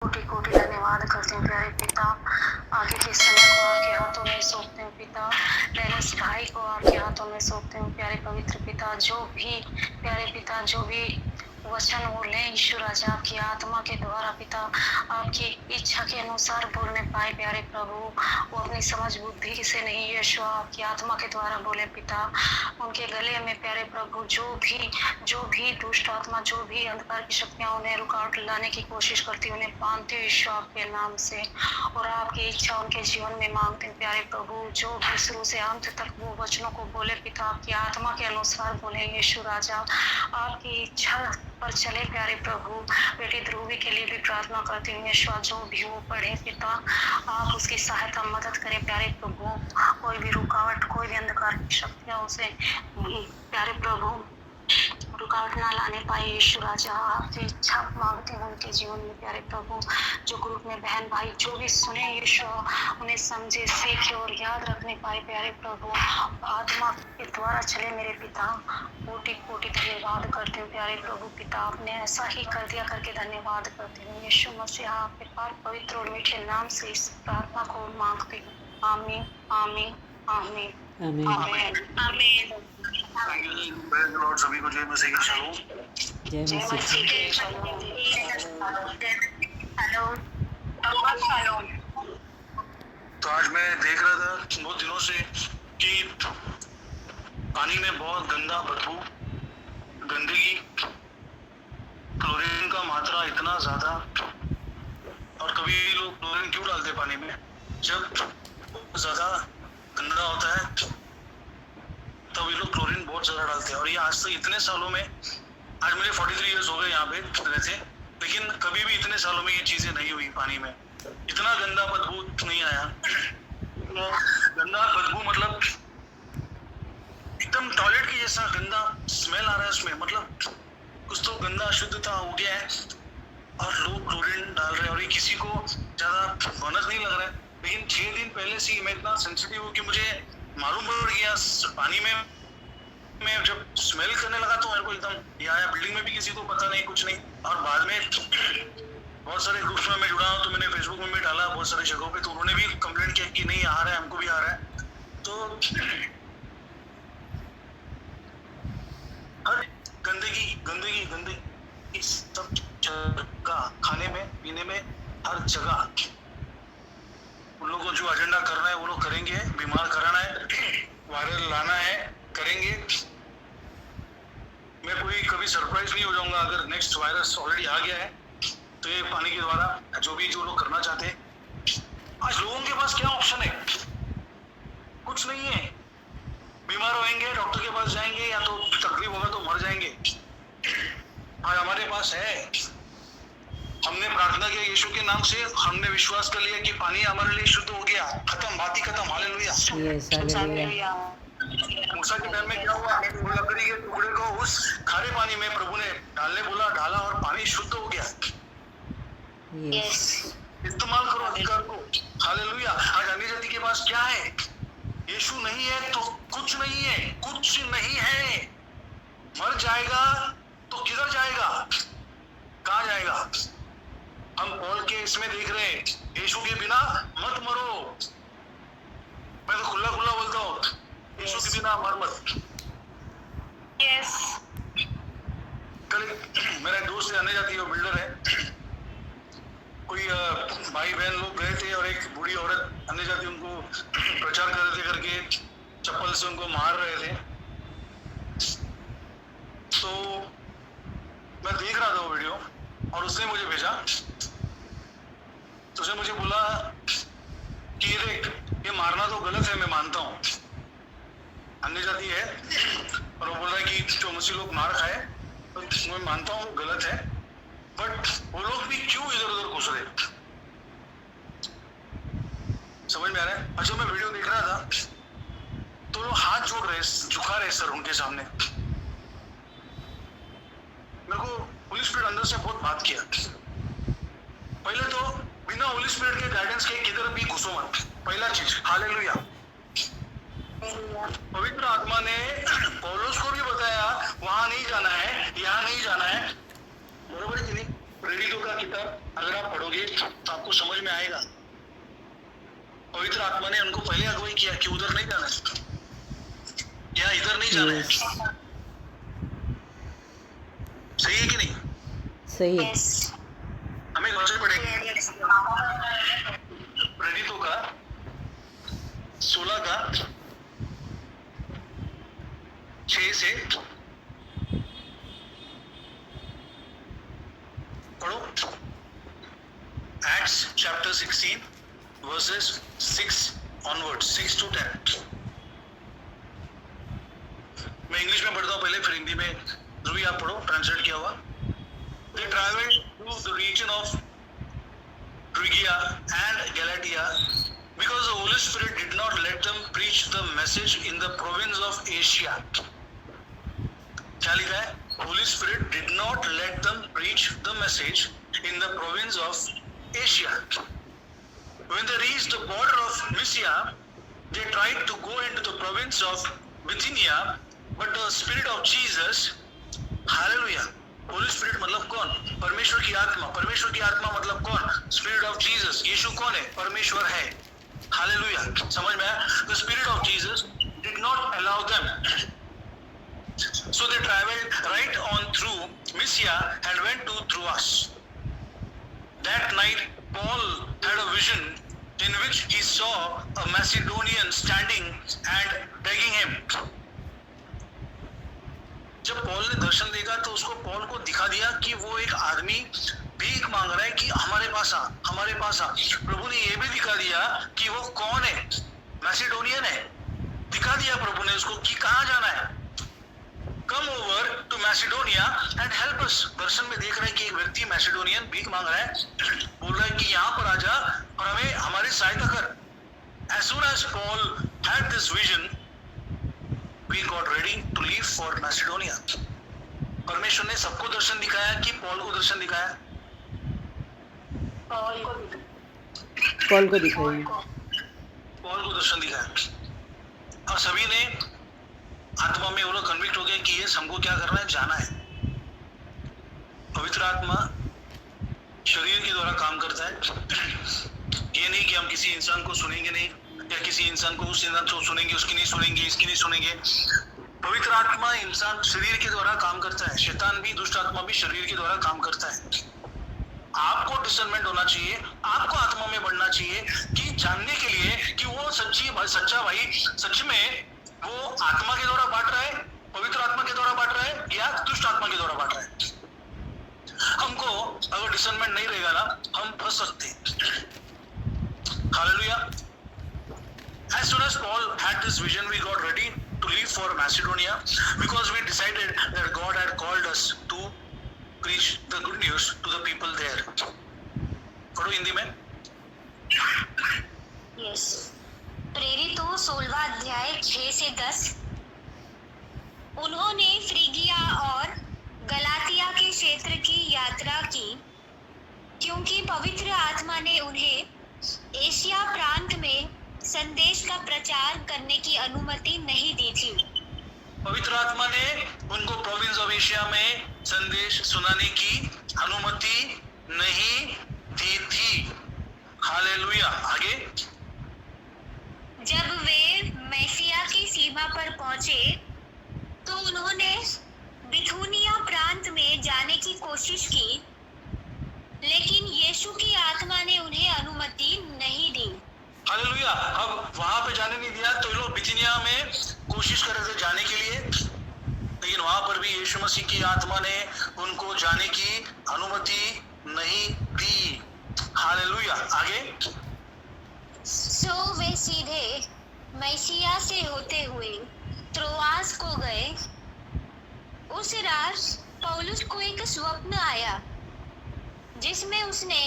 कोटि कोटि धन्यवाद करते हैं प्यारे पिता। आगे के समय को आपके हाथों में सौंपते हैं पिता। डेनिस भाई को आपके हाथों में सौंपते हैं प्यारे पवित्र पिता। जो भी प्यारे पिता जो भी वचन बोले ईश्वर राजा आपकी आत्मा के द्वारा पिता आपकी इच्छा के अनुसार बोलने पाए प्यारे प्रभु। वो अपनी समझ बुद्धि से नहीं यीशु आपकी आत्मा के द्वारा बोले पिता। उनके गले में प्यारे प्रभु जो भी दुष्ट आत्मा जो भी अंधकार की शक्तियां उन्हें रुकावट लाने की कोशिश करती उन्हें बांधते हो यीशु आपके नाम से। और आपकी इच्छा उनके जीवन में मांगते हैं प्यारे प्रभु। जो भी शुरू से अंत तक वो वचनों को बोले पिता आपकी आत्मा के अनुसार बोले यीशु राजा। आपकी इच्छा पर चले प्यारे प्रभु। बेटी ध्रुवी के लिए भी प्रार्थना करती हूँ यीशु जो भी वो पढ़े पिता आप उसकी सहायता मदद करें प्यारे प्रभु। कोई भी रुकावट कोई भी अंधकार की शक्तियां उसे प्यारे प्रभु रुकावट ना लाने पाए यीशु राजा। आपकी इच्छा मांगते हैं उनके जीवन में प्यारे प्रभु। जो ग्रुप में बहन भाई जो भी सुने यीशु उन्हें समझे सीखे और याद रखने पाए प्यारे प्रभु। आत्मा के द्वारा चले मेरे पिता। कोटि कोटि धन्यवाद करते हैं प्यारे प्रभु पिता। आपने ऐसा ही कर दिया करके धन्यवाद करते हैं यीशु मसीह आपके पास पवित्र और मीठे नाम से इस प्रार्थना को मांगते हैं। आमीन आमीन आमीन आमीन आमीन। सभी को जय मसीह की शालोम। जय मसीह की शालोम। Hello shalom. तो आज मैं देख रहा था बहुत दिनों से कि पानी में बहुत गंदा बदबू गंदगी क्लोरीन का मात्रा इतना ज्यादा। और कभी लोग क्लोरीन क्यों डालते पानी में? जब ज्यादा गंदा होता है तब ये लोग क्लोरीन बहुत ज्यादा डालते हैं। और ये आज तक इतने सालों में आज मुझे 43 इयर्स हो गए यहाँ पे रहते, लेकिन कभी भी इतने सालों में ये चीजें नहीं हुई। पानी में इतना गंदा बदबू नहीं आया। गंदा बदबू मतलब एकदम टॉयलेट की जैसा गंदा स्मेल आ रहा है उसमें। मतलब कुछ तो गंदा अशुद्धता हो गया है और लोग क्लोरीन डाल रहे हैं। और ये किसी को ज्यादा भनक नहीं लग रहा है, लेकिन 6 दिन पहले से मैं इतना सेंसिटिव हूँ कि मुझे मालूम पड़ गया पानी में मैं जब स्मेल करने लगा तो मेरे को एकदम ये आया। बिल्डिंग में भी किसी को पता नहीं कुछ नहीं। और बाद में बहुत सारे ग्रुप्स में मैं जुड़ा हूँ तो मैंने फेसबुक में भी डाला बहुत सारी जगहों पे, तो उन्होंने भी कंप्लेंट किया कि नहीं आ रहा है, हमको भी आ रहा है। तो हर गंदगी गंदगी गंदगी सब जगह, खाने में पीने में हर जगह उन लोगों को जो एजेंडा करना है वो लोग करेंगे। बीमार कराना है, वायरल लाना है, करेंगे। मैं कोई कभी सरप्राइज नहीं हो जाऊंगा अगर नेक्स्ट वायरस ऑलरेडी आ गया है तो ये पानी के द्वारा जो लोग करना चाहते हैं। आज लोगों के पास क्या ऑप्शन है? कुछ नहीं है। बीमार होंगे डॉक्टर के पास जाएंगे या तो तकलीफ होगा तो मर जाएंगे। आज हमारे पास है, हमने प्रार्थना किया यीशु के नाम से, हमने विश्वास कर लिया कि पानी हमारे लिए शुद्ध हो गया, खत्म, बात ही खत्म। हालेलुया। मूसा के टाइम में क्या हुआ? वो लकड़ी के टुकड़े को उस खारे पानी में प्रभु ने डालने बोला, डाला और पानी शुद्ध हो गया। इस्तेमाल करो अधिकार को। हालेलुया। आज अन्य जाति के पास क्या है? यीशु नहीं है तो कुछ नहीं है, कुछ नहीं है। मर जाएगा तो किधर जाएगा, कहाँ जाएगा? हम पॉल के इसमें देख रहे हैं, यीशु के बिना मत मरो। मैं तो खुला खुला बोलता हूँ, यीशु के बिना मर मत। कल मेरा दोस्त अन्य जाति है, बिल्डर है, कोई भाई बहन लोग गए थे और एक बूढ़ी औरत अन्य जाति उनको प्रचार कर रहे थे करके चप्पल से उनको मार रहे थे। तो मैं देख रहा था वो वीडियो और उसने मुझे भेजा। तो उसने मुझे बोला कि ये देख, ये मारना तो गलत है, मैं मानता हूँ, अन्य जाति है। और वो बोल रहा है कि जो मुझे लोग मार खाए तो मैं मानता हूँ गलत है, बट वो लोग भी क्यों इधर उधर घुस रहे? समझ में आ रहा है? अच्छा, मैं वीडियो देख रहा था तो लोग हाथ जोड़ रहे, झुका रहे सर उनके सामने। मेरे को होली स्पिरिट अंदर से बहुत बात किया। पहले तो बिना होली स्पिरिट के गाइडेंस के किधर भी घुसो मत, पहला चीज। हालेलुया। पवित्र आत्मा ने पौलुस को भी बताया वहां नहीं जाना है, यहाँ नहीं जाना है, बरोबर है कि नहीं? प्रेरितों का किताब अगर आप पढ़ोगे तो आपको समझ में आएगा, पवित्र आत्मा ने उनको पहले अगुवाई किया कि उधर नहीं जाना है या इधर नहीं जाना है। सही है कि नहीं? सही है। यस हमें कौन से पढ़ेंगे? प्रेरितों का 16 का 6 से पढ़ो। Acts chapter 16 verses 6 onwards, 6 to 10। मैं इंग्लिश में पढ़ता हूँ पहले, फिर हिंदी में ध्रुवी आप पढ़ो, ट्रांसलेट किया हुआ। They traveled through the region of Phrygia and Galatia because the Holy Spirit did not let them preach the message in the province of Asia। क्या लिखा है? Holy Spirit did not let them preach the message in the province of Asia। When they reached the border of Mysia, they tried to go into the province of Bithynia, but the Spirit of Jesus, Hallelujah, Holy Spirit मतलब कौन? परमेश्वर की आत्मा। परमेश्वर की आत्मा मतलब कौन? Spirit of Jesus। यीशु कौन है? परमेश्वर है। Hallelujah, समझ में आया? The Spirit of Jesus did not allow them, so they traveled right on through Mysia and went to Troas। That night Paul had a vision in which he saw a Macedonian standing and begging him। जब Paul ने दर्शन देखा तो उसको Paul को दिखा दिया कि वो एक आदमी भीख मांग रहा है कि हमारे पास आ, हमारे पास आ। प्रभु ने ये भी दिखा दिया कि वो कौन है, मैसिडोनियन है। दिखा दिया प्रभु ने उसको कि कहाँ जाना है। Come over to Macedonia and help us. दर्शन में देख रहे हैं कि एक व्यक्ति मैसिडोनियन भीख मांग रहा है, बोल रहा है कि यहाँ पर आजा और हमें हमारी सहायता कर। As soon as Paul had this vision, we got ready to leave for Macedonia। परमेश्वर ने सबको दर्शन दिखाया कि पॉल को दर्शन दिखाया? पॉल को दिखाइए। पॉल को दर्शन दिखाया और सभी ने आत्मा में वो लोग कन्विक्ट हो गए कि ये हमको क्या करना है, जाना है। पवित्र आत्मा शरीर के द्वारा काम करता है। ये नहीं कि हम किसी इंसान को सुनेंगे नहीं या किसी इंसान को उस इंसान को सुनेंगे, उसकी नहीं सुनेंगे, इसकी नहीं सुनेंगे। पवित्र आत्मा इंसान शरीर के द्वारा काम करता है। शैतान भी, दुष्ट आत्मा भी शरीर के द्वारा काम करता है। आपको डिसर्नमेंट होना चाहिए, आपको आत्मा में बढ़ना चाहिए कि जानने के लिए कि वो सच्चा भाई सच में वो आत्मा के द्वारा बांट रहा है, पवित्र आत्मा के द्वारा बांट रहा है या दुष्ट आत्मा के द्वारा बांट रहा है। हमको अगर डिसर्नमेंट नहीं रहेगा ना, हम फंस सकते हैं। Hallelujah. As soon as Paul had this vision, we got ready to leave for Macedonia because we decided that God had called us to preach the good news to the people there। पढ़ो हिंदी में। Yes. प्रेरितों 16वां अध्याय 6 से 10। उन्होंने फ्रीगिया और गलातिया के क्षेत्र की यात्रा की क्योंकि पवित्र आत्मा ने उन्हें एशिया प्रांत में संदेश का प्रचार करने की अनुमति नहीं दी थी। पवित्र आत्मा ने उनको प्रोविंस ऑफ एशिया में संदेश सुनाने की अनुमति नहीं दी थी। हालेलुया। आगे। जब वे मैसिया की सीमा पर पहुंचे तो उन्होंने बिथुनिया प्रांत में जाने की कोशिश की, लेकिन यीशु की आत्मा ने उन्हें अनुमति नहीं दी। हालेलुया। अब वहां पे जाने नहीं दिया तो ये लोग बिथुनिया में कोशिश कर रहे थे जाने के लिए, लेकिन वहां पर भी यीशु मसीह की आत्मा ने उनको जाने की अनुमति नहीं दी। हालेलुया। आगे। सो वे सीधे मैसिया से होते हुए त्रोआस को गए। उस रात पौलुस को एक स्वप्न आया जिसमें उसने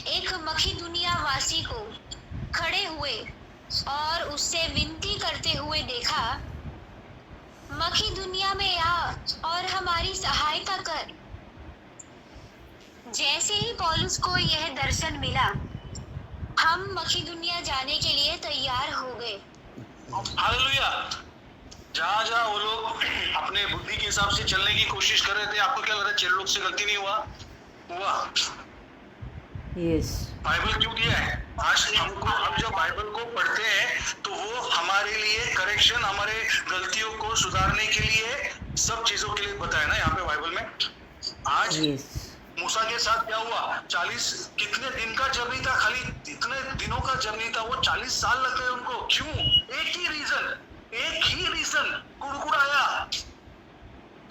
एक मकिदुनिया वासी को खड़े हुए और उससे विनती करते हुए देखा, मकिदुनिया में आ और हमारी सहायता कर। जैसे ही पौलुस को यह दर्शन मिला, हम मकिदुनिया जाने के लिए तैयार हो गए। हालेलुया। जहाँ जहाँ वो लोग अपने बुद्धि के हिसाब से चलने की कोशिश कर रहे थे, आपको क्या लग रहा है चेले लोग से गलती नहीं हुआ? हुआ। यस बाइबल क्यों दिया है? आज हमको, हम जब बाइबल को पढ़ते हैं तो वो हमारे लिए करेक्शन, हमारे गलतियों को सुधारने के लिए, सब चीजों के लिए बताया ना यहाँ पे बाइबल में। आज यस मूसा के साथ क्या हुआ? 40 कितने दिन का जर्नी था, खाली इतने दिनों का जर्नी था, वो 40 साल लग गए उनको। क्यों? एक ही रीजन, कुड़कुड़ाया।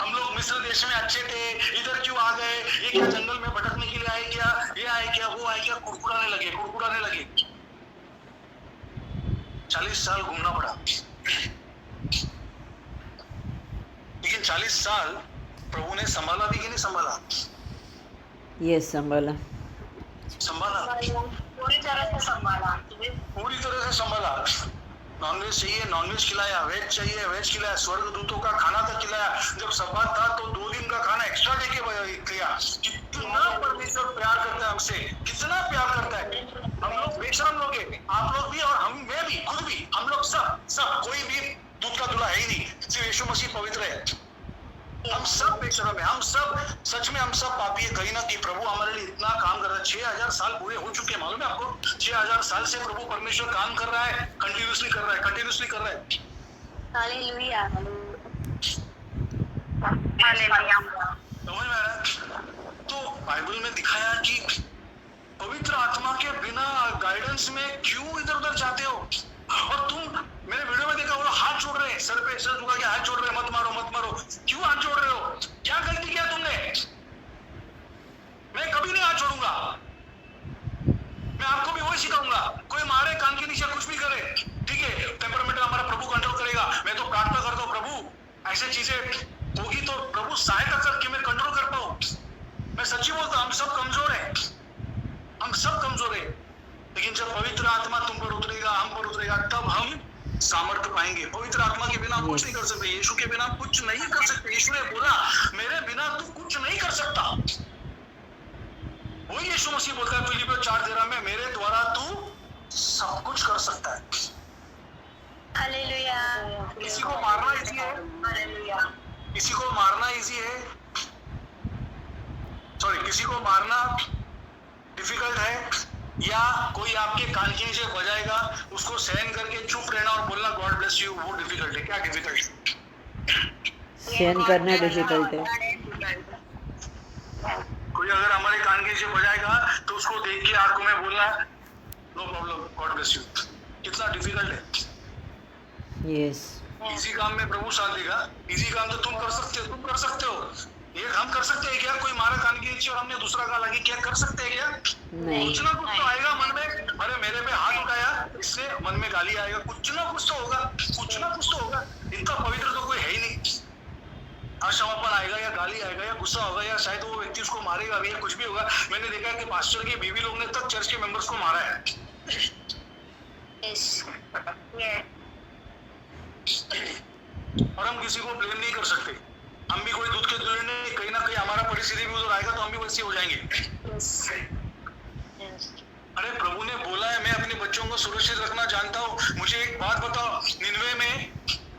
हम लोग मिस्र देश में अच्छे थे, इधर क्यों आ गए? ये क्या जंगल में भटकने के लिए आए क्या? ये आए क्या, वो आए क्या? कुड़कुड़ाने लगे। 40 साल घूमना पड़ा, लेकिन 40 साल प्रभु ने संभाला भी कि नहीं संभाला? यस संभाला। पूरी तरह से संभाला। नॉनवेज चाहिए, नॉनवेज खिलाया, वेज चाहिए, वेज खिलाया, स्वर्गदूतों का खाना तक खिलाया। जब सब्बात था तो 2 दिन का खाना एक्स्ट्रा देके किया। कितना परमेश्वर प्यार करता है हमसे, कितना प्यार करता है। हम लोग बेशरम लोग हैं, आप लोग भी और मैं भी, खुद भी, हम लोग सब कोई भी दूध का दूल्हा है ही नहीं, सिर्फ यीशु मसीह पवित्र है। हम सब बेशरम है, हम सब सच में, हम सब पापी है कहीं ना कहीं। प्रभु हमारे लिए इतना काम कर रहा है। 6000 साल पूरे हो चुके हैं, मालूम है आपको? 6000 साल से प्रभु परमेश्वर काम कर रहा है, कंटिन्यूसली कर रहा है। हालेलुया। समझ में आ रहा है? तो बाइबल में दिखाया कि पवित्र आत्मा के बिना गाइडेंस में क्यों इधर उधर जाते हो? और तुम, मैंने वीडियो में देखा, वो हाथ जोड़ रहे हैं, सर पे सर झुका के हाथ जोड़ रहे हैं, मत मारो। क्यों हाथ जोड़ रहे हो? क्या गलती किया तुमने? मैं कभी नहीं हाथ जोड़ूंगा। मैं आपको भी वही सिखाऊंगा। कोई मारे, कान के नीचे कुछ भी करे, ठीक है, टेम्परामेंट हमारा प्रभु कंट्रोल करेगा। मैं तो प्रार्थना करता हूँ, प्रभु ऐसे चीजें होगी तो प्रभु सहायता कर कि मैं कंट्रोल कर पाऊं। मैं सच्ची बोलता हूँ, हम सब कमजोर है, लेकिन जब पवित्र आत्मा तुम पर उतरेगा, हम पर उतरेगा, तब हम सामर्थ्य पाएंगे। पवित्र आत्मा के बिना हम कुछ नहीं कर सकते, यीशु के बिना कुछ नहीं कर सकते। यीशु ने बोला, मेरे बिना तू कुछ नहीं कर सकता। वही यीशु मसीह बोलता है फिलिपियों 4:13 में, मेरे द्वारा तू सब कुछ कर सकता है। हालेलुया। किसी को मारना इजी है, किसी को मारना इजी है, किसी को मारना डिफिकल्ट है, या कोई आपके कान के नीचे बजाएगा, उसको सहन करके चुप रहना और बोलना गॉड ब्लेस यू, वो डिफिकल्ट है? क्या डिफिकल्ट है? सहन करना डिफिकल्ट है। कोई अगर हमारे कान के नीचे बजाएगा तो उसको देख के आंखों में बोलना no problem, God bless you, कितना डिफिकल्ट है। यस इजी काम में प्रभु साथ देगा। इजी काम तो तुम कर सकते हो। ये हम कर सकते हैं क्या? कोई मारा कान के नीचे और हमने दूसरा का लगी, क्या कर सकते हैं क्या? नहीं। कुछ ना कुछ तो आएगा मन में, अरे मेरे पे हाथ उठाया, इससे मन में गाली आएगा, कुछ ना कुछ तो होगा। इतना पवित्र तो कोई है ही नहीं। अक्षमापन आएगा या गाली आएगा या गुस्सा होगा या शायद वो व्यक्ति उसको मारेगा भी या कुछ भी होगा। मैंने देखा है कि पास्टर के बीवी लोग ने तक चर्च के मेंबर्स को मारा है। और हम किसी को ब्लेम नहीं कर सकते। हम भी कोई दूध के दूल्हे नहीं, कहीं ना कहीं हमारा परिस्थिति भी उधर आएगा तो हम भी वैसे हो जाएंगे। अरे प्रभु ने बोला है, मैं अपने बच्चों को सुरक्षित रखना जानता हूँ। मुझे एक बात बताओ, निनवे में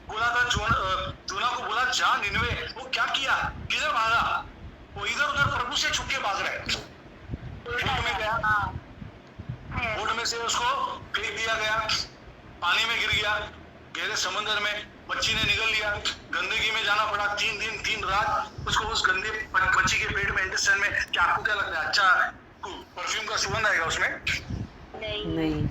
बोला था, जोना को बोला जा निनवे, वो क्या किया? किधर भागा? वो इधर उधर प्रभु से छुप के भाग रहा है। ऊँट में गया, ऊँट में से उसको फेंक दिया गया, पानी में गिर गया, गहरे समंदर में मच्छी ने निगल लिया, गंदगी में जाना पड़ा 3 दिन 3 रात उसको, उस गंदे मच्छी के पेट में, इंटेस्टाइन में। क्या आपको क्या लगता है, अच्छा परफ्यूम का सुगंध आएगा उसमें? नहीं।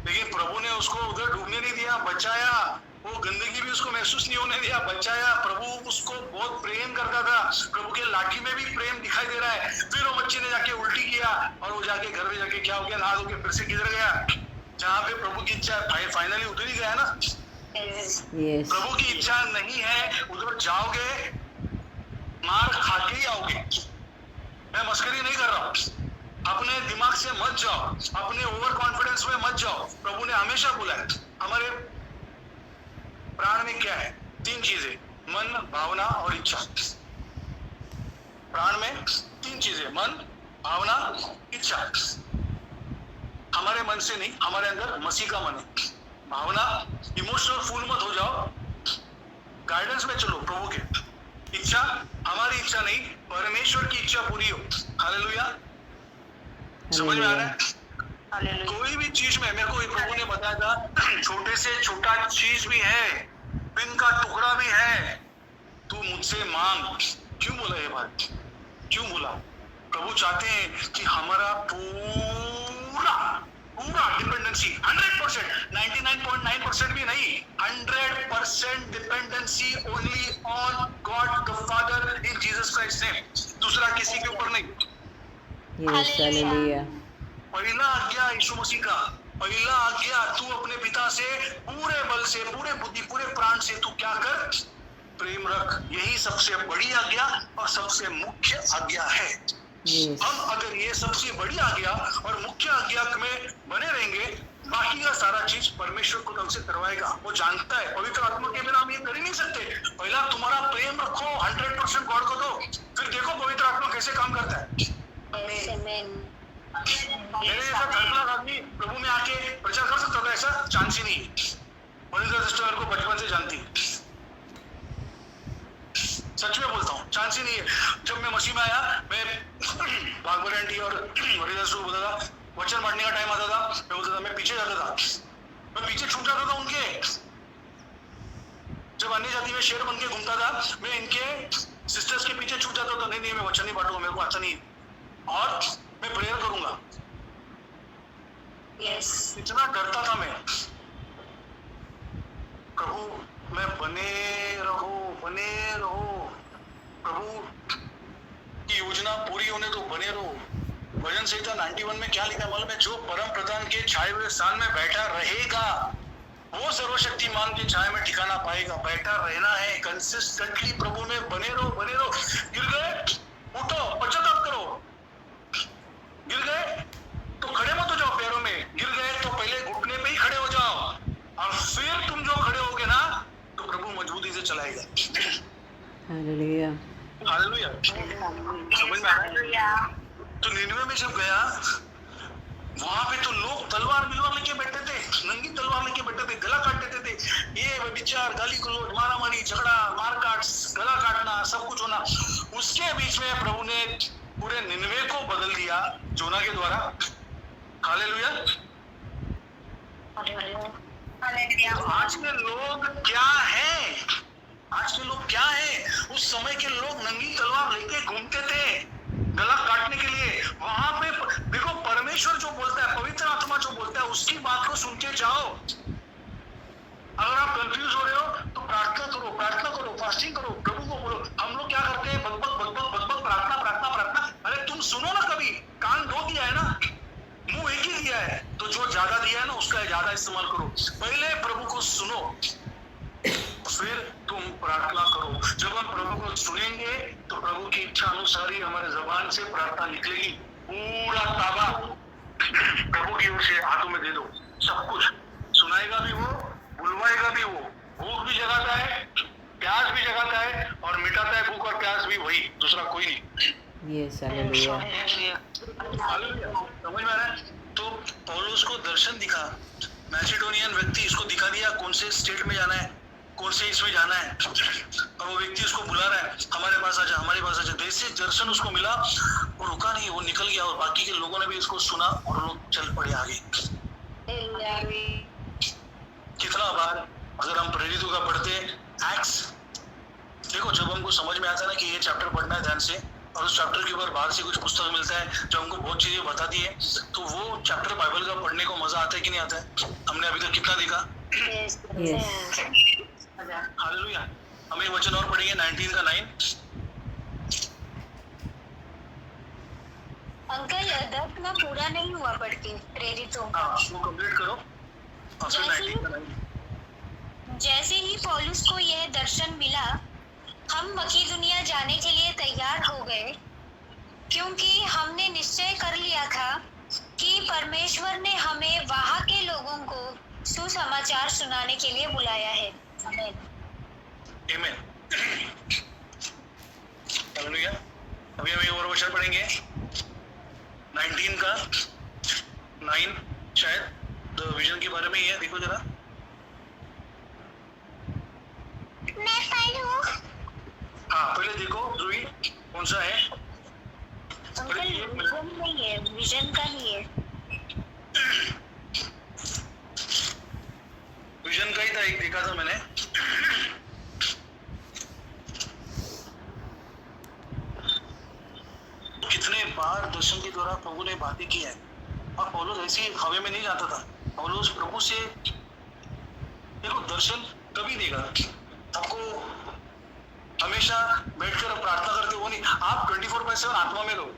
लेकिन प्रभु ने उसको उधर डूबने नहीं दिया, बचाया। वो गंदगी भी उसको महसूस नहीं होने दिया, बचाया। प्रभु उसको बहुत प्रेम करता था। प्रभु के लाठी में भी प्रेम दिखाई दे रहा है। फिर वो मच्छी ने जाके उल्टी किया और वो जाके घर में जाके क्या हो गया, नहा धो के फिर से किधर गया? जहाँ पे प्रभु की इच्छा फाइनली उधर ही गया ना। yes. प्रभु की इच्छा नहीं है उधर जाओगे, मार खा के ही आओगे। मैं मस्करी नहीं कर रहा हूँ। अपने दिमाग से मत जाओ, अपने ओवर कॉन्फिडेंस में मत जाओ। प्रभु ने हमेशा बोला है, हमारे प्राण में क्या है? 3 चीजें, मन, भावना और इच्छा। प्राण में 3 चीजें, मन, भावना, इच्छा। हमारे मन से नहीं, हमारे अंदर मसीह का मन है। भावना, इमोशनल फूल मत हो जाओ, गाइडेंस में चलो प्रभु के। इच्छा, हमारी इच्छा नहीं, परमेश्वर की इच्छा पूरी हो। हालेलुया। समझ में आ रहा है? हालेलुया। कोई भी चीज में, मेरे को एक प्रभु ने बताया था, छोटे से छोटा चीज भी है, पिन का टुकड़ा भी है, तू मुझसे मांग। क्यों बोला ये बात? क्यों बोला? प्रभु चाहते हैं कि हमारा पूरा पूरा डिपेंडेंसी 100%, 99.9% भी नहीं, 100% dependency only on God the father in Jesus Christ name, दूसरा किसी के ऊपर नहीं। Yes hallelujah. पहला आज्ञा यीशु मसीह का, पहला आज्ञा, तू अपने पिता से पूरे बल से, पूरे बुद्धि, पूरे प्राण से तू क्या कर? प्रेम रख। यही सबसे बड़ी आज्ञा और सबसे मुख्य आज्ञा है। यस हम अगर ये सबसे बड़ी आज्ञा और मुख्य आज्ञा में बने रहेंगे, बाकी का सारा चीज परमेश्वर खुद हमसे करवाएगा। वो जानता है, पवित्र आत्मा के बिना हम ये कर ही नहीं सकते। पहला तुम्हारा प्रेम रखो, 100% गॉड को दो, फिर देखो पवित्र आत्मा कैसे काम करता है। मेरे जैसा धर्मलाल आदमी प्रभु में आके प्रचार कर सकता था, ऐसा चांस ही नहीं है। मनिंद्रा सिस्टर मेरे को बचपन से जानती है, सच में बोलता हूँ, चांस ही नहीं है। जब मैं मसीह में आया, मैं भागवत आंटी और मनिंद्रा को बोलता था, वचन बांटने का टाइम आता था, मैं बोलता था, मैं पीछे जाता था, मैं पीछे छूट जाता था उनके। जब अन्य जाति में शेर बन के घूमता था, मैं इनके सिस्टर्स के पीछे छूट जाता था, नहीं मैं वचन नहीं बांटूंगा, मेरे को आता नहीं, और मैं प्रेयर करूंगा। इतना डरता था मैं। प्रभु मैं बने रहो, प्रभु की योजना पूरी होने दो, बने रहो। भजन संहिता 91 में क्या लिखा मालूम है? जो परम प्रधान के छाए हुए स्थान में बैठा रहेगा, वो सर्वशक्तिमान की छाया में ठिकाना पाएगा। बैठा रहना है कंसिस्टेंटली, प्रभु में बने रहो। गिर गए, उठो, पश्चाताप करो। गिर गए तो खड़े मत हो जाओ पैरों में, गिर गए तो पहले घुटने पे ही खड़े हो जाओ, और फिर तुम जो खड़े होगे ना, तो प्रभु मजबूती से चलाएगा। हालेलुया। हालेलुया। समझ में आ रहा है? तो निनवे में जब गया, वहां पे तो लोग तलवार लेके बैठे थे, नंगी तलवार लेके बैठे थे, गला काट देते थे। ये व्यभिचार, गाली गलौज, मारामारी, झगड़ा, मारकाट, गला काटना, सब कुछ होना। उसके बीच में प्रभु ने पूरे निनवे को बदल दिया जोना के द्वारा। हालेलुया। आज के लोग क्या हैं? उस समय के लोग नंगी तलवार लेके घूमते थे गला काटने के लिए। वहां पे देखो, परमेश्वर जो बोलता है, पवित्र आत्मा जो बोलता है, उसकी बात को सुन के जाओ। अगर आप कंफ्यूज हो रहे हो तो प्रार्थना करो, फास्टिंग करो, प्रभु को बोलो। हम लोग क्या करते हैं? बकबक, प्रार्थना। अरे तुम सुनो ना, कभी कान दो दिया है ना, मुंह एक ही दिया है, तो जो ज्यादा दिया है ना, उसका ज्यादा इस्तेमाल करो। पहले प्रभु को सुनो, फिर तुम प्रार्थना करो। जब हम प्रभु को सुनेंगे तो प्रभु की इच्छा अनुसार ही हमारे जबान से प्रार्थना निकलेगी। पूरा ताबा प्रभु की ओर से हाथों में दे दो। सब कुछ सुनाएगा भी वो, बुलवाएगा भी वो, भूख भी जगाता है, प्यास भी जगाता है, और मिटाता है भूख और प्यास भी वही, दूसरा कोई नहीं। Yes hallelujah. समझ में आ रहा है? तो पौलुस को दर्शन दिखा, मैसिडोनियन व्यक्ति इसको दिखा दिया कौन से स्टेट में जाना है, कौन से इसमें जाना है, और वो व्यक्ति उसको बुला रहा है, हमारे पास आजा। देश से दर्शन उसको मिला, वो रुका नहीं, वो निकल गया, और बाकी के लोगों ने भी इसको सुना और लोग चल पड़े आगे। कितना बार अगर हम प्रेरितों का पढ़ते एक्ट्स, देखो जब हमको समझ में आता है ना कि ये चैप्टर पढ़ना है ध्यान से, और उस चैप्टर के ऊपर बाहर से कुछ पुस्तक मिलता है जो हमको बहुत चीजें बताती है, तो वो चैप्टर बाइबल का पढ़ने को मजा आता है कि नहीं आता है? हमने अभी तक कितना देखा? Yes hallelujah. हम एक वचन और पढ़ेंगे 19 का 9। अंकल 10 ना पूरा नहीं हुआ पढ़ के प्रेरितों का। वो कंप्लीट करो और फिर 19 का 9। जैसे ही पौलुस को यह दर्शन मिला, हम मकीदुनिया जाने के लिए तैयार हो गए, क्योंकि हमने निश्चय कर लिया था कि परमेश्वर ने हमें वहां के लोगों को सुसमाचार सुनाने के लिए बुलाया है। आमीन। आमीन। हालेलुया। अभी हम एक और वचन पढ़ेंगे 19 का 9, शायद द विजन के बारे में ही है। देखो जरा, मैं पढ़ूं? हाँ पहले देखो ध्रुवी, कौन सा है? अंकल विजन नहीं है, विजन का नहीं है। विजन का ही था, एक देखा था मैंने। कितने बार दर्शन के द्वारा प्रभु ने बातें की है, और पौलुस ऐसे ही हवा में नहीं जाता था। पौलुस प्रभु से, देखो दर्शन कभी देगा आपको, हमेशा बैठकर प्रार्थना करते हो नहीं, आप 24/7 आत्मा में रहो।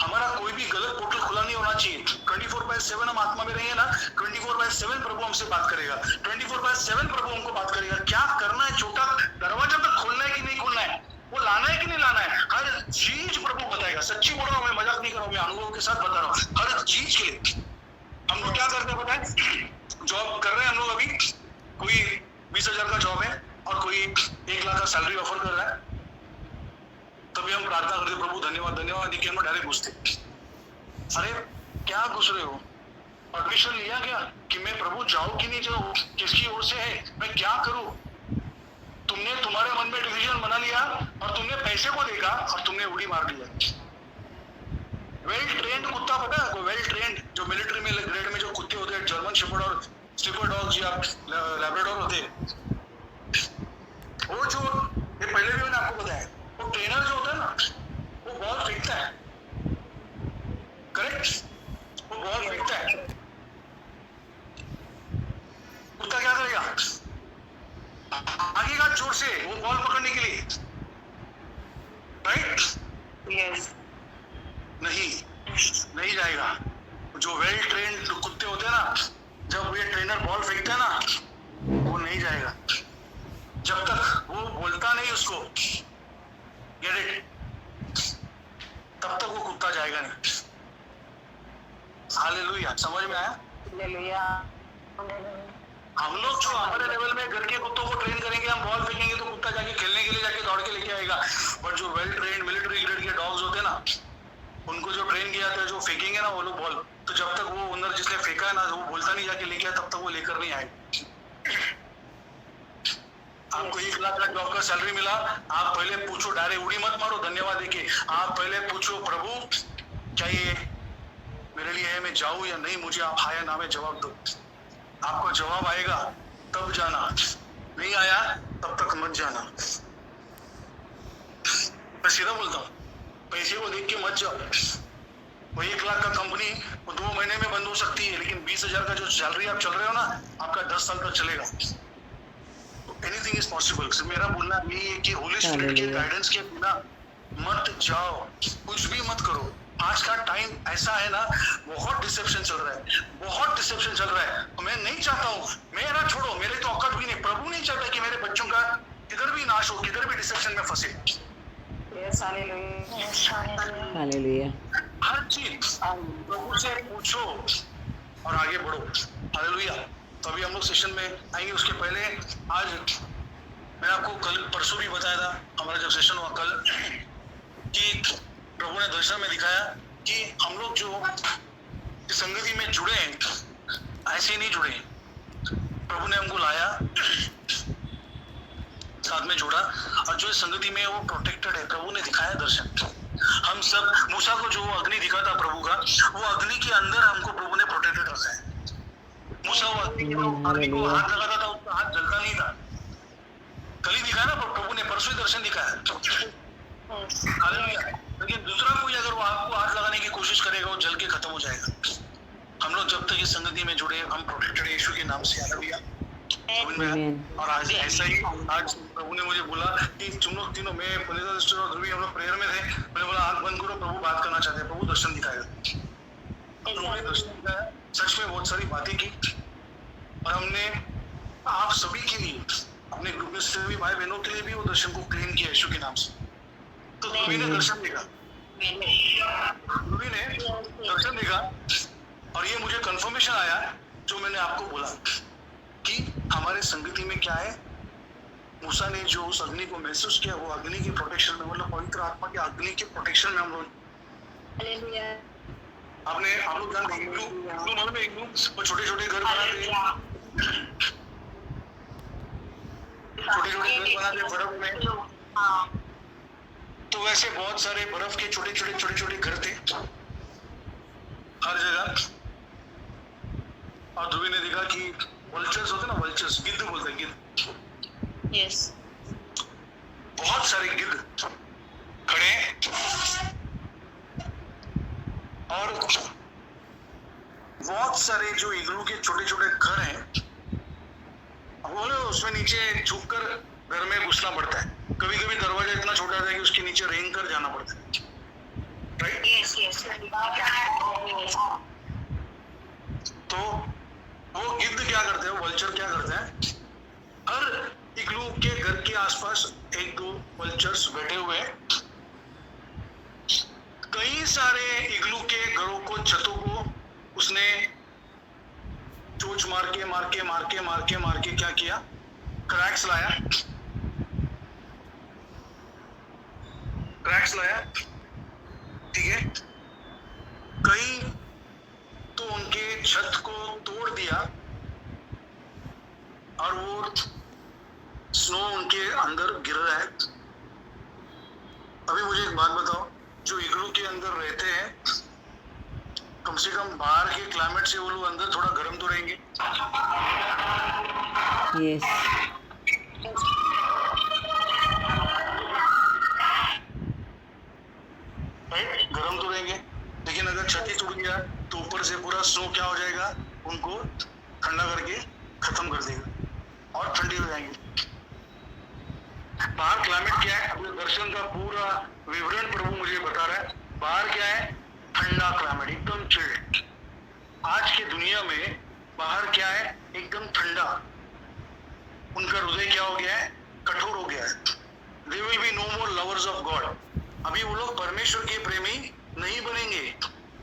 हमारा कोई भी गलत पोर्टल खुला नहीं होना चाहिए। 24/7 हम आत्मा में रहेंगे ना, 24/7 प्रभु हमसे बात करेगा, 24/7 प्रभु हमको बात करेगा। क्या करना है, छोटा दरवाजा तक खोलना है कि नहीं खोलना है, वो लाना है कि नहीं लाना है, हर चीज प्रभु बताएगा। सच्ची बोल रहा हूँ मैं, मजाक नहीं कर रहा हूँ, मैं अनुभव के साथ बता रहा हूँ। हर चीज के लिए हम लोग क्या करते हैं पता है? जॉब कर रहे हैं हम लोग, अभी कोई 20,000 का जॉब है और कोई 1 लाख का सैलरी ऑफर कर रहा है, तभी हम प्रार्थना करते, प्रभु धन्यवाद धन्यवाद, देखिए हम डायरेक्ट घुसते। अरे क्या घुस रहे हो? परमिशन लिया क्या कि मैं प्रभु जाऊं कि नहीं जाऊं, किसकी ओर से है, मैं क्या करूं? तुमने तुम्हारे मन में डिसीजन बना लिया और तुमने पैसे को देखा और तुमने उड़ी मार दिया। वेल ट्रेंड कुत्ता पता है, वेल ट्रेंड जो मिलिट्री में ग्रेड में जो कुत्ते होते हैं, जर्मन शेफर्ड और स्टीफर डॉग्स या लैब्राडोर होते हैं, वो जो, ये पहले भी मैंने आपको बताया, वो ट्रेनर जो होता है ना, वो बॉल फेंकता है, करेक्ट, वो बॉल फेंकता है, कुत्ता क्या करेगा? आगेगा जोर से वो बॉल पकड़ने के लिए, राइट? यस। नहीं जाएगा। जो वेल ट्रेंड कुत्ते होते हैं ना, जब ये ट्रेनर बॉल फेंकता है ना, वो नहीं जाएगा जब तक वो बोलता नहीं उसको गेट इट, तब तक वो कुत्ता जाएगा नहीं। हालेलुया, समझ में आया? हालेलुया। हम लोग जो हमारे लेवल में घर के कुत्तों को ट्रेन करेंगे, हम बॉल फेंकेंगे तो कुत्ता जाके खेलने के लिए जाके दौड़ के लेके आएगा। बट जो वेल ट्रेंड मिलिट्री ग्रेड के डॉग्स होते हैं ना, उनको जो ट्रेन किया था, जो फेंकेंगे ना वो लोग बॉल, तो जब तक वो ओनर जिसने फेंका है ना, वो बोलता नहीं जाके लेके आया, तब तक वो लेकर नहीं आएगा। आपको 1 लाख का जॉब का सैलरी मिला, आप पहले पूछो, डायरेक्ट उड़ी मत मारो धन्यवाद देके, आप पहले पूछो प्रभु क्या ये मेरे लिए है, मैं जाऊं या नहीं, मुझे आप हाँ या ना में जवाब दो। आपको जवाब आएगा तब जाना, नहीं आया तब तक मत जाना। मैं सीधा बोलता हूँ, पैसे को देख के मत जाओ। वो 1 लाख का कंपनी वो 2 महीने में बंद हो सकती है, लेकिन 20,000 का जो सैलरी आप चल रहे हो ना, आपका 10 साल तक चलेगा। Anything is possible. मेरा बोलना यही है कि होली स्पिरिट के गाइडेंस के बिना मत जाओ, कुछ भी मत करो। आज का टाइम ऐसा है ना, बहुत डिसेप्शन चल रहा है, बहुत डिसेप्शन चल रहा है। मैं नहीं चाहता हूँ, मेरा छोड़ो, मेरे तो औकात भी नहीं, प्रभु नहीं चाहता कि मेरे बच्चों का किधर भी नाश हो, किधर भी डिसेप्शन में फंसे। Yes, hallelujah. हालेलुया। हर चीज प्रभु से पूछो और आगे बढ़ो। हालेलुया। तो अभी हम लोग सेशन में आएंगे, उसके पहले आज मैंने आपको कल परसों भी बताया था, हमारा जब सेशन हुआ कल, कि प्रभु ने दर्शन में दिखाया कि हम लोग जो संगति में जुड़े हैं, ऐसे ही नहीं जुड़े हैं। प्रभु ने हमको लाया, साथ में जोड़ा, और जो संगति में वो प्रोटेक्टेड है। प्रभु ने दिखाया दर्शन। हम सब, मूसा को जो अग्नि दिखा था प्रभु का, वो अग्नि के अंदर हमको प्रभु ने प्रोटेक्टेड रखा है। मूसा वो अग्नि को हाथ लगाता था, उसका हाथ जलता नहीं था। कल ही दिखाया ना प्रभु ने, परसों ही दर्शन दिखाया। हालेलुया। लेकिन दूसरा कोई अगर वो आपको हाथ लगाने की कोशिश करेगा, वो जल के खत्म हो जाएगा। हम लोग जब तक इस संगति में जुड़े, हम प्रोटेक्टेड यीशु के नाम से। हालेलुया। और आज ऐसा ही, आज प्रभु ने मुझे बोला कि तुम लोग तीनों, मैं, पुनीता सिस्टर और ध्रुवी, हम लोग प्रेयर में थे। मैंने बोला आंख बंद करो, प्रभु बात करना चाहते हैं, प्रभु दर्शन दिखाएगा। प्रभु ने दर्शन दिखाया, सच में बहुत सारी बातें की, और हमने आप सभी के लिए, अपने ग्रुप में सभी भाई बहनों के लिए भी वो दर्शन को क्लेम किया यीशु के नाम से। तो ध्रुवी ने दर्शन देखा, ध्रुवी ने दर्शन देखा, और ये मुझे कंफर्मेशन आया जो मैंने आपको बोला कि हमारे संगति में क्या है। मूसा ने जो उस अग्नि को महसूस किया, वो अग्नि की प्रोटेक्शन में, मतलब पवित्र आत्मा के अग्नि के प्रोटेक्शन में हम लोग। आपने, आप लोग जानते हैं इग्लू, मालूम है इग्लू, वो छोटे छोटे घर बनाते हैं, छोटे छोटे घर बनाते हैं बर्फ में, तो वैसे बहुत सारे बर्फ के छोटे छोटे घर थे हर जगह। और ध्रुवी ने देखा कि वल्चर्स होते ना, वल्चर्स, गिद्ध बोलते हैं, गिद्ध, Yes. बहुत सारे गिद्ध खड़े हैं। और बहुत सारे जो इग्लू के छोटे छोटे घर हैं, वो उसमें नीचे झुककर घर में घुसना पड़ता है। कभी कभी दरवाजा इतना छोटा होता है कि उसके नीचे रेंग कर जाना पड़ता है, राइट? Yes. तो वो गिद्ध क्या करते हैं, वल्चर क्या करते हैं, हर इग्लू के घर के आसपास एक दो वल्चर्स बैठे हुए हैं। कई सारे इग्लू के घरों को, छतों को उसने चोंच मार के क्या किया, क्रैक्स लाया, ठीक है। कई तो उनके छत को तोड़ दिया और वो स्नो उनके अंदर गिर रहा है। अभी मुझे एक बात बताओ, जो इग्लू के अंदर रहते हैं, कम से कम बाहर के क्लाइमेट से वो लोग अंदर थोड़ा गर्म तो रहेंगे। Yes. राइट, गर्म तो रहेंगे। लेकिन अगर छत ही टूट गया तो ऊपर से पूरा स्नो क्या हो जाएगा, उनको ठंडा करके खत्म कर देगा और ठंडी हो जाएंगे। बाहर क्लाइमेट क्या है, अपने दर्शन का पूरा विवरण प्रभु मुझे बता रहा है। बाहर क्या है, ठंडा क्लाइमेट, एकदम चिल्ड। आज की दुनिया में बाहर क्या है, एकदम ठंडा। उनका हृदय क्या हो गया है, कठोर हो गया है। They will be no more lovers of God. अभी वो लोग परमेश्वर के प्रेमी नहीं बनेंगे,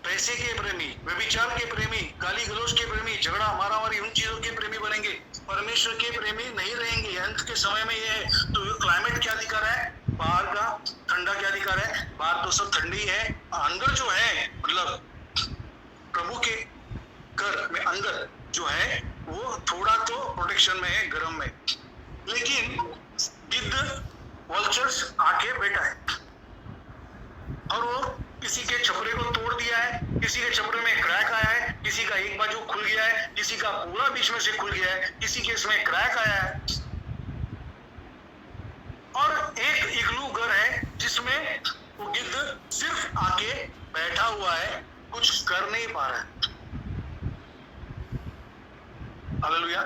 पैसे के प्रेमी, व्यभिचार के प्रेमी, गाली गलौज के प्रेमी, झगड़ा मारामारी, उन चीजों के प्रेमी बनेंगे, परमेश्वर के प्रेमी नहीं रहेंगे। अंत के समय में ये है। तो ये क्लाइमेट क्या दिखा रहा है, बाहर का ठंडा क्या दिखा रहा है, बाहर तो सब ठंडी है, अंदर जो है, मतलब प्रभु के घर में अंदर जो है वो थोड़ा तो प्रोटेक्शन में है, गर्म में। लेकिन गिद्ध वल्चर्स आके बैठा है और वो किसी के छपरे को तोड़ दिया है, किसी के छपरे में क्रैक आया है, किसी का एक बाजू खुल गया है, किसी का पूरा बीच में से खुल गया है, किसी के इसमें क्रैक आया है। और एक इग्लू घर है जिसमें वो गिद्ध सिर्फ आके बैठा हुआ है, कुछ कर नहीं पा रहा है। हालेलुया।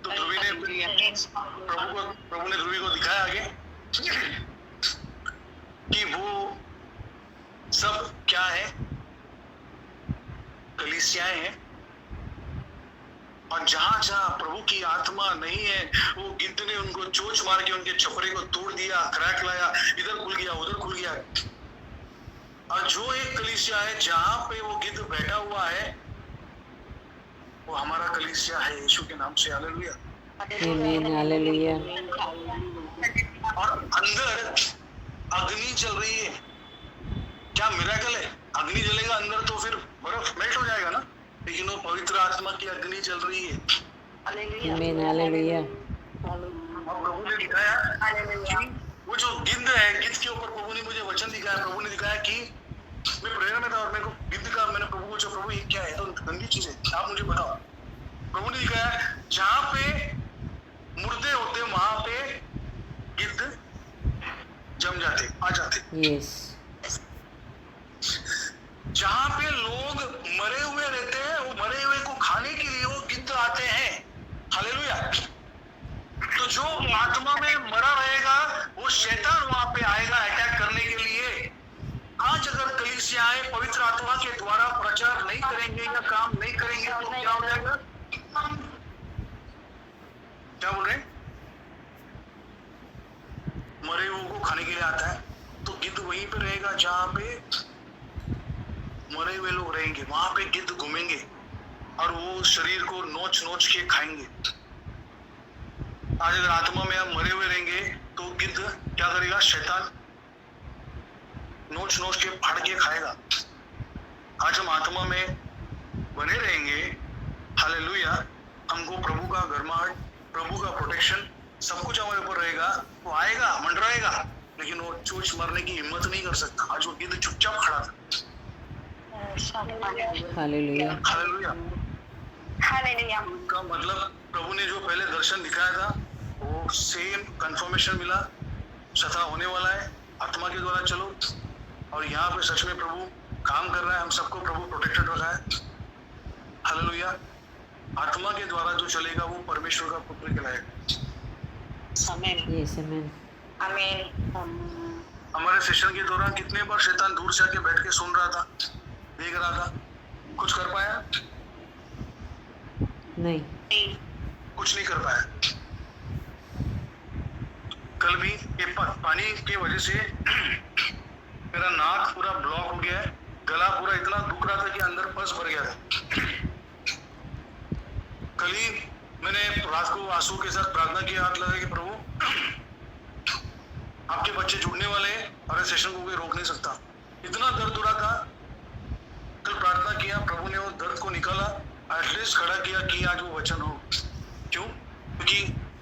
तो ध्रुवी ने प्रभु ने ध्रुवी को दिखाया आगे कि वो सब क्या है, कलीसियाएं हैं। और जहां जहां प्रभु की आत्मा नहीं है, वो गिद्ध ने उनको चोंच मार के उनके छपरे को तोड़ दिया, क्रैक लाया, इधर खुल गया उधर खुल गया। और जो एक कलीसिया है जहां पे वो गिद्ध बैठा हुआ है, वो हमारा कलीसिया है, यीशु के नाम से। हालेलुया। Amen. Hallelujah. और अंदर अग्नि चल रही है। क्या मिराकल है, अग्नि जलेगा अंदर तो फिर बर्फ मेल्ट हो जाएगा ना, लेकिन वो पवित्र आत्मा की अग्नि चल रही है। Amen. Hallelujah. और प्रभु ने दिखाया कि वो जो गिद्ध है, गिद्ध के ऊपर प्रभु ने मुझे वचन दिखाया। प्रभु ने दिखाया कि मैं प्रेयर में था और मेरे को गिद्ध का, मैंने प्रभु को पूछा, प्रभु ये क्या है, तो गंदी चीज है, आप मुझे बताओ। प्रभु ने दिखाया जहां पे मुर्दे होते वहां पे गिद्ध जम जाते, आ जाते। Yes. जहां पे लोग मरे हुए रहते हैं, वो मरे हुए को खाने के लिए वो गिद्ध आते हैं। हालेलुया। तो जो आत्मा में मरा रहेगा, वो शैतान वहां पे आएगा अटैक करने के लिए। आज अगर कलीसियाएं पवित्र आत्मा के द्वारा प्रचार नहीं करेंगे या काम नहीं करेंगे तो क्या हो जाएगा, क्या बोल रहे हैं, मरे हुए को खाने के लिए आता है। तो गिद्ध वहीं पे रहेगा जहां पे मरे हुए लोग रहेंगे, वहां पे गिद्ध घूमेंगे और वो शरीर को नोच नोच के खाएंगे। आज अगर आत्मा में हम मरे हुए रहेंगे तो गिद्ध क्या करेगा, शैतान नोच नोच के फाड़ के खाएगा। आज हम आत्मा में बने रहेंगे, हालेलुया, हमको प्रभु का गर्माहट, प्रभु का प्रोटेक्शन, सब कुछ हमारे ऊपर रहेगा। वो आएगा, मंडराएगा, लेकिन वो चोंच मारने की हिम्मत नहीं कर सकता। आज वो गिद्ध चुपचाप खड़ा था। Hallelujah hallelujah. हालेलुया। का मतलब प्रभु ने जो पहले दर्शन दिखाया था वो सेम कंफर्मेशन मिला, सता होने वाला है। आत्मा के द्वारा चलो, और यहाँ पे सच में प्रभु काम कर रहा है। हम सबको प्रभु प्रोटेक्टेड रखा है। हालेलुया। आत्मा के द्वारा जो चलेगा वो परमेश्वर का पुत्र कहलाएगा। आमीन। यस आमीन आमीन। हमारे सेशन के दौरान कितने बार शैतान दूर से आके बैठ के सुन रहा था, देख रहा था, कुछ कर पाया? नहीं कुछ नहीं कर पाया। कल भी ये पानी की वजह से मेरा नाक पूरा ब्लॉक हो गया है, गला पूरा इतना दुख रहा था कि अंदर पस भर गया था। कल ही मैंने रात को आंसू के साथ प्रार्थना की, हाथ लगा कि प्रभु आपके बच्चे जुड़ने वाले हैं और इस सेशन को कोई रोक नहीं सकता। इतना दर्द हो रहा था। कल प्रार्थना किया, प्रभु ने वो दर्द को निकाला, एटलीस्ट खड़ा किया कि आज वो वचन हो। क्यों? क्योंकि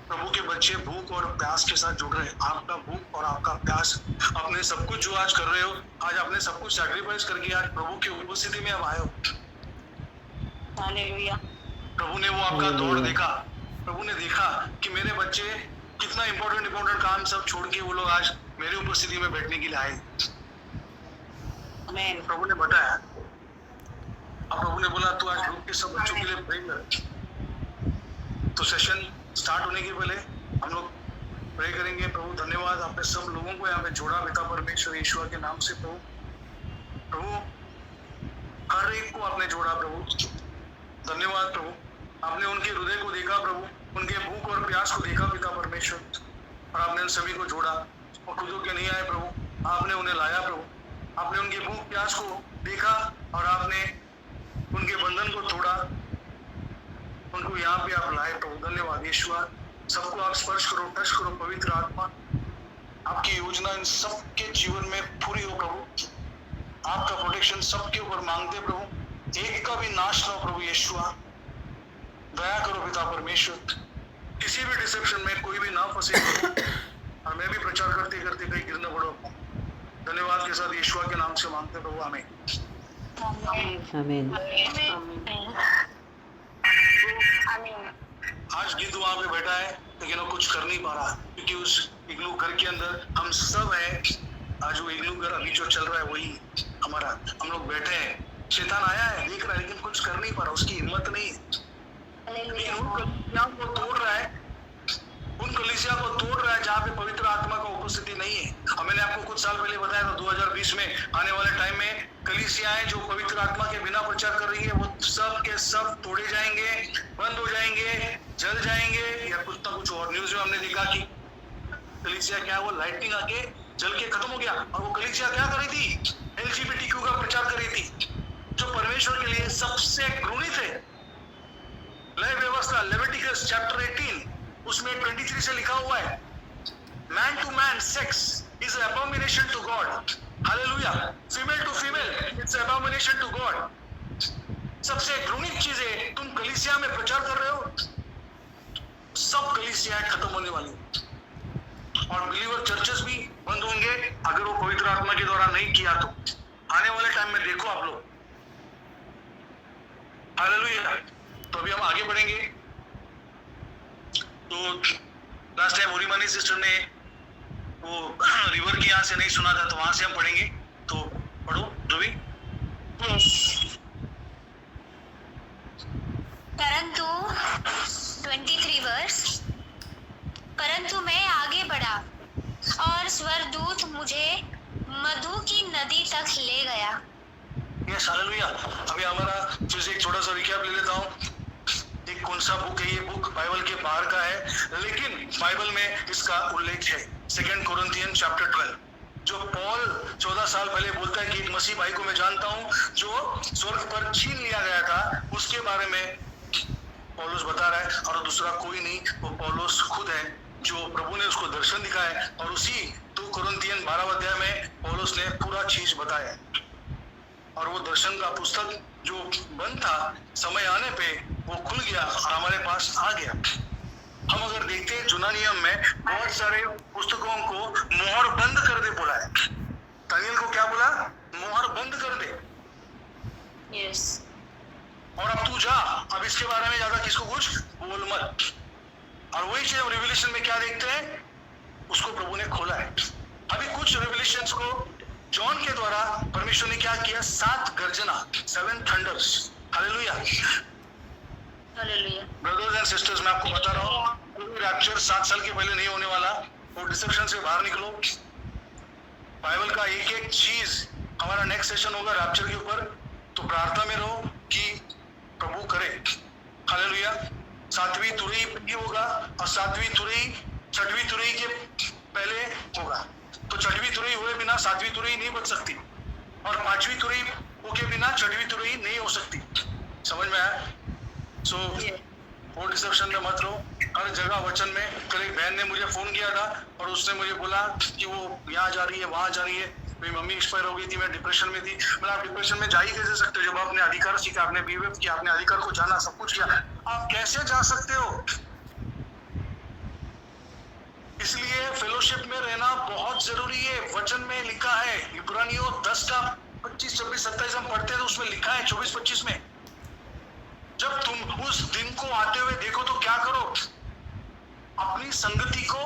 प्रभु के बच्चे भूख और प्यास के साथ जुड़ रहे हैं। आपका भूख और आपका प्यास, अपने सब कुछ जो आज कर रहे हो, आज आपने सब कुछ सैक्रिफाइस करके आज प्रभु की उपस्थिति में आप आए हो। हालेलुया। प्रभु ने वो आपका दौड़ देखा। प्रभु ने देखा कि मेरे बच्चे कितना इंपॉर्टेंट काम सब छोड़ के वो लोग आज मेरी उपस्थिति में बैठने के लिए आए। आमीन। प्रभु ने बताया। अब प्रभु ने बोला तू आज ग्रुप के सब बच्चों के लिए प्रे कर। तो सेशन स्टार्ट होने के पहले हम लोग प्रे करेंगे। प्रभु धन्यवाद, आपने सब लोगों को यहाँ पे जोड़ा पिता परमेश्वर यीशु के नाम से। प्रभु हर एक को आपने जोड़ा प्रभु। धन्यवाद प्रभु, आपने उनके हृदय को देखा प्रभु, उनके भूख और प्यास को देखा पिता परमेश्वर, और आपने उन सभी को जोड़ा। और खुद के नहीं आए प्रभु, आपने उन्हें लाया प्रभु। आपने उनके भूख प्यास को देखा और आपने उनके बंधन को तोड़ा, उनको यहाँ पे आप लाए प्रभु। धन्यवाद यीशु। सबको आप स्पर्श करो, टच करो। पवित्र आत्मा, आपकी योजना इन सबके जीवन में पूरी हो प्रभु। आपका प्रोटेक्शन सबके ऊपर मांगते प्रभु, एक का भी नाश ना हो प्रभु यीशु। दया करो पिता परमेश्वर, किसी भी डिसेप्शन में कोई भी ना फंसे और मैं भी प्रचार करते करते कहीं गिर न पड़ो। धन्यवाद के साथ यीशु के नाम से मांगते प्रभु, आमीन। आमीन आमीन। आज गिद्ध वहां पे बैठा है लेकिन वो कुछ कर नहीं पा रहा, क्योंकि उस इग्लू घर के अंदर हम सब हैं। आज वो इग्लू घर अभी जो चल रहा है वही हमारा, हम लोग बैठे हैं। शैतान आया है, देख रहा है, लेकिन कुछ कर नहीं पा रहा, उसकी हिम्मत नहीं है। लेकिन उन कलीसिया को तोड़ रहा है, उन कलीसिया को तोड़ रहा है जहाँ पे पवित्र आत्मा का उपस्थिति नहीं है। और मैंने आपको कुछ साल पहले बताया था 2020 में आने वाले टाइम में कलीसियाएं जो पवित्र आत्मा के बिना प्रचार कर रही है वो सब के सब तोड़े जाएंगे, बंद हो जाएंगे, जल जाएंगे, या कुछ ना कुछ और। न्यूज में हमने देखा कि कलीसिया क्या है, वो लाइटिंग आके जल के खत्म हो गया। और वो कलीसिया क्या कर रही थी? LGBTQ का प्रचार कर रही थी, जो परमेश्वर के लिए सबसे घृणित है। लय व्यवस्था लेविटिकस चैप्टर 18 उसमें 23 से लिखा हुआ है, man to man sex is abomination to God. Hallelujah. Female to female it's abomination to God. सबसे घृणित चीजें तुम कलीसिया में प्रचार कर रहे हो। सब कलीसियाएं खत्म होने वाली और बिलीवर चर्चेस भी बंद होंगे अगर वो पवित्र आत्मा के द्वारा नहीं किया तो। आने वाले टाइम में देखो आप लोग। हालेलुया। तो अभी हम आगे बढ़ेंगे। तो लास्ट टाइम ओरीमानी सिस्टर ने वो रिवर की यहाँ से नहीं सुना था, तो वहां से हम पढ़ेंगे। तो पढ़ो जो भी। परंतु 23 वर्ष, परंतु मैं आगे बढ़ा और स्वर्गदूत मुझे मधु की नदी तक ले गया। Yes hallelujah. अभी हमारा फिर से एक छोटा सा रिकैप ले लेता हूँ। एक कौन सा बुक है? ये बुक बाइबल के बाहर का है, लेकिन बाइबल में इसका उल्लेख है। 2 कोरिन्थियन चैप्टर 12, जो पॉल 14 साल पहले बोलता है कि एक मसीह भाई को मैं जानता हूँ जो स्वर्ग पर छीन लिया गया था, उसके बारे में पौलुस बता रहा है। और दूसरा कोई नहीं, वो पौलुस खुद है, जो प्रभु ने उसको दर्शन दिखाया है। और उसी 2 कोरिन्थियन 12 अध्याय में पौलुस ने पूरा चीज बताया। और वो दर्शन का पुस्तक जो बंद था, समय आने पे वो खुल गया और हमारे पास आ गया। हम अगर देखते हैं जुना नियम में बहुत सारे पुस्तकों को मोहर बंद कर दे बोला है। दानियल को क्या बोला? मोहर बंद कर दे। यस और अब तू जा, अब इसके बारे में ज्यादा किसको कुछ बोल मत। और वही चीज रिविलेशन में क्या देखते हैं, उसको प्रभु ने खोला है। अभी कुछ रिविलेशंस को जॉन के द्वारा परमेश्वर ने क्या किया, 7 गर्जना, 7 thunder's. Hallelujah. Hallelujah. Brothers and sisters, मैं आपको बता रहा हूँ, रैप्चर 7 साल के पहले नहीं होने वाला। वो डिसेप्शन से बाहर निकलो। बाइबल का एक एक चीज, हमारा नेक्स्ट सेशन होगा रैप्चर के ऊपर, तो प्रार्थना में रहो कि प्रभु करे। हालेलुया। 7वीं तुरई भी होगा और 7वीं तुरई 6वीं तुरई के पहले होगा। तो 6वीं तुरई हुए बिना 7वीं तुरई नहीं बच सकती, और 5वीं तुरई होके बिना 6वीं तुरई नहीं हो सकती। समझ में आया? सो वो डिसेप्शन में मत रहो। हर जगह वचन में, कल एक बहन ने मुझे फोन किया था और उसने मुझे बोला कि वो यहाँ जा रही है, वहां जा रही है, मेरी मम्मी एक्सपायर हो गई थी, मैं डिप्रेशन में थी। मतलब आप डिप्रेशन में जा ही कैसे सकते हो जब आपने अधिकार सीखा, आपने बीवेफ किया, आपने अधिकार को जाना, सब कुछ किया, आप कैसे जा सकते हो? इसलिए फेलोशिप में रहना बहुत जरूरी है। वचन में लिखा है, इब्रानियों 10 का 25, 26, 27 हम पढ़ते हैं तो उसमें लिखा है 24, 25 में, जब तुम उस दिन को आते हुए देखो तो क्या करो, अपनी संगति को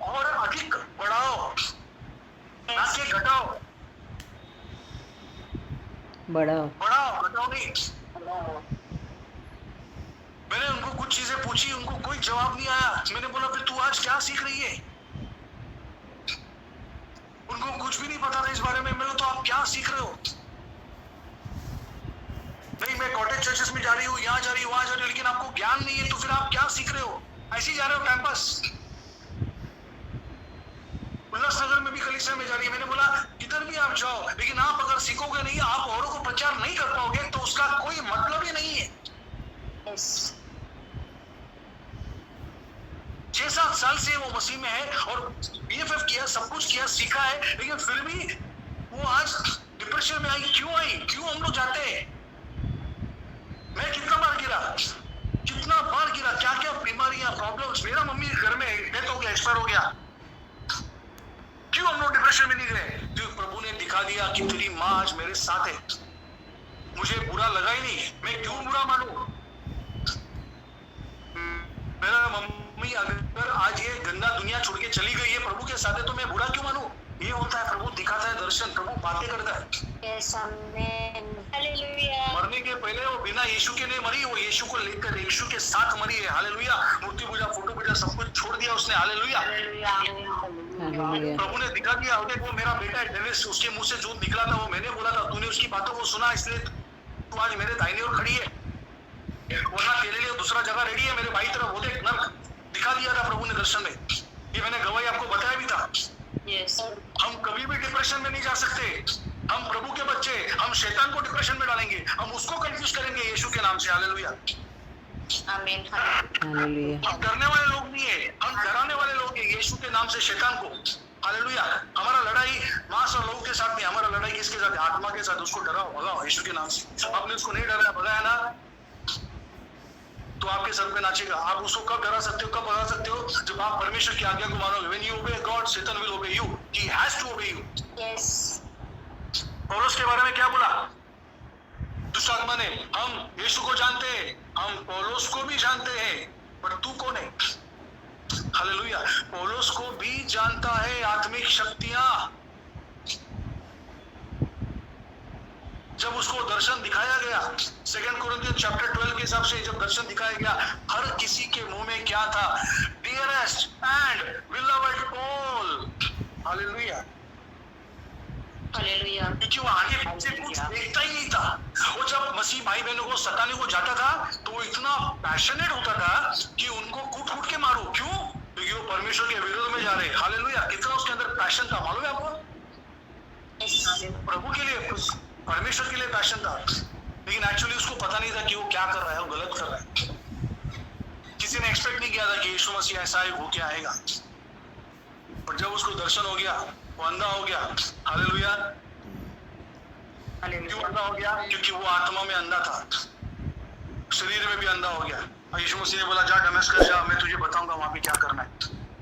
और अधिक बढ़ाओ, ना कि घटाओ। बढ़ाओ। बढ़ाओ, घटाओ नहीं। मैंने उनको कुछ चीजें पूछी, उनको कोई जवाब नहीं आया। मैंने बोला फिर तू आज क्या सीख रही है? उनको कुछ भी नहीं पता था इस बारे में। मैंने तो आप क्या सीख रहे हो? नहीं, मैं कॉटेज चर्चेस में जा रही हूँ, यहाँ जा रही हूँ, वहां जा रही हूँ, लेकिन आपको ज्ञान नहीं है, तो फिर आप क्या सीख रहे हो? ऐसे ही जा रहे हो कैंपस। उल्लासनगर में भी कलीसिया में जा रही है। मैंने बोला किधर भी आप जाओ, लेकिन आप अगर सीखोगे नहीं, आप औरों को प्रचार नहीं कर पाओगे, तो उसका कोई मतलब ही नहीं है। 6-7 साल से वो मसीह में है और बीएफएफ किया, सब कुछ किया, सीखा है, लेकिन फिर भी वो आज डिप्रेशन में आई। क्यों आई? क्यों हम लोग जाते हैं? मैं कितना बार गिरा, क्या क्या बीमारियां, प्रॉब्लम्स। मेरा मम्मी घर में डेथ हो गया, एक्सपायर हो गया। क्यों हम लोग डिप्रेशन में नहीं गए? क्योंकि प्रभु ने दिखा दिया कि तेरी माँ आज मेरे साथ है। मुझे बुरा लगा ही नहीं, मैं क्यों बुरा मानूं? मेरा मम्मी अगर आज ये गंदा दुनिया छोड़ के चली गई है, प्रभु के साथ है, तो मैं बुरा क्यों मानूं? ये होता है, प्रभु दिखाता है दर्शन, प्रभु बातें करता है। यस आमीन। हालेलुया। मरने के पहले वो बिना यीशु के नहीं मरी, वो यीशु को लेकर, यीशु के साथ मरी है। हालेलुया। मूर्ति पूजा, फोटो पूजा, सब कुछ छोड़ दिया उसने। हालेलुया। हालेलुया। हालेलुया। प्रभु ने दिखा दिया, वो मेरा बेटा है डेविस, उसके मुंह से जो निकला था वो मैंने बोला था, तूने उसकी बातों को सुना, इसलिए तू आज मेरे दाहिने ओर खड़ी है, वरना तेरे लिए दूसरा जगह रेडी है मेरे भाई तरफ। वो देख, नर्क दिखा दिया था प्रभु ने दर्शन में। ये मैंने गवाही आपको बताया भी था। यस हम कभी भी डिप्रेशन में नहीं जा सकते। हम प्रभु के बच्चे, हम शैतान को डिप्रेशन में डालेंगे, हम उसको कंफ्यूज करेंगे यीशु के नाम से। हालेलुया। आमीन। हालेलुया। हम डरने वाले लोग नहीं है, हम डराने वाले लोग हैं यीशु के नाम से शैतान को। हालेलुया। हमारा लड़ाई मांस और लोगों के साथ नहीं, हमारा लड़ाई किसके साथ है? आत्मा के साथ। उसको डराओ, भगाओ यीशु के नाम से। आपने उसको नहीं डराया, भगाया ना, तो आपके सर पे नाचेगा। आप उसको कब डरा सकते हो, कब भगा सकते हो? जब आप परमेश्वर की आज्ञा को मानोगे। When you obey God, Satan will obey you. He has to obey you. Yes पौलुस के बारे में क्या बोला दुष्ट आत्मा ने? हम यीशु को जानते हैं, हम पौलुस को भी जानते हैं, पर तू कौन है? हालेलुया। पौलुस को भी जानता है आत्मिक शक्तियां। जब उसको दर्शन दिखाया गया, 2 कोरिन्थियंस चैप्टर 12 के हिसाब से जब दर्शन दिखाया गया, हर किसी के मुंह में क्या था? Dearest and beloved Paul. Hallelujah. Hallelujah. क्योंकि वो आगे पीछे कुछ देखता ही नहीं था। वो जब मसीह भाई बहनों को सताने को जाता था, तो वो इतना पैशनेट होता था कि उनको कूट के मारो। क्यों? क्योंकि वो परमेश्वर के विरोध में जा रहे हैं। हालेलुया। कितना उसके अंदर पैशन था, मालूम है आपको? प्रभु के लिए, परमेश्वर के लिए पैशन था, लेकिन एक्चुअली उसको पता नहीं था कि वो क्या कर रहा है, वो गलत कर रहा है। किसी ने एक्सपेक्ट नहीं किया था कि यीशु मसीह ऐसा हो के आएगा, पर जब उसको दर्शन हो गया, वो अंधा हो गया। हालेलुया। क्यों अंधा हो गया? क्योंकि वो आत्मा में अंधा था, शरीर में भी अंधा हो गया। और यीशु मसीह ने बोला जा दमिश्क जा, मैं तुझे बताऊंगा वहां पे क्या करना है।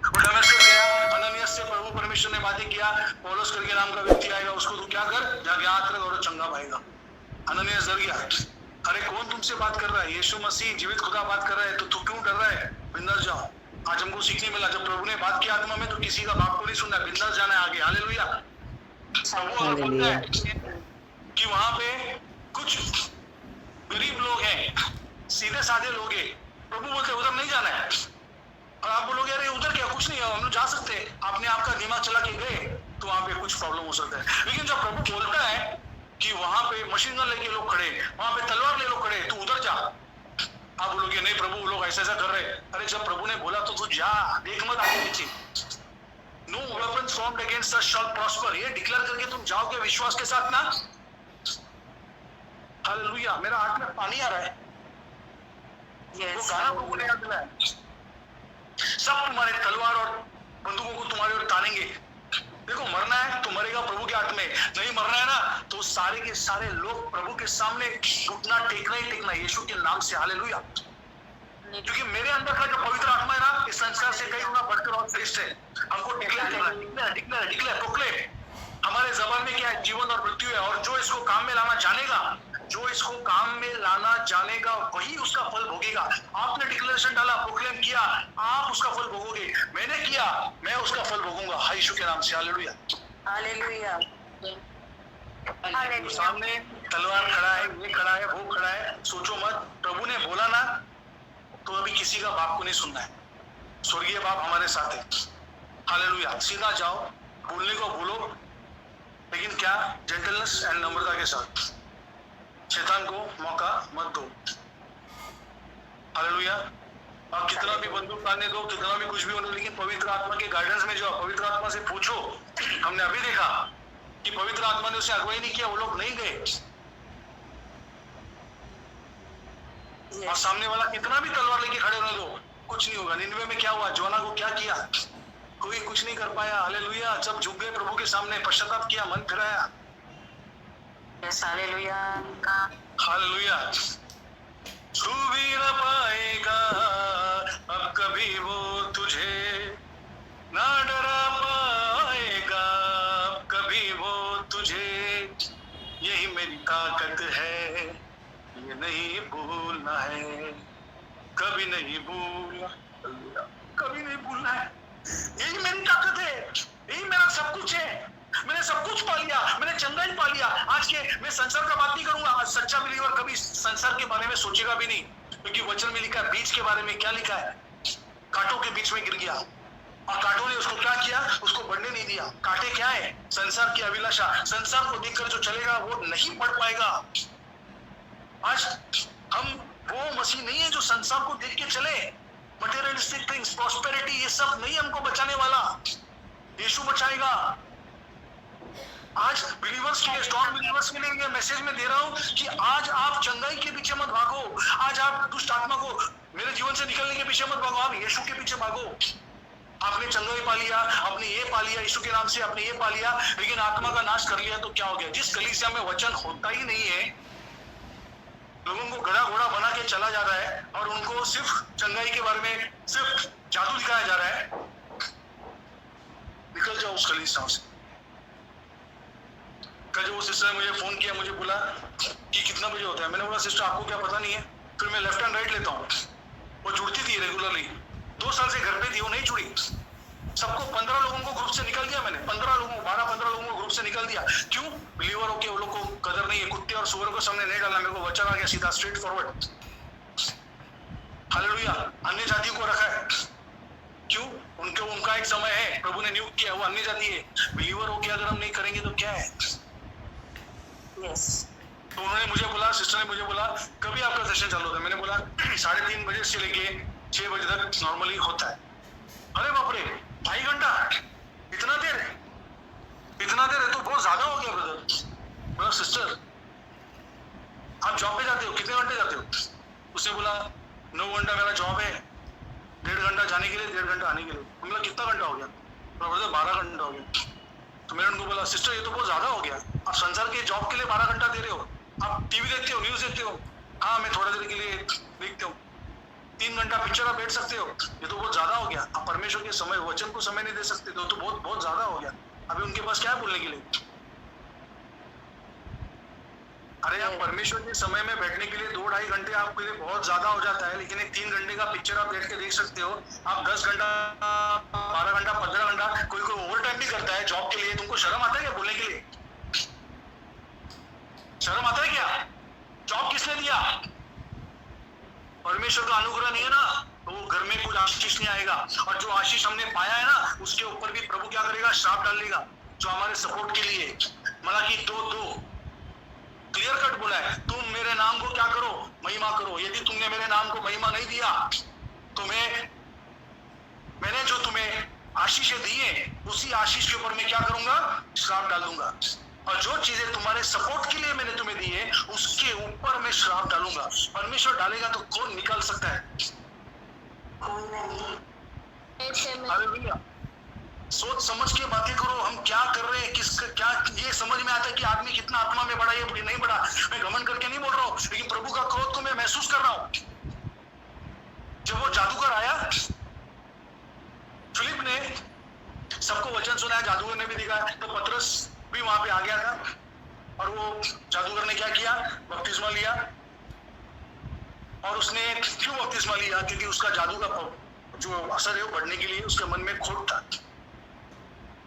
वो दमिश्क गया, अननियास से प्रभु परमेश्वर ने बातें किया, पौलुस करके नाम का व्यक्ति आएगा, उसको तू क्या कर, जाके हाथ रख और चंगा पाएगा। अननियास डर गया, अरे कौन तुमसे बात कर रहा है, यीशु मसीह जीवित खुदा बात कर रहा है, तो तू क्यों डर रहा है, बिंदास जाओ। आज हमको सीखने मिला, जब प्रभु ने बात की आत्मा में तो किसी का बाप को नहीं सुनना, बिंदास जाना है आगे। हालेलुया। प्रभु अगर बोलता है कि वहां पे कुछ गरीब लोग हैं, सीधे साधे लोग हैं, प्रभु बोलते उधर नहीं जाना है, और आप बोलोगे अरे उधर क्या, कुछ नहीं है, हम लोग जा सकते हैं, आपने आपका दिमाग चला के गए तो वहां पे कुछ प्रॉब्लम हो सकता है। लेकिन जब प्रभु बोलता है कि वहां पे मशीन गन लेके लोग खड़े, वहां पे तलवार ले लोग खड़े, तू उधर जा, आप बोलोगे नहीं प्रभु वो लोग ऐसा ऐसा कर रहे हैं। अरे जब प्रभु ने बोला तो तू जा, देख मत आगे पीछे। No weapon formed against us shall prosper, ये डिक्लेयर करके तुम जाओगे विश्वास के साथ ना। हालेलुया। मेरा हाथ में पानी आ रहा है, वो गाना प्रभु ने याद दिलाया, सब तुम्हारे तलवार और बंदूकों को तुम्हारे ओर तानेंगे। देखो मरना है तो मरेगा प्रभु के हाथ में, नहीं मरना है ना तो सारे के सारे लोग प्रभु के सामने घुटना टेकना ही टेकना यीशु के नाम से। हालेलुया। क्योंकि मेरे अंदर का जो पवित्र आत्मा है ना, इस संसार से कई गुना बढ़कर और श्रेष्ठ है। हमको डिक्लेयर करना है, डिक्लेयर प्रोक्लेम। हमारे जबान में क्या है, जीवन और मृत्यु है, और जो इसको काम में लाना जानेगा, जो इसको काम में लाना जानेगा वही उसका फल भोगेगा। आपने डिक्लेरेशन डाला, प्रोक्लेम किया, आप उसका फल भोगोगे। मैंने किया, मैं उसका फल भोगूंगा। हाय यीशु के नाम से। हालेलुया। हालेलुया। तो सामने तलवार खड़ा है, ये खड़ा है, वो खड़ा है, सोचो मत। प्रभु ने बोला ना तो अभी किसी का बाप को नहीं सुनना है, स्वर्गीय बाप हमारे साथ है। हालेलुया। सीधा जाओ, बोलने को बोलो, लेकिन क्या, जेंटलनेस एंड नम्रता के साथ। शैतान को मौका मत दो। हालेलुया। आप कितना भी बंदूक ताने दो, कितना भी कुछ भी हो, लेकिन पवित्र आत्मा के गाइडेंस में जाओ, पवित्र आत्मा से पूछो। हमने अभी देखा कि पवित्र आत्मा ने उसे अगुवाई नहीं किया, वो लोग नहीं गए। और सामने वाला कितना भी तलवार लेके खड़े होने दो, कुछ नहीं होगा। निन्वे में क्या हुआ, जोना को क्या किया, कोई कुछ नहीं कर पाया। हालेलुया। जब झुक गए प्रभु के सामने, पश्चाताप किया, मन फिराया। हालेलुया। हालेलुया। छू भी न पाएगा अब कभी वो तुझे, ना डरा पाएगा अब कभी वो तुझे, यही मेरी ताकत है, ये नहीं भूलना है, कभी नहीं भूलना, कभी नहीं भूलना है। यही मेरी ताकत है, यही मेरा सब कुछ है। मैंने सब कुछ पा लिया, मैंने चंगाई पा लिया। आज के मैं संसार का बात नहीं करूंगा। आज सच्चा बिलीवर कभी संसार के बारे में सोचेगा भी नहीं, क्योंकि वचन में लिखा है, बीज के बारे में क्या लिखा है, कांटों के बीच में गिर गया, और कांटों ने उसको क्या किया, उसको बढ़ने नहीं दिया। कांटे क्या है, संसार की अभिलाषा। संसार को देखकर जो चलेगा वो नहीं बढ़ पाएगा। आज हम वो मसीह नहीं है जो संसार को देख के चले। मटेरियलिस्टिक थिंग्स, प्रॉस्पेरिटी, ये सब नहीं हमको बचाने वाला, यीशु बचाएगा। आज बिलीवर्स के लिए, स्ट्रॉन्ग बिलीवर्स के लिए ये मैसेज में दे रहा हूं कि आज आप चंगाई के पीछे मत भागो, आज आप दुष्ट आत्मा को मेरे जीवन से निकलने के पीछे मत भागो, आप यीशु के पीछे भागो। आपने चंगाई पा लिया, आपने ये पा लिया, यीशु के नाम से आपने ये पा लिया, लेकिन आत्मा का नाश कर लिया तो क्या हो गया। जिस कलीसिया में वचन होता ही नहीं है, लोगों को गधा घोड़ा बना के चला जा रहा है, और उनको सिर्फ चंगाई के बारे में सिर्फ जादू दिखाया जा रहा है, निकल जाओ उस कलीसिया से। कल वो सिस्टर ने मुझे फोन किया, मुझे बोला कि कितना बजे होता है। मैंने बोला सिस्टर आपको क्या पता नहीं है। फिर मैं लेफ्ट एंड राइट लेता हूँ। वो जुड़ती थी रेगुलरली, 2 साल से घर पे थी, वो नहीं जुड़ी। सबको 15 लोगों को ग्रुप से निकाल दिया मैंने, 15 लोगों, 12-15 लोगों को ग्रुप से निकाल दिया। क्यों? बिलीवर हो के वो लोग को कदर नहीं है, कुत्ते और सुअर को सामने नहीं डालना। मेरे को वचन आ गया सीधा, स्ट्रेट फॉरवर्ड। हालेलुया। अन्य जातियों को रखा है, क्यों? उनका एक समय है, प्रभु ने नियुक्त किया, वो अन्य जाति है। बिलीवर हो के अगर हम नहीं करेंगे तो क्या है। यस। तो उन्होंने मुझे बोला, सिस्टर ने मुझे बोला कभी आपका सेशन चालू होता है। मैंने बोला 3:30 बजे से लेके 6 बजे तक नॉर्मली होता है। अरे बाप रे, 2.5 घंटा, इतना देर है तो बहुत ज्यादा हो गया ब्रदर। बोला सिस्टर आप जॉब पे जाते हो, कितने घंटे जाते हो? उसने बोला 9 घंटा मेरा जॉब है, 1.5 घंटा जाने के लिए, 1.5 घंटा आने के लिए। बोला कितना घंटा हो गया? ब्रदर 12 घंटा हो गया। तो मैंने उनको बोला सिस्टर ये तो बहुत ज्यादा हो गया, आप संसार के जॉब के लिए 12 घंटा दे रहे हो, आप टीवी देखते हो, न्यूज देखते हो? हाँ मैं थोड़ा देर के लिए देखते हूँ। 3 घंटा पिक्चर आप बैठ सकते हो, ये तो बहुत ज्यादा हो गया। आप परमेश्वर के समय वचन को समय नहीं दे सकते तो बहुत बहुत ज्यादा हो गया। अभी उनके पास क्या है बोलने के लिए? अरे आप परमेश्वर के समय में बैठने के लिए 2-2.5 घंटे आपके लिए बहुत ज्यादा हो जाता है, लेकिन एक 3 घंटे का पिक्चर आप बैठ के देख सकते हो। आप 10 घंटा 12 घंटा 15 घंटा कोई ओवर टाइम भी करता है जॉब के लिए। तुमको शर्म आता है क्या बोलने के लिए? शर्म आता है क्या? जॉब किसने दिया? परमेश्वर का अनुग्रह नहीं है ना, तो वो घर में कुछ आशीष नहीं आएगा। और जो आशीष हमने पाया है ना, उसके ऊपर भी प्रभु क्या करेगा? श्राप डालेगा, जो हमारे सपोर्ट के लिए। मलाकी 2:2 क्लियर कट बोला है, तुम मेरे नाम को क्या करो? महिमा करो। यदि तुमने मेरे नाम को महिमा नहीं दिया तो मैंने जो तुम्हें आशीषें दी है, उसी आशीष के ऊपर मैं क्या करूंगा? श्राप डाल दूंगा। और जो चीजें तुम्हारे सपोर्ट के लिए मैंने तुम्हें दी है, उसके ऊपर मैं श्राप डालूंगा। परमेश्वर डालेगा तो कौन निकाल सकता है? हालेलुया। सोच समझ के बातें करो, हम क्या कर रहे हैं, किसका क्या, ये समझ में आता है कि आदमी कितना आत्मा में बढ़ा, ये नहीं बढ़ा। मैं घमंड करके नहीं बोल रहा हूँ, लेकिन प्रभु का क्रोध को मैं महसूस कर रहा हूँ। जब वो जादूगर आया, फिलिप ने सबको वचन सुनाया, जादूगर ने भी दिखा, तो पतरस भी वहां पे आ गया था। और वो जादूगर ने क्या किया? बपतिस्मा लिया। और उसने क्यों बपतिस्मा लिया? क्योंकि उसका जादू का जो असर है वो बढ़ने के लिए उसके मन में खोट था।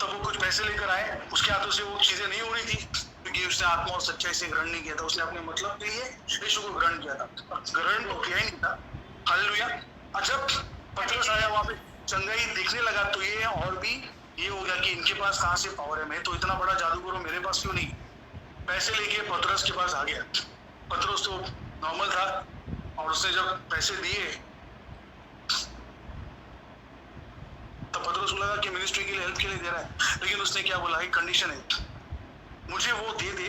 तब वो कुछ पैसे लेकर आए, उसके हाथों से वो चीजें नहीं हो रही थी, क्योंकि उसने आत्मा और सच्चाई से ग्रहण नहीं किया था। उसने अपने मतलब के लिए यीशु को ग्रहण किया था, ग्रहण तो किया ही नहीं था। हालेलुया। और जब पतरस आया वहां पे चंगाई देखने लगा, तो ये और भी ये हो गया कि इनके पास कहाँ से पावर है? मैं तो इतना बड़ा जादूगर हूं, मेरे पास क्यों नहीं? पैसे लेके पतरस के पास आ गया। पतरस तो नॉर्मल था, और उसने जब पैसे दिए तो पतरस को लगा कि मिनिस्ट्री के लिए, हेल्प के लिए दे रहा है। लेकिन उसने क्या बोला? एक कंडीशन है, मुझे वो दे दे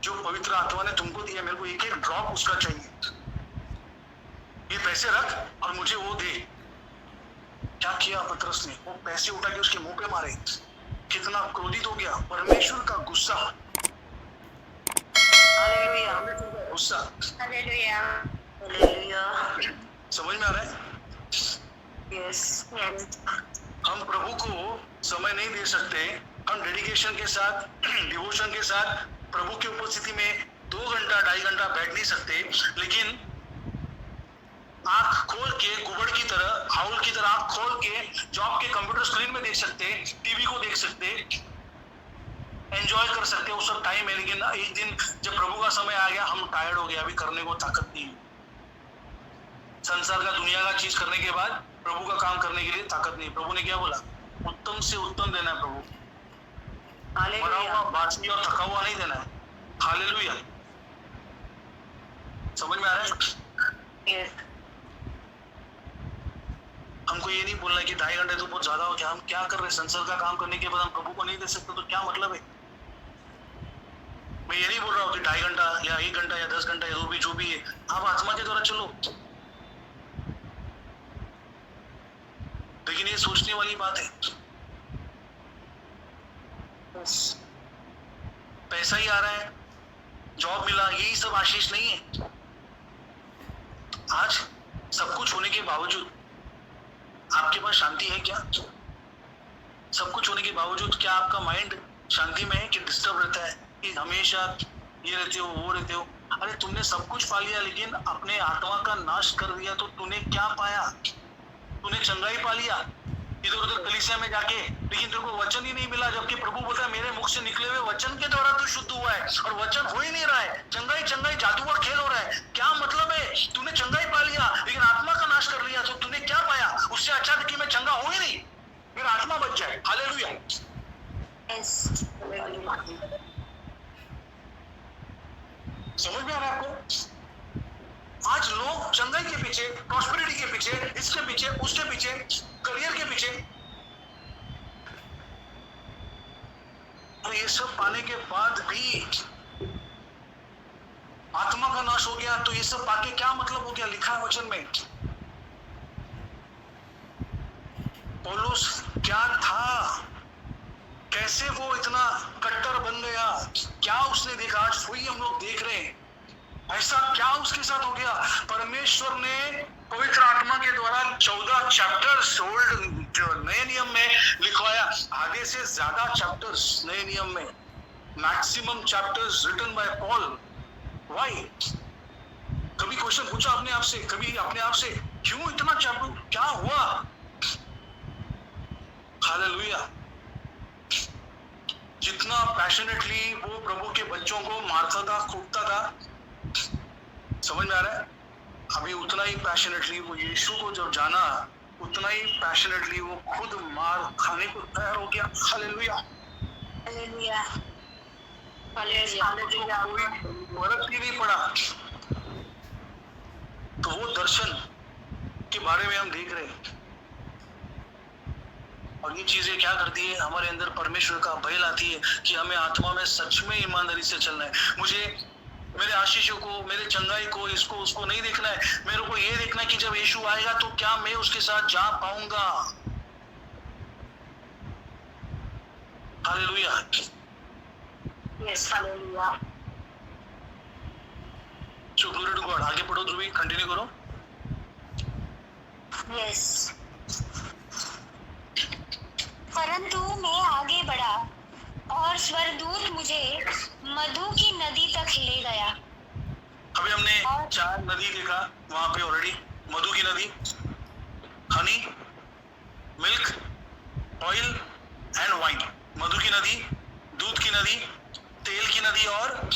जो पवित्र आत्मा ने तुमको दिया, मेरे को एक एक ड्रॉप उसका चाहिए। ये पैसे रख और मुझे वो दे। क्या किया पतरस ने? वो पैसे उठा के उसके मुंह पे मारे। कितना क्रोधित हो गया! परमेश्वर का गुस्सा, हालेलुया, गुस्सा। Hallelujah, hallelujah. समझ में आ रहा है? यस, हम प्रभु को समय नहीं दे सकते। हम डेडिकेशन के साथ, डिवोशन के साथ प्रभु की उपस्थिति में 2 घंटा 2.5 घंटा बैठ नहीं सकते। लेकिन आंख खोल के, गुबड़ की तरह, हाउल की तरह आंख खोल के जॉब के कंप्यूटर स्क्रीन में देख सकते, टीवी को देख सकते, एंजॉय कर सकते, वो सब टाइम है। लेकिन एक दिन जब प्रभु का समय आ गया, हम टायर्ड हो गए, अभी करने को ताकत नहीं है। संसार का, दुनिया का चीज करने के बाद प्रभु का काम करने के लिए ताकत नहीं। प्रभु ने क्या बोला? उत्तम से उत्तम देना है प्रभु, मरा हुआ, बासी और थका हुआ नहीं देना है। हालेलुया। समझ में आ रहा है? यस। हमको ये नहीं बोलना है कि 2.5 घंटे तो बहुत ज्यादा हो गया। हम क्या कर रहे हैं? संसार का काम करने के बाद हम प्रभु को नहीं दे सकते, तो क्या मतलब है? मैं ये नहीं बोल रहा हूँ कि 2.5 घंटा या 1 घंटा या 10 घंटा या जो भी है, आप आत्मा के द्वारा चलो। लेकिन ये सोचने वाली बात है, पैसा ही आ रहा है, जॉब मिला, यही सब आशीष नहीं है। आज सब कुछ होने के बावजूद आपके पास शांति है क्या? सब कुछ होने के बावजूद क्या आपका माइंड शांति में है कि डिस्टर्ब रहता है, कि हमेशा ये रहते हो, वो रहते हो? अरे तुमने सब कुछ पा लिया, लेकिन अपने आत्मा का नाश कर दिया, तो तूने क्या पाया? तूने चंगाई पा लिया इधर उधर कलीसिया में जाके, लेकिन तेरे को वचन ही नहीं मिला। जबकि प्रभु बोलता है मेरे मुख से निकले हुए वचन के द्वारा तू शुद्ध हुआ है, और वचन हो ही नहीं रहा है। चंगाई चंगाई जादू का खेल हो रहा है। क्या मतलब है? तूने चंगाई पा लिया, लेकिन आत्मा का नाश कर लिया, तो तूने क्या पाया? उससे अच्छा था कि मैं चंगा हो ही नहीं, मेरा आत्मा बच जाए। हालेलुया। समझ में आ रहा है आपको? आज लोग चंगाई के पीछे, प्रॉस्पेरिटी के पीछे, इसके पीछे, उसके पीछे, करियर के पीछे, और ये सब पाने के बाद भी आत्मा का नाश हो गया, तो ये सब पाके क्या मतलब हो गया? लिखा है वचन में। पौलुस क्या था? कैसे वो इतना कट्टर बन गया? क्या उसने देखा? आज वही हम लोग देख रहे हैं। ऐसा क्या उसके साथ हो गया? परमेश्वर ने पवित्र आत्मा के द्वारा 14 चैप्टर्स ओल्ड जो नए नियम में लिखवाया, आधे से ज्यादा चैप्टर्स नए नियम में, maximum chapters written by Paul. Why? कभी क्वेश्चन पूछा आपने आपसे, कभी अपने आप से, क्यों इतना चैप्टर, क्या हुआ? हालेलुया। जितना पैशनेटली वो प्रभु के बच्चों को मारता था, कूटता था, समझ में आ रहा है? अभी उतना ही पैशनेटली वो यीशु को जब जाना, उतना ही पैशनेटली वो खुद मार खाने को तैयार हो गया। हालेलुया। हालेलुया। कोई फर्क ही नहीं पड़ा। तो वो दर्शन के बारे में हम देख रहे हैं, और ये चीजें क्या करती है, हमारे अंदर परमेश्वर का भय लाती है कि हमें आत्मा में सच में ईमानदारी से चलना है। मुझे मेरे आशीषों को, मेरे चंगाई को, इसको उसको नहीं देखना है। मेरे को ये देखना है कि जब यीशु आएगा तो क्या मैं उसके साथ जा पाऊंगा। Hallelujah. Yes hallelujah. So glory to God. आगे पढ़ो ध्रुवी, कंटिन्यू करो। यस। परंतु मैं आगे बढ़ा और स्वर्गदूत मुझे मधु की नदी तक ले गया। अभी हमने 4 नदी देखा वहां पे ऑलरेडी। मधु की नदी, honey, milk, oil and wine. मधु की नदी, दूध की नदी, तेल की नदी और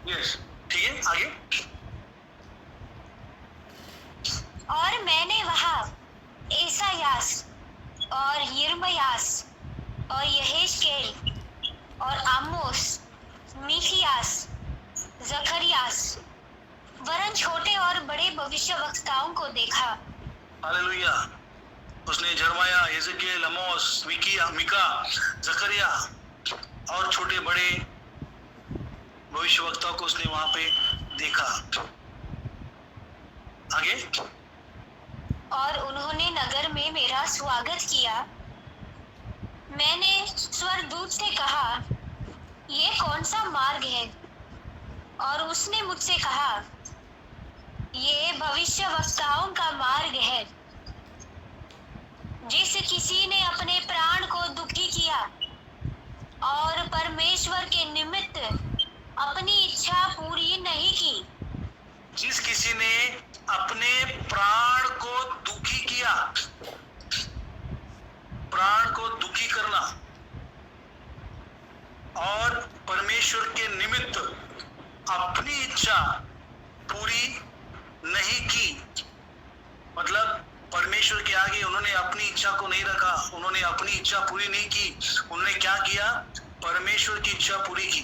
यस, ठीक है। आगे। और मैंने वहां एसायास और यिर्मयास और यहेजकेल और आमोस, मिकियास, जकरियास वरन छोटे और बड़े भविष्यवक्ताओं को देखा। हालेलुया। उसने जरमाया, यहेजकेल, आमोस, मिका, जकरिया और छोटे बड़े भविष्यवक्ताओं को उसने वहां पे देखा। आगे। और उन्होंने नगर में मेरा स्वागत किया। मैंने स्वर्गदूत से कहा, ये कौन सा मार्ग है? और उसने मुझसे कहा, ये भविष्यवक्ताओं का मार्ग है। जिस किसी ने अपने प्राण को दुखी किया और परमेश्वर के निमित्त अपनी इच्छा पूरी नहीं की। जिस किसी ने अपने प्राण को दुखी किया, प्राण को दुखी करना और परमेश्वर के निमित्त अपनी इच्छा पूरी नहीं की, मतलब परमेश्वर के आगे उन्होंने अपनी इच्छा को नहीं रखा, उन्होंने अपनी इच्छा पूरी नहीं की। उन्होंने क्या किया? परमेश्वर की इच्छा पूरी की।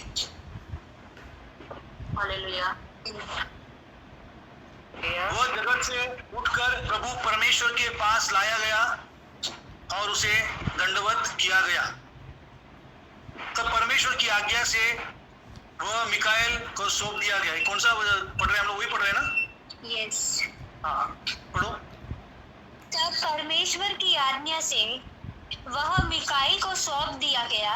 हालेलुया। वो जगत से उठकर प्रभु परमेश्वर के पास लाया गया और उसे दंडवत किया गया। तब परमेश्वर की आज्ञा से वह मिकाएल को सौंप दिया गया। कौन सा पढ़ रहे हैं हम लोग? वही पढ़ रहे हैं ना? यस। हाँ, पढ़ो। तब परमेश्वर की आज्ञा से वह मिकाएल को सौंप दिया गया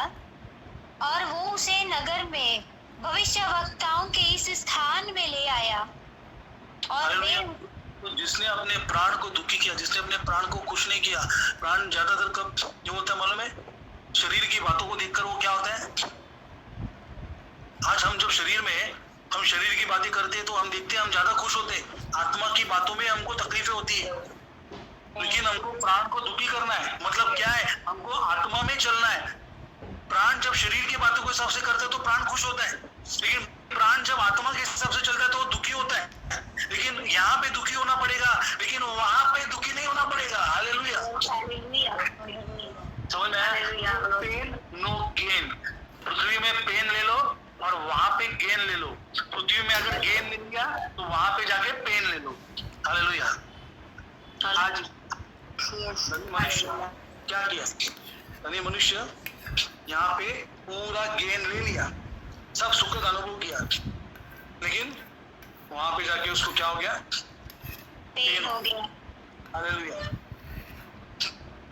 और वो उसे नगर में भविष्यवक्ताओं के इस स्थान में ले आया। और वे तो जिसने अपने प्राण को दुखी किया, जिसने अपने प्राण को खुश नहीं किया, प्राण ज्यादातर कब जो होता है मालूम है? शरीर की बातों को देखकर वो क्या होता है? आज हम जब शरीर में हम शरीर की बातें करते हैं तो हम देखते हैं हम ज्यादा खुश होते हैं। आत्मा की बातों में हमको तकलीफें होती है, लेकिन हमको प्राण को दुखी करना है। मतलब क्या है? हमको आत्मा में चलना है। प्राण जब शरीर की बातों के हिसाब से करता है तो प्राण खुश होता है, लेकिन प्राण जब आत्मा के हिसाब से चलता है तो वो दुखी होता है। लेकिन यहाँ पे दुखी होना पड़ेगा, लेकिन वहां पे दुखी नहीं होना पड़ेगा। हालेलुया। समझ में आया? Pain no gain. पृथ्वी में पेन ले लो और वहां पे गेन ले लो। पृथ्वी में अगर गेन मिल गया तो वहां पे जाके पेन ले लो। हालेलुया। आज मनुष्य क्या किया? धनी मनुष्य यहाँ पे पूरा गेन ले लिया, सब सुख का अनुभव किया, लेकिन वहां पे जाके उसको क्या हो गया? पेन हो गया। हालेलुया।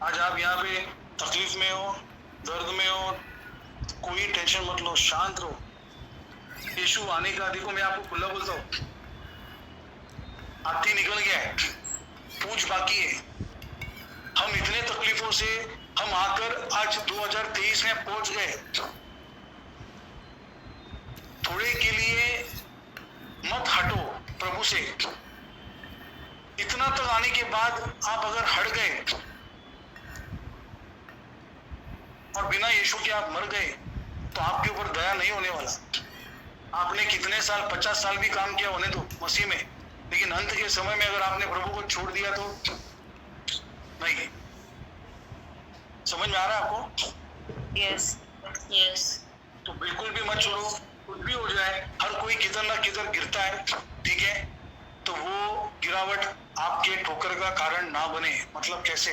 आज आप यहाँ पे तकलीफ में हो, दर्द में हो, कोई टेंशन मत लो, शांत रहो। यीशु आने का, देखो मैं आपको खुला बोलता हूँ, हाथी निकल गया है, पूछ बाकी है। हम इतने तकलीफों से हम आकर आज 2023 में पहुंच गए। थोड़े के लिए मत हटो प्रभु से। इतना तक आने के बाद आप अगर हट गए और बिना यीशु के आप मर गए तो आपके ऊपर दया नहीं होने वाला। आपने कितने साल, 50 साल भी काम किया होने दो मसीह में, लेकिन अंत के समय में अगर आपने प्रभु को छोड़ दिया तो नहीं। समझ में आ रहा है आपको? Yes yes. तो बिल्कुल भी मत छोड़ो, कुछ भी हो जाए, हर कोई किधर ना किधर गिरता है, ठीक है? तो वो गिरावट आपके ठोकर का कारण ना बने। मतलब कैसे?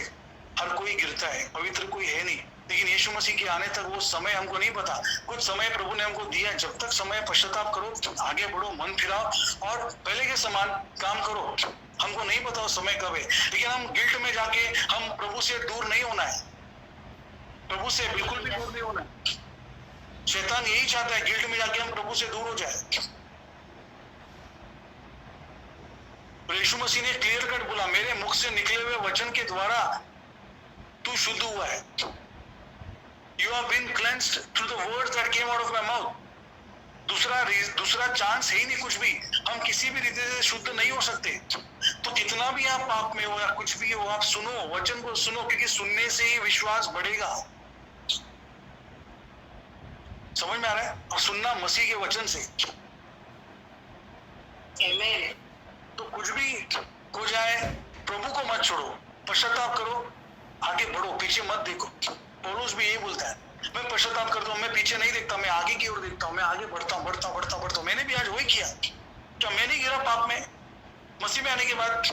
हर कोई गिरता है, पवित्र कोई है नहीं, लेकिन यीशु मसीह के आने तक वो समय हमको नहीं पता। कुछ समय प्रभु ने हमको दिया, जब तक समय पश्चाताप करो, आगे बढ़ो, मन फिराओ और पहले के समान काम करो। हमको नहीं पता वो समय कब है, लेकिन हम गिल्ट में जाके हम प्रभु से दूर नहीं होना है, प्रभु से बिल्कुल भी दूर नहीं होना है। शैतान यही चाहता है, गिल्ट में जाके हम प्रभु से दूर हो जाए। यीशु मसीह ने क्लियर कट बोला, मेरे मुख से निकले हुए वचन के द्वारा तू शुद्ध हुआ है। You have been cleansed through the words that came out of my mouth. दूसरा चांस है ही नहीं कुछ भी। हम किसी भी रीति से शुद्ध नहीं हो सकते। तो कितना भी आप पाप में हो या कुछ भी हो, आप सुनो, वचन को सुनो, क्योंकि सुनने से ही विश्वास बढ़ेगा। समझ में आ रहा है? और सुनना मसीह के वचन से। आमीन। तो कुछ भी हो जाए, प्रभु को मत छोड़ो, पश्चाताप करो, आगे बढ़ो, पीछे मत देखो। पौलुस भी यही बोलता है, मैं पश्चाताप करता हूँ, मैं पीछे नहीं देखता, मैं आगे की ओर देखता हूँ, मैं आगे बढ़ता हूँ। मैंने भी आज वही किया। क्या मैं नहीं गिरा पाप में? मसीह में आने के बाद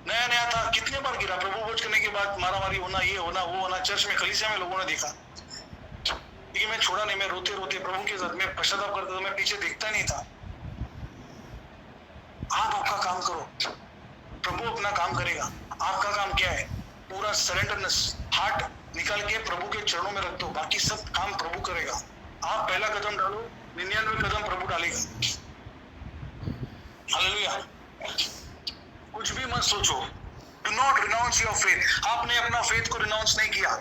नया था, कितने बार गिरा। प्रभु भोज करने के बाद मारामारी होना, ये होना, वो होना, चर्च में, कलीसिया में लोगों ने देखा, लेकिन मैं छोड़ा नहीं। मैं रोते रोते प्रभु के साथ मैं पश्चाताप करता था, मैं पीछे देखता नहीं था। आप आपका काम करो, प्रभु अपना काम करेगा। आपका काम क्या है? पूरा सरेंडरनेस, हार्ट निकाल के प्रभु के चरणों में रख दो, बाकी सब काम प्रभु करेगा। आप पहला कदम डालो, 99 कदम प्रभु डालेगा। हालेलुया। कुछ भी मत सोचो। Do not renounce your faith. आपने अपना फेथ को रिनाउंस नहीं किया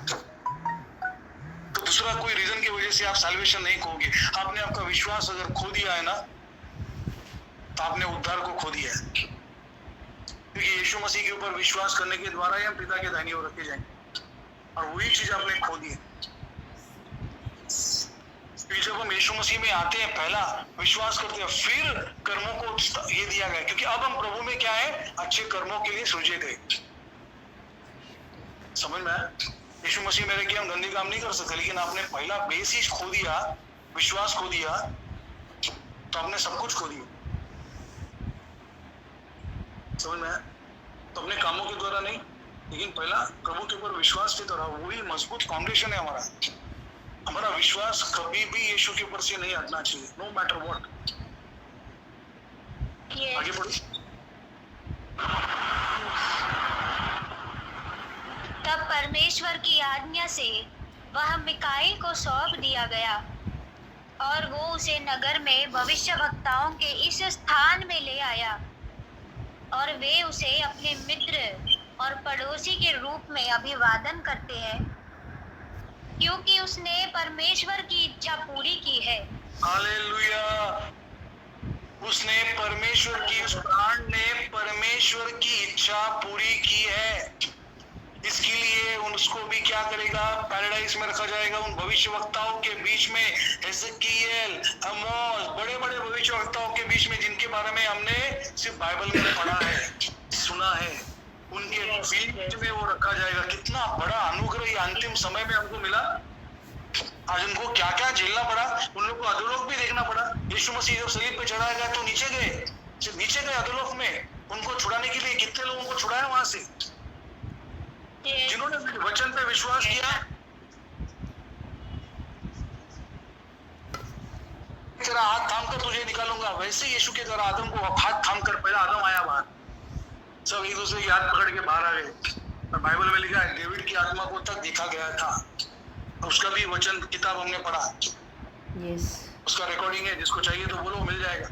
तो दूसरा कोई रीजन की वजह से आप सैल्वेशन नहीं खोगे। आपने आपका विश्वास अगर खो दिया है ना, तो आपने उद्धार को खो दिया है। क्योंकि यीशु मसीह के ऊपर विश्वास करने के द्वारा ही हम पिता के दाहिनी ओर रखे जाएंगे, और वही चीज आपने खो दी है। फिर जब हम यीशु मसीह में आते हैं, पहला विश्वास करते हैं, फिर कर्मों को ये दिया गया, क्योंकि अब हम प्रभु में क्या है? अच्छे कर्मों के लिए सृजे गए। समझ में आया? यीशु मसीह मेरे कि हम गंदे काम नहीं कर सकते, लेकिन आपने पहला बेस ही खो दिया, विश्वास खो दिया, तो आपने सब कुछ खो दिया। समझ में आया? तो अपने कामों के द्वारा नहीं, लेकिन पहला प्रभु के ऊपर विश्वास के द्वारा, वही मजबूत फाउंडेशन है हमारा। हमारा विश्वास कभी भी यीशु के ऊपर से नहीं हटना चाहिए, नो मैटर व्हाट। आगे बढ़ो। तब परमेश्वर की आज्ञा से वह मिकाईल को सौंप दिया गया और वो उसे नगर में भविष्यवक्ताओं के इस स्थान में ले आया, और वे उसे अपने मित्र और पड़ोसी के रूप में अभिवादन करते हैं, क्योंकि उसने परमेश्वर की इच्छा पूरी की है। हालेलुया। उसने परमेश्वर की, उस प्राण ने परमेश्वर की इच्छा पूरी की है। इसके लिए उसको भी क्या करेगा? पैराडाइज में रखा जाएगा। उन भविष्यवक्ताओं के बीच में, एजेकियल, आमोस, बड़े बड़े भविष्यवक्ताओं के बीच में, जिनके बारे में हमने सिर्फ बाइबल में पढ़ा है, सुना है, उनके बीच में वो रखा जाएगा। कितना बड़ा अनुग्रह ये अंतिम समय में हमको मिला। आज उनको क्या क्या झेलना पड़ा, उन लोग को अधोलोक भी देखना पड़ा। यीशु मसीह जब सलीब पे चढ़ाया गया तो नीचे गए अधोलोक में। उनको छुड़ाने के लिए कितने लोगों को छुड़ाया वहां से, जिन्होंने वचन पे विश्वास किया। तेरा हाथ थाम कर तुझे निकालूंगा, वैसे यीशु के द्वारा आदम को हाथ थाम कर, पहला आदम आया बाहर, सब एक दूसरे की हाथ पकड़ के बाहर आ गए। और बाइबल में लिखा है डेविड की आत्मा को तक देखा गया था, उसका भी वचन किताब हमने पढ़ा। यस। उसका रिकॉर्डिंग है, जिसको चाहिए तो बोलो, मिल जाएगा।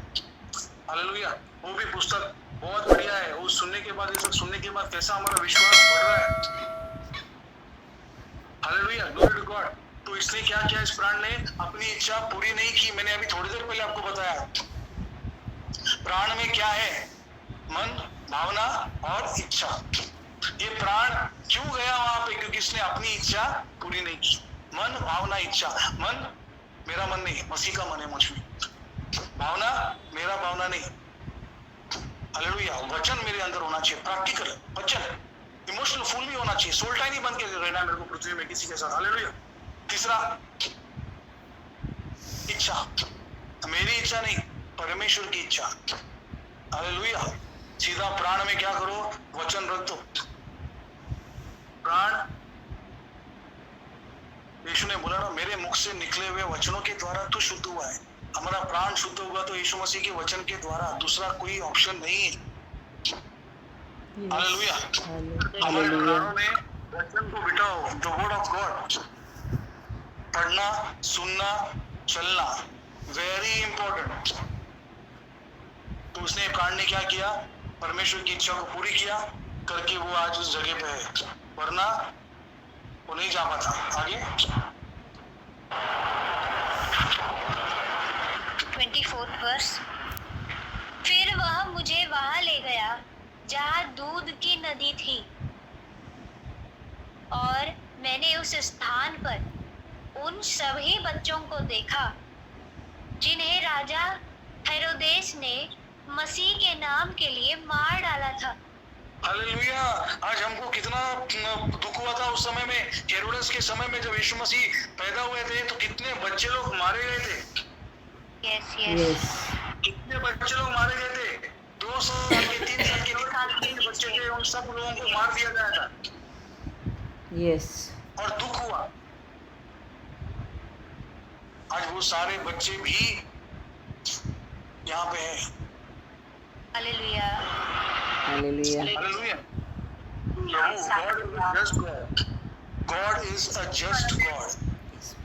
हालेलुया। वो भी पुस्तक बहुत बढ़िया है। वो सुनने के बाद, ये सब सुनने के बाद कैसा हमारा विश्वास बढ़ रहा है। Hallelujah, glory to God. तो इसने क्या किया, इस प्राण ने अपनी इच्छा पूरी नहीं की। मैंने अभी थोड़ी देर पहले आपको बताया, प्राण में क्या है, मन, भावना और इच्छा। ये प्राण क्यों गया वहां पे, क्योंकि इसने अपनी इच्छा पूरी नहीं की। मन, भावना, इच्छा। मन मेरा मन नहीं, मसीह का मन है मुझ में। भावना मेरा भावना नहीं। हालेलुया। वचन मेरे अंदर होना चाहिए, प्रैक्टिकल वचन। इमोशनल फुल नहीं होना चाहिए, सोल्टा ही नहीं बन के रहना मेरे को पृथ्वी में किसी के साथ। हालेलुया। तीसरा, इच्छा। मेरी इच्छा नहीं, परमेश्वर की इच्छा। हालेलुया। सीधा प्राण में क्या करो, वचन रख दो। प्राण, यीशु ने बोला ना, मेरे मुख से निकले हुए वचनों के द्वारा तो शुद्ध हुआ है। हमारा प्राण शुद्ध होगा तो यीशु मसीह के वचन के द्वारा, दूसरा कोई ऑप्शन नहीं है। हालेलुया। हमारे प्राणों में वचन को बिठाओ, द वर्ड ऑफ गॉड। पढ़ना, सुनना, चलना, वेरी इंपॉर्टेंट। तो उसने प्राण ने क्या किया, परमेश्वर की इच्छा को पूरी किया करके वो आज उस जगह पे है, वरना वो नहीं जा पाता आगे। 24th verse. फिर वह मुझे वहां ले गया जहां दूध की नदी थी, और मैंने उस स्थान पर उन सभी बच्चों को देखा जिन्हें राजा हेरोदेस ने मसीह के नाम के लिए मार डाला था। हालेलुया। आज हमको कितना दुख हुआ था उस समय में, हेरोदेस के समय में, जब यीशु मसीह पैदा हुए थे तो कितने बच्चे लोग मारे गए थे। Yes yes. कितने बच्चे लोग मारे गए थे, 2 साल के, 3 साल के, 3 बच्चे थे, उन सब लोगों को मार दिया गया था। यस। और दुख हुआ। आज वो सारे बच्चे भी यहाँ पे हैं। Hallelujah. Hallelujah. Hallelujah. God is a just God.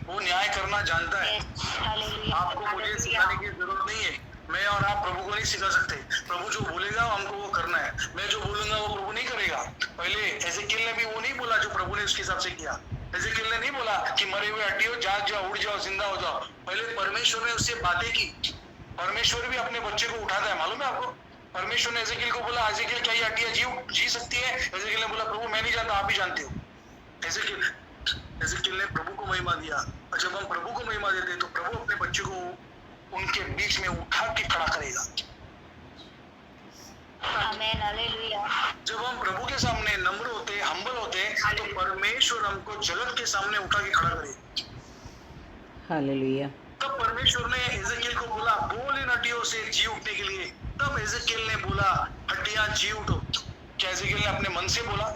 वो न्याय करना जानता है। हालेलुया। आपको मुझे सिखाने की जरूरत नहीं है। मैं और आप प्रभु को नहीं सिखा सकते। प्रभु जो बोलेगा हमको वो करना है। मैं जो बोलूंगा वो प्रभु नहीं करेगा। पहले एजेकिएल ने भी वो नहीं बोला जो प्रभु ने उसके हिसाब से किया। एजेकिएल ने नहीं बोला कि मरे हुए हड्डियों जाग जाओ, उड़ जाओ, जिंदा हो जाओ। पहले परमेश्वर ने उससे बातें की। परमेश्वर भी अपने बच्चे को उठाता है, मालूम है आपको। परमेश्वर ने एजेकिएल को बोला, एजेकिएल क्या ये हड्डियां जी सकती है? एजेकिएल ने बोला, प्रभु मैं नहीं जानता, आप ही जानते हो। एजेकिएल ने प्रभु को महिमा दिया। और जब हम प्रभु को महिमा देते हैं तो प्रभु अपने बच्चे को उनके बीच में उठा के खड़ा करेगा। आमीन। हालेलुया। जब हम प्रभु के सामने नम्र होते, हम्बल होते, तो परमेश्वर हमको जगत के सामने उठा के खड़ा करेगा। हालेलुया। तब परमेश्वर ने एजेकिएल को बोला, बोल इन हड्डियों से जी उठने के लिए। तब एजेकिएल ने बोला, हड्डियां जी उठो। क्या एजेकिएल ने अपने मन से बोला?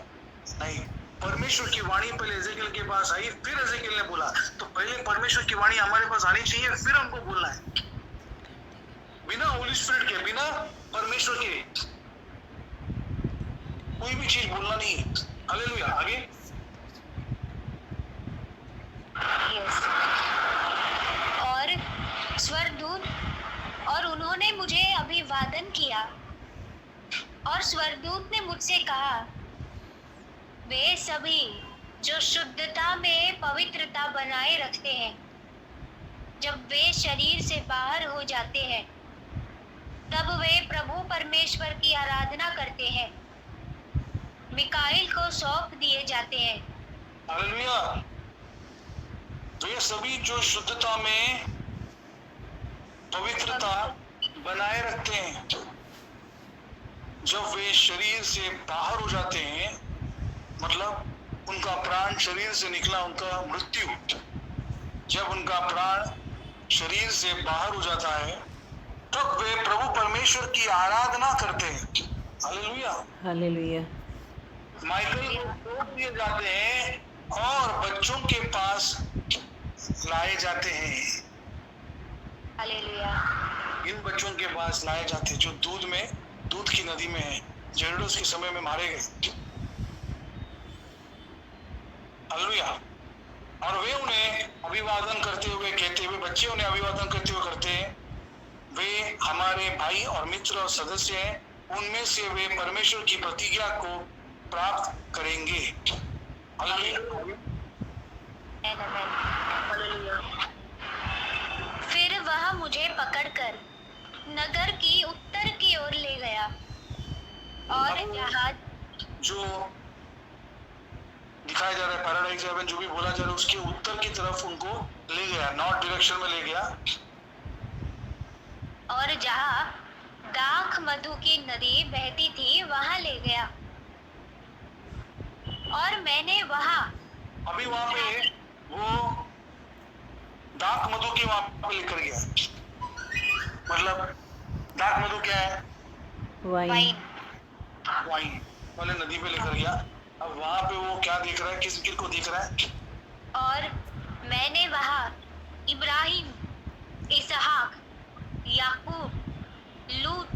नहीं, परमेश्वर की वाणी पहले एजेकिएल के पास आई, फिर एजेकिएल ने बोला। तो पहले परमेश्वर की वाणी हमारे पास आनी चाहिए, फिर हमको बोलना है। बिना होली स्पिरिट के, बिना परमेश्वर के कोई भी चीज बोलना नहीं है। हालेलुया। आगे। यस। और स्वर्गदूत, और उन्होंने मुझे अभिवादन किया, और स्वर्गदूत ने मुझसे कहा, वे सभी जो शुद्धता में पवित्रता बनाए रखते हैं, जब वे शरीर से बाहर हो जाते हैं तब वे प्रभु परमेश्वर की आराधना करते हैं, मिकाएल को सौंप दिए जाते हैं। हालेलुया। वे सभी जो शुद्धता में पवित्रता बनाए रखते हैं, जब वे शरीर से बाहर हो जाते हैं, मतलब उनका प्राण शरीर से निकला, उनका मृत्यु, जब उनका प्राण शरीर से बाहर हो जाता है, तब वे प्रभु परमेश्वर की आराधना करते हैं। हालेलुया। हालेलुया। माइकल को सौंप दिए जाते हैं और बच्चों के पास लाए जाते हैं। हालेलुया। इन बच्चों के पास लाए जाते हैं जो दूध की नदी में है, हेरोदेस के समय में मारे गए। हालेलुया। और वे उन्हें अभिवादन करते हुए कहते हुए, बच्चे उन्हें अभिवादन करते हुए करते हैं, वे हमारे भाई और मित्र और सदस्य हैं, उनमें से वे परमेश्वर की प्रतिज्ञा को प्राप्त करेंगे। फिर वह मुझे पकड़कर नगर की उत्तर की ओर ले गया और जहाज जो दिखाया जा रहा है पैराडाइज हेवन, जो भी बोला जा रहा है, उसके उत्तर की तरफ उनको ले गया, नॉर्थ डायरेक्शन में ले गया। और जहाँ दाख मधु की नदी बहती थी वहां ले गया। और मैंने वहां अभी वहां पे वो दाख मधु की वहां पे लेकर गया। मतलब दाख मधु क्या है? वाइन। वाइन वाले नदी पे लेकर गया। अब वहां पे वो क्या देख रहा है, किस को देख रहा है? और मैंने वहां इब्राहिम, इसहाक, याकूब, लूत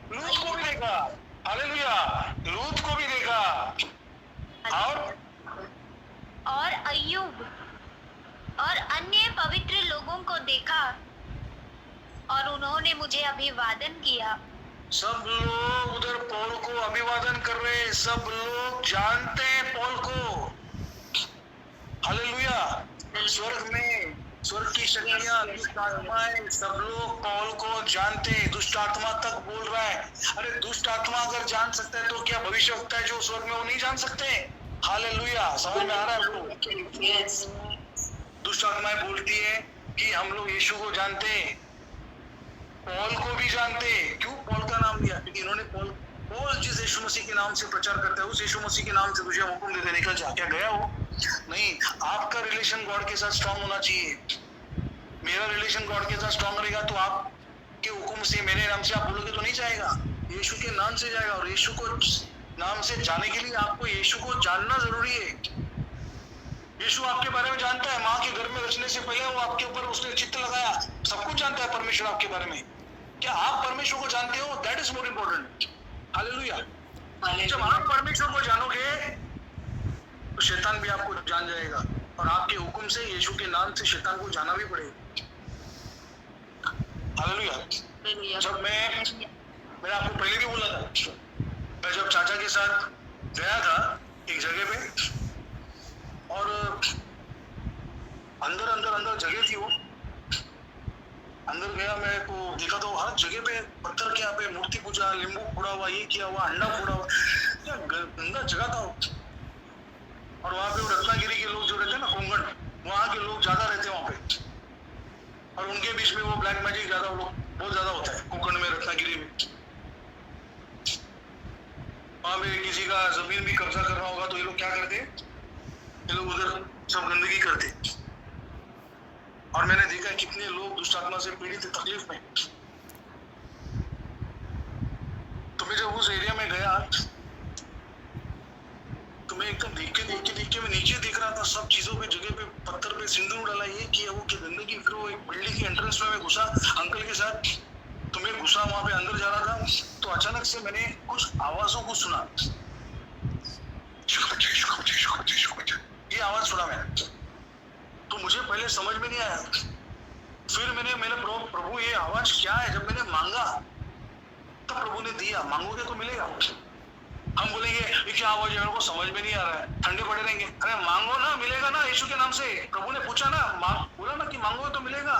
को भी देखा। हालेलुया, लूत को भी देखा। और अय्यूब और अन्य पवित्र लोगों को देखा और उन्होंने मुझे अभिवादन किया। सब लोग उधर पौल को अभिवादन कर रहे हैं, सब लोग जानते हैं पौल को। हालेलुया, स्वर्ग में स्वर्ग की शक्तियां, दुष्ट आत्माएं, सब लोग पौल को जानते हैं। दुष्ट आत्मा तक बोल रहा है। अरे दुष्ट आत्मा अगर जान सकता है तो क्या भविष्य वक्ता है जो स्वर्ग में, वो नहीं जान सकते? हालेलुया, समझ में आ रहा है आपको? दुष्ट आत्माएं बोलती है कि हम लोग यीशु को जानते हैं, पौल को भी जानते हैं। क्यों पौल का नाम लिया? क्योंकि इन्होंने पौल जिस यीशु मसीह के नाम से प्रचार करता है, उस यीशु मसीह के नाम से तुझे हुक्म देते निकल जा। क्या गया वो? नहीं। आपका रिलेशन गॉड के साथ स्ट्रांग होना चाहिए। मेरा रिलेशन गॉड के साथ स्ट्रांग रहेगा तो आपके हुक्म से, मेरे नाम से आप बोलोगे तो नहीं जाएगा, यीशु के नाम से जाएगा। और यीशु को नाम से जाने के लिए आपको यीशु को जानना जरूरी है। यीशु आपके बारे में जानता है। माँ के घर में रचने से पहले वो आपके ऊपर उसने चित्त लगाया। सब कुछ जानता है परमेश्वर आपके बारे में। क्या आप परमेश्वर को जानते हो? That is more important. Hallelujah. जब आप परमेश्वर को जानोगे तो शैतान भी आपको जान जाएगा, और आपके हुक्म से, यीशु के नाम से शैतान को जाना भी पड़ेगा। हालेलुया। जब मैंने आपको पहले भी बोला था, मैं जब चाचा के साथ गया था एक जगह पे, और अंदर जगह थी, वो अंदर गया, मैं को देखा तो हर जगह पे पत्थर के यहाँ पे मूर्ति पूजा, नींबू फोड़ा हुआ, ये किया हुआ, अंडा फोड़ा हुआ, क्या गंदा जगह था। और वहाँ पे वो रत्नागिरी के लोग जो रहते हैं ना, कोंगण, वहाँ के लोग ज्यादा रहते हैं वहाँ पे, और उनके बीच में वो ब्लैक मैजिक ज्यादा, वो लोग बहुत ज्यादा होता है कोंकण में, रत्नागिरी में। वहाँ पे किसी का जमीन भी कब्जा करना होगा तो ये लोग क्या करते हैं, ये लोग उधर सब गंदगी करते। और मैंने देखा कितने लोग दुष्ट आत्मा से पीड़ित थे, तकलीफ में। तो मैं जब उस एरिया में गया तो मैं एकदम देख के मैं नीचे देख रहा था, सब चीजों पे, जगह पे पत्थर पे सिंदूर डाला, ये किया, वो की गंदगी। फिर वो एक बिल्डिंग की एंट्रेंस में मैं घुसा अंकल के साथ, तो मैं घुसा वहां पे, अंदर जा रहा था, तो अचानक से मैंने कुछ आवाजों को सुना, ये आवाज सुना मैंने, तो मुझे पहले समझ में नहीं आया। फिर मैंने प्रभु ये आवाज क्या है? जब मैंने मांगा तब प्रभु ने दिया। मांगोगे तो मिलेगा। हम बोलेंगे ये क्या आवाज है, मेरे को समझ में नहीं आ रहा है, ठंडे पड़े रहेंगे। अरे मांगो ना, मिलेगा ना, यीशु के नाम से। प्रभु ने पूछा ना, बोला ना कि मांगोगे तो मिलेगा।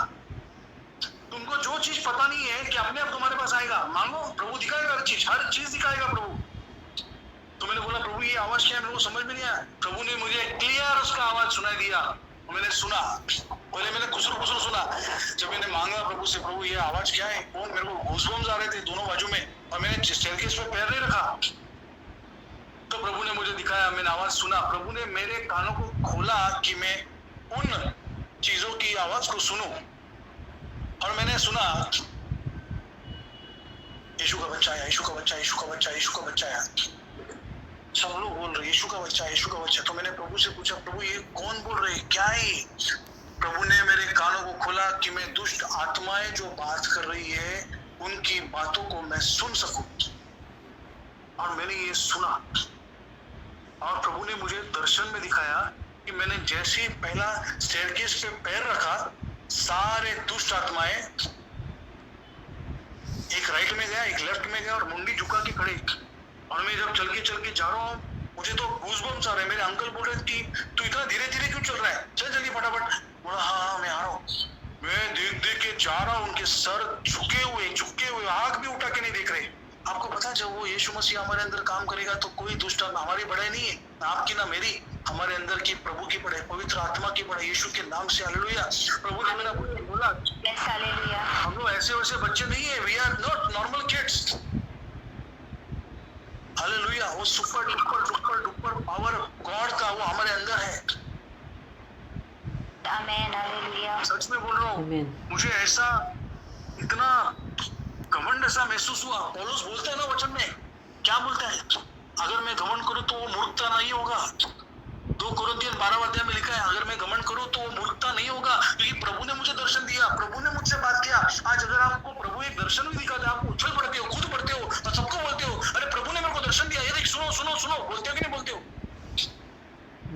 तुमको जो चीज पता नहीं है कि अपने आप तुम्हारे पास आएगा, मांगो, प्रभु दिखाएगा हर चीज दिखाएगा प्रभु। तो मैंने बोला प्रभु ये आवाज क्या है, मेरे को समझ में नहीं आया। प्रभु ने मुझे क्लियर उसका आवाज सुनाई दिया। मैंने सुना, पहले मैंने खुसरो सुना। जब मैंने मांगा प्रभु से, प्रभु ये आवाज क्या है, कौन, मेरे को गूज़बम्स आ रहे थे दोनों बाजू में, और मैंने स्टेयरकेस पे पैर नहीं रखा। तो प्रभु ने मुझे दिखाया, मैंने आवाज सुना। प्रभु ने मेरे कानों को खोला कि मैं उन चीजों की आवाज को सुनूं, और मैंने सुना यीशु का बच्चा आया, यीशु का बच्चा, यीशु का बच्चा, यीशु का बच्चा आया। सब लोग बोल रहे यीशु का बच्चा, यीशु का बच्चा। तो मैंने प्रभु से पूछा, प्रभु ये कौन बोल रहे, क्या है? प्रभु ने मेरे कानों को खोला कि मैं दुष्ट आत्माएं जो बात कर रही है उनकी बातों को मैं सुन सकूं। और मैंने ये सुना, और प्रभु ने मुझे दर्शन में दिखाया कि मैंने जैसे ही पहला स्टेयरकेस पे पैर रखा, सारे दुष्ट आत्माएं एक राइट में गया, एक लेफ्ट में गया और मुंडी झुका के खड़े। और मैं जब चल के जा रहा हूँ, मुझे तो गूज़बम्स आ रहे हैं। मेरे अंकल बोल रहे कि तू इतना धीरे धीरे क्यों चल रहा है, चल जल्दी फटाफट। बोला हाँ मैं आ रहा हूँ। मैं देख के जा रहा हूँ, उनके सर झुके हुए, आंख भी उठा के नहीं देख रहे। आपको पता है जब वो यीशु मसीह हमारे अंदर काम करेगा तो कोई दुष्ट आत्मा, हमारी बढ़ाई नहीं है, ना आपकी ना मेरी, हमारे अंदर की प्रभु की बढ़ाई, पवित्र आत्मा की बढ़ाई, यीशु के नाम से। हालेलुया। प्रभु ने मेरा बोला हालेलुया। हम लोग ऐसे वैसे बच्चे नहीं है, we are not normal kids. Hallelujah. वो सुपर डुपर पावर गॉड का वो हमारे अंदर है। आमेन। हालेलुया। सच में बोल रहा हूँ, आमीन। मुझे ऐसा इतना घमंड ऐसा महसूस हुआ। पौलुस बोलता है ना वचन में, क्या बोलता है, अगर मैं घमंड करूं तो वो मूर्खता नहीं होगा। 2 कोरिन्थियन 12 अध्याय में लिखा है, अगर मैं घमंड करूं तो वो मूर्खता नहीं होगा, क्योंकि प्रभु ने मुझे दर्शन दिया, प्रभु ने मुझसे बात किया। आज अगर आपको प्रभु एक दर्शन भी दिखाता है, आप उछल पड़ते हो, खुद पड़ते हो और सबको बोलते हो, अरे प्रभु ने मेरे को दर्शन दिया, ये देख, सुनो सुनो सुनो, बोलते हो कि नहीं बोलते हो?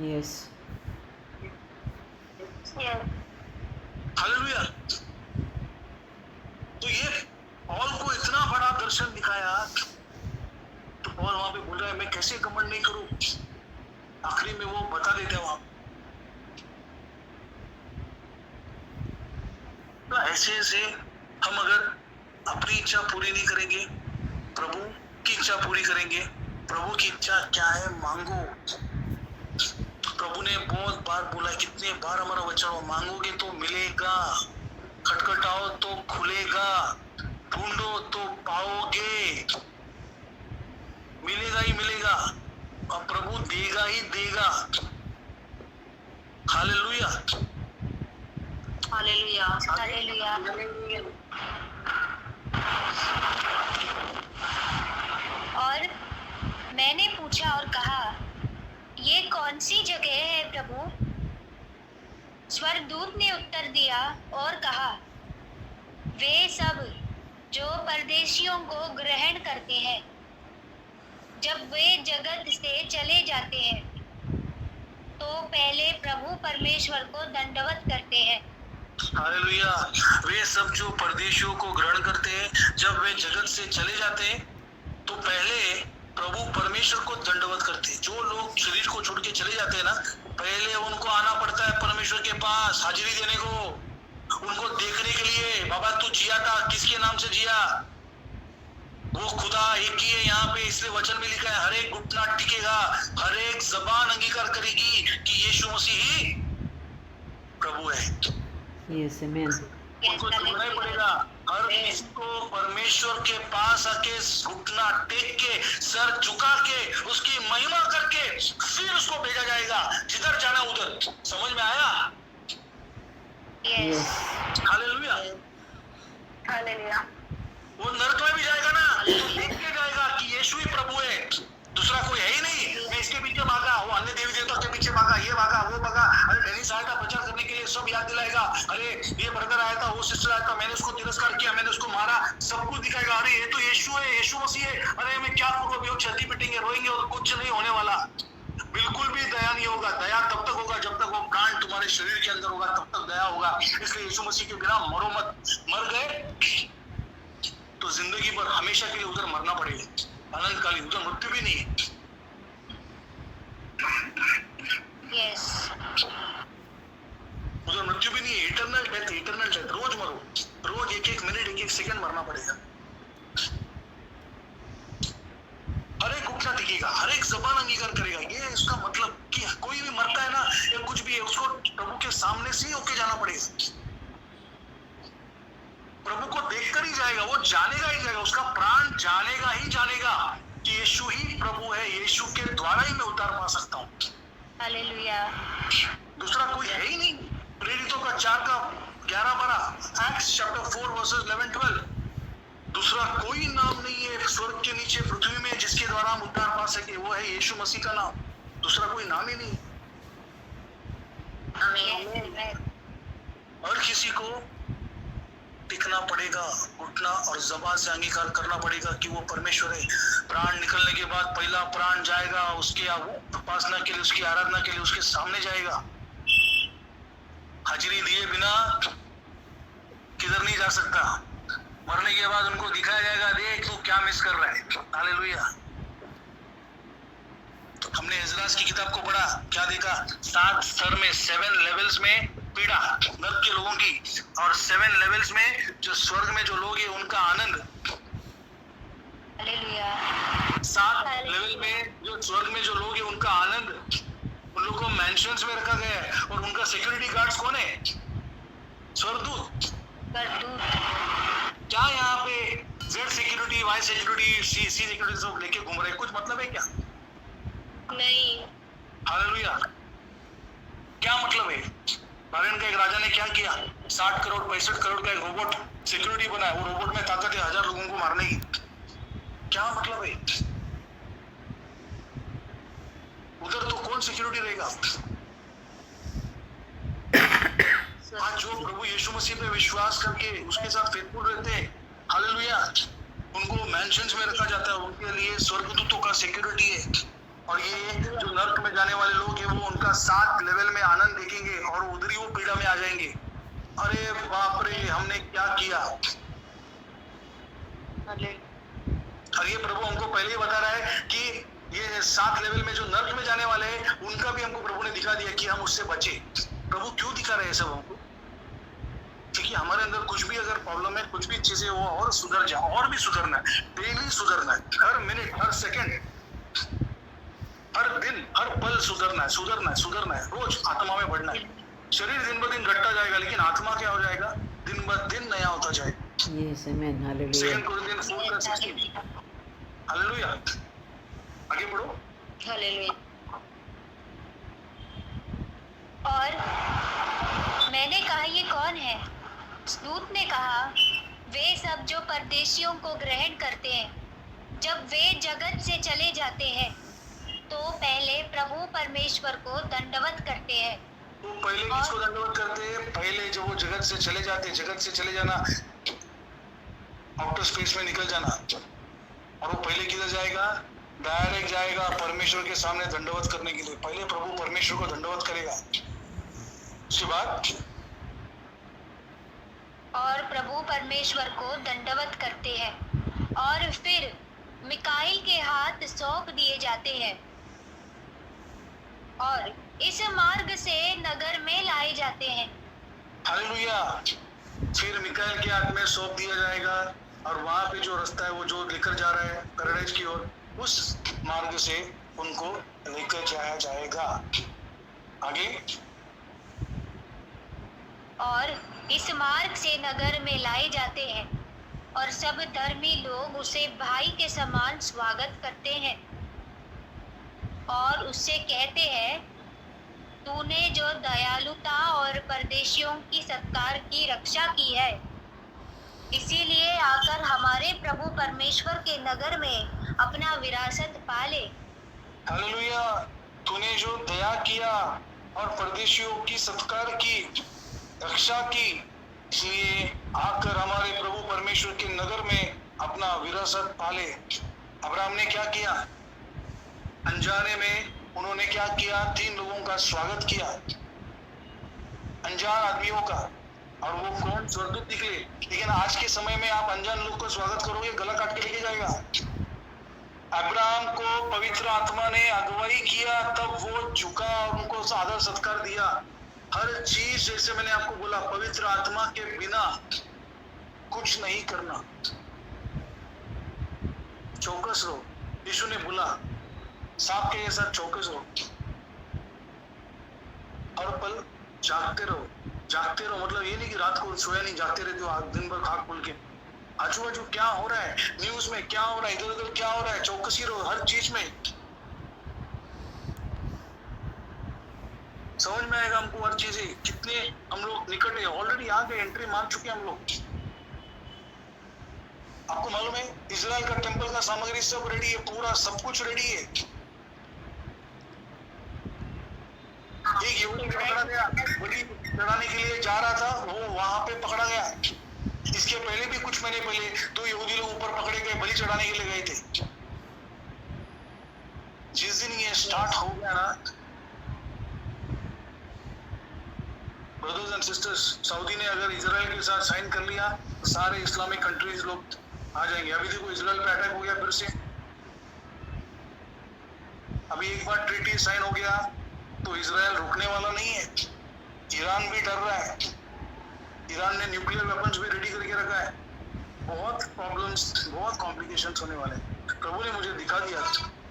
यस। हालेलुया। तो ये पौल को इतना बड़ा दर्शन दिखाया, तो पौल वहां पे बोल रहा है मैं कैसे घमंड नहीं करूं। आखिरी में वो बता देते हैं वहां। तो ऐसे हम अगर अपनी इच्छा पूरी नहीं करेंगे, प्रभु की इच्छा पूरी करेंगे। प्रभु की इच्छा क्या है, मांगो। प्रभु ने बहुत बार बोला, कितने बार हमारा वचन हो, मांगोगे तो मिलेगा, खटखटाओ तो खुलेगा, ढूंढो तो पाओगे, मिलेगा ही मिलेगा, और प्रभु देगा ही देगा। हालेलुया। हालेलुया। हालेलुया। और मैंने पूछा और कहा, ये कौन सी जगह है प्रभु? स्वर्गदूत ने उत्तर दिया और कहा, वे सब जो परदेशियों को ग्रहण करते हैं, जब वे जगत से चले जाते हैं तो पहले प्रभु परमेश्वर को दंडवत करते हैं। हालेलुया। वे सब जो परदेशियों को ग्रहण करते हैं, जब वे जगत से चले जाते हैं तो पहले प्रभु परमेश्वर को दंडवत करते हैं। जो लोग शरीर को छोड़ के चले जाते हैं ना, पहले उनको आना पड़ता है परमेश्वर के पास, हाजिरी देने को, उनको देखने के लिए, बाबा तू जिया था, किसके नाम से जिया? वो खुदा एक ही है यहाँ पे, इसलिए वचन में लिखा है, हर एक घुटना टिकेगा, हर एक जबान अंगीकार करेगी कि यीशु मसीह ही प्रभु है। यस, आमीन। उनको झुकना ही पड़ेगा। हर किसी को परमेश्वर के पास आके घुटना टेक के, सर झुका के, उसकी महिमा करके फिर उसको भेजा जाएगा जिधर जाना उधर। समझ में आया? यस। हालेलुया। हालेलुया। वो नरक में भी जाएगा ना, तो देख के जाएगा कि यीशु ही प्रभु है, दूसरा कोई है ही नहीं। मैं इसके पीछे भागा, वो अन्य देवी देवता के पीछे भागा, ये भागा वो भागा। अरे डेनिस आया था प्रचार करने के लिए, सब याद दिलाएगा, अरे ये ब्रदर आया था, वो सिस्टर आया था, मैंने उसको तिरस्कार किया, मैंने उसको मारा, सब कुछ दिखाएगा। अरे ये तो यीशु है, यीशु मसीह है। अरे मैं क्या करूँ अभी? वो छाती पिटेंगे, रोएंगे और कुछ नहीं होने वाला। बिल्कुल भी दया नहीं होगा। दया तब तक होगा जब तक वो प्राण तुम्हारे शरीर के अंदर होगा, तब तक दया होगा। इसलिए यीशु मसीह के बिना मरो मत। मर गए तो जिंदगी भर हमेशा के लिए उधर मरना पड़ेगा, अनंतकालीन, उधर मृत्यु भी नहीं है। यस। उधर मृत्यु भी नहीं है, इटरनल डेथ, इटरनल डेथ। रोज मरो, रोज एक एक मिनट, एक एक सेकंड मरना पड़ेगा। हर एक घुटना टिकेगा, हर एक जबान अंगीकार करेगा। ये इसका मतलब कि कोई भी मरता है ना या कुछ भी है, उसको प्रभु के सामने से ही होके जाना पड़ेगा। प्रभु को देखकर ही जाएगा, वो जानेगा ही जाएगा, उसका प्राण जानेगा ही जानेगा कि यीशु ही प्रभु है, यीशु के द्वारा ही मैं उद्धार पा सकता हूँ। हालेलुया। दूसरा कोई है ही नहीं। प्रेरितों का 4:11-12, एक्ट्स चैप्टर 4 वर्सेस 11-12। दूसरा कोई नाम नहीं है स्वर्ग के नीचे पृथ्वी में जिसके द्वारा हम उद्धार पा सके, वो है यीशु मसीह का नाम। दूसरा कोई नाम ही नहीं। आमीन। हर किसी को टिकना पड़ेगा, उठना और जबान से अंगीकार करना पड़ेगा कि वो परमेश्वर है। प्राण निकलने के बाद पहला प्राण जाएगा, उसके उपासना के लिए, उसकी आराधना के लिए उसके सामने जाएगा। हाजिरी दिए बिना किधर नहीं जा सकता। मरने के बाद उनको दिखाया जाएगा, देख तू क्या मिस कर रहा है। हालेलुया। हमने इज़राइल की किताब को पढ़ा, क्या देखा? 7 स्तर में, 7 लेवल्स में पीड़ा नर्क के लोगों की, और 7 लेवल्स में जो स्वर्ग में जो लोग हैं उनका आनंद। हालेलुया। 7 लेवल में जो स्वर्ग में जो लोग हैं उनका आनंद, उन लोगों को मैंशंस में रखा गया है। और उनका सिक्योरिटी गार्ड्स कौन है? स्वर्गदूत। क्या यहाँ पे Z security, Y security, C security सब लेके घूम रहे, कुछ मतलब है क्या? नहीं। हालेलुया। क्या मतलब है? बाबिलोन का एक राजा ने क्या किया? 60 करोड़ 65 करोड़ का एक रोबोट सिक्योरिटी बनाया। वो रोबोट में ताकत है 1000 लोगों को मारने की। क्या मतलब है? उधर तो कौन सिक्योरिटी रहेगा? आज जो प्रभु यीशु मसीह पे विश्वास करके उसके साथ फेथफुल रहते हैं, हालेलुया, उनको मैंशंस में रखा जाता है। उनके लिए स्वर्गदूतों का सिक्योरिटी है। और ये जो नर्क में जाने वाले लोग हैं वो उनका 7 लेवल में आनंद देखेंगे और उधर ही वो पीड़ा में आ जाएंगे। अरे बाप रे, हमने क्या किया? और ये प्रभु हमको पहले ही बता रहा है कि ये 7 लेवल में जो नर्क में जाने वाले हैं उनका भी हमको प्रभु ने दिखा दिया कि हम उससे बचे। प्रभु क्यों दिखा रहे हैं सब हमको? क्योंकि हमारे अंदर कुछ भी अगर प्रॉब्लम है, कुछ भी चीजें वो और सुधर जाए, और भी सुधरना है, डेली सुधरना है, हर मिनट, हर सेकंड, हर दिन, हर पल सुधरना है, सुधरना है, सुधरना है। रोज आत्मा में बढ़ना है। शरीर दिन ब दिन घटता जाएगा, लेकिन आत्मा क्या हो जाएगा? दिन ब दिन नया होता जाएगा। Yes, amen. Hallelujah. 2 Corinthian 4:16। Hallelujah. आगे बढ़ो। हालेलुया। और मैंने कहा, ये कौन है? दूत ने कहा, वे सब जो परदेशियों को ग्रहण करते हैं, जब वे जगत से चले जाते हैं तो पहले प्रभु परमेश्वर को दंडवत करते हैं। तो पहले किसको दंडवत करते हैं? पहले जब वो जगत से चले जाते हैं, जगत से चले जाना, आउटर स्पेस में निकल जाना, और वो पहले किधर जाएगा? डायरेक्ट जाएगा परमेश्वर के सामने दंडवत करने के लिए। पहले प्रभु परमेश्वर को दंडवत करेगा, उसके बाद और प्रभु परमेश्वर को दंडवत करते हैं और फिर मिकाइल के हाथ सौंप दिए जाते हैं और इस मार्ग से नगर में लाए जाते हैं। हालेलुया। फिर मिकाएल के हाथ में सौंप दिया जाएगा और वहां पे जो रास्ता है वो जो लेकर जा रहा है पैराडाइज की ओर, उस मार्ग से उनको लेकर जाया जाएगा। आगे, और इस मार्ग से नगर में लाए जाते हैं और सब धर्मी लोग उसे भाई के समान स्वागत करते हैं और उससे कहते हैं, तूने जो दयालुता और परदेशियों की सत्कार की रक्षा की है, इसीलिए आकर हमारे प्रभु परमेश्वर के नगर में अपना विरासत पाले। हालेलुया। तूने जो दया किया और परदेशियों की सत्कार की, रक्षा की, इसलिए आकर हमारे प्रभु परमेश्वर के नगर में अपना विरासत पाले। अब्राहम ने क्या किया? अनजाने में उन्होंने क्या किया? 3 लोगों का स्वागत किया, अनजान आदमियों का, और वो कौन? स्वर्गदूत निकले। लेकिन आज के समय में आप अनजान लोग को स्वागत करोगे, गला काट के लेके जाएगा। अब्राहम को पवित्र आत्मा ने अगुवाई किया, तब वो झुका और उनको आदर सत्कार दिया। हर चीज, जैसे मैंने आपको बोला, पवित्र आत्मा के बिना कुछ नहीं करना। चौकस रहो, यीशु ने बोला, सांप के साथ चौकस रहो, हर पल जागते रहो। जागते रहो मतलब ये नहीं कि रात को सोया नहीं, जागते रहते हो दिन भर खाक खुल के। आजू बाजू क्या हो रहा है, न्यूज में क्या हो रहा है, इधर उधर क्या हो रहा है, चौकसी रहो हर चीज में। समझ में आएगा हमको हर चीजें, कितने हम लोग निकट है, ऑलरेडी आ गए, एंट्री मार चुके हम लोग। आपको मालूम है इजराइल का टेंपल का सामग्री सब रेडी है, पूरा सब कुछ रेडी है। एक यहूदी पकड़ा गया, बलि चढ़ाने के लिए जा रहा था, वो वहां पे पकड़ा गया। इसके पहले भी कुछ महीने पहले 2 यहूदी लोग ऊपर पकड़े गए, बलि चढ़ाने के लिए गए थे। जिस दिन ये स्टार्ट हो गया ना ब्रदर्स एंड सिस्टर्स, सऊदी ने अगर इजराइल के साथ साइन कर लिया तो सारे इस्लामिक कंट्रीज लोग आ जाएंगे। अभी देखो इजराइल पे अटैक हो गया फिर से, अभी एक बार ट्रीटी साइन हो गया तो इजराइल रुकने वाला नहीं है। ईरान भी डर रहा है, ईरान ने न्यूक्लियर वेपन्स भी रेडी करके रखा है। बहुत प्रॉब्लम्स, बहुत कॉम्प्लिकेशंस होने वाले हैं। प्रभु ने मुझे दिखा दिया।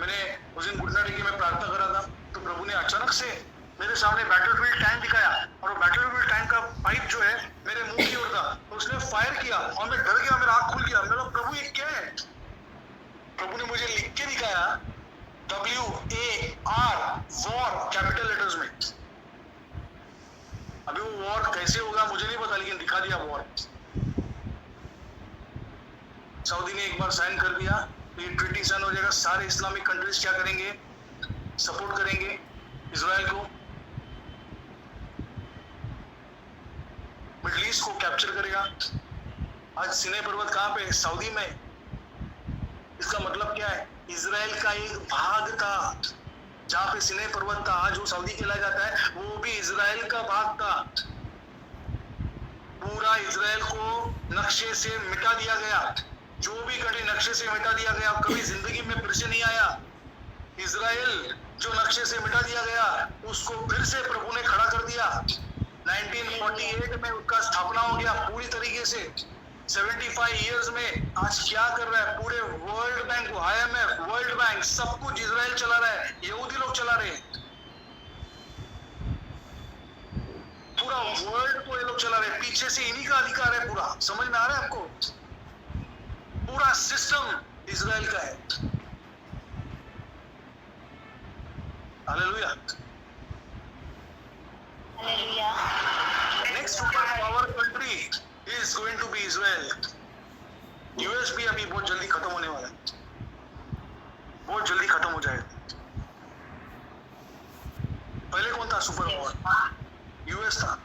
मैंने उस दिन गुड नाइट की मैं प्रार्थना करा था तो प्रभु ने अचानक से मेरे सामने बैटलफील्ड टैंक दिखाया और वो बैटलफील्ड टैंक का पाइप जो है मेरे मुंह की ओर था, उसने फायर किया और मैं डर गया, मेरा आँख खुल गया। मैं बोला प्रभु ये क्या है? प्रभु ने मुझे लिख के दिखाया WAR, वॉर, कैपिटल लेटर्स में। अभी वो वॉर कैसे होगा मुझे नहीं पता, लेकिन दिखा दिया वॉर। सऊदी ने एक बार साइन कर दिया तो ये ट्रीटी साइन हो जाएगा। सारे इस्लामिक कंट्रीज क्या करेंगे? सपोर्ट करेंगे इजराइल को, मिडिल ईस्ट को कैप्चर करेगा। आज सिनै पर्वत कहाँ पे? सऊदी में। इसका मतलब क्या है? इजराइल का एक भाग था जहाँ पे सिनै पर्वत था, आज वो सऊदी कहलाया जाता है, वो भी इजराइल का भाग था। पूरा इजराइल को नक्शे से मिटा दिया गया, जो भी कंट्री नक्शे से मिटा दिया गया, कभी जिंदगी में फिर से नहीं आया। इजराइल जो नक्शे से मिटा दिया गया उसको फिर से प्रभु ने खड़ा कर दिया। 1948 में उसका स्थापना हो गया पूरी तरीके से। 75 इयर्स में आज क्या कर रहा है? पूरे वर्ल्ड बैंक को, IMF, वर्ल्ड बैंक, सब कुछ इजराइल चला रहा है, यहूदी लोग चला रहे हैं। पूरा वर्ल्ड को ये लोग चला रहे हैं, पीछे से इन्हीं का अधिकार है पूरा। समझ में आ रहा है आपको? पूरा सिस्टम इजराइल का है। Hallelujah. Hallelujah. Next super power country is going to be Israel. US भी अभी बहुत जल्दी खत्म होने वाला है, बहुत जल्दी खत्म हो जाएगा। पहले कौन था सुपर पावर? यूएस था।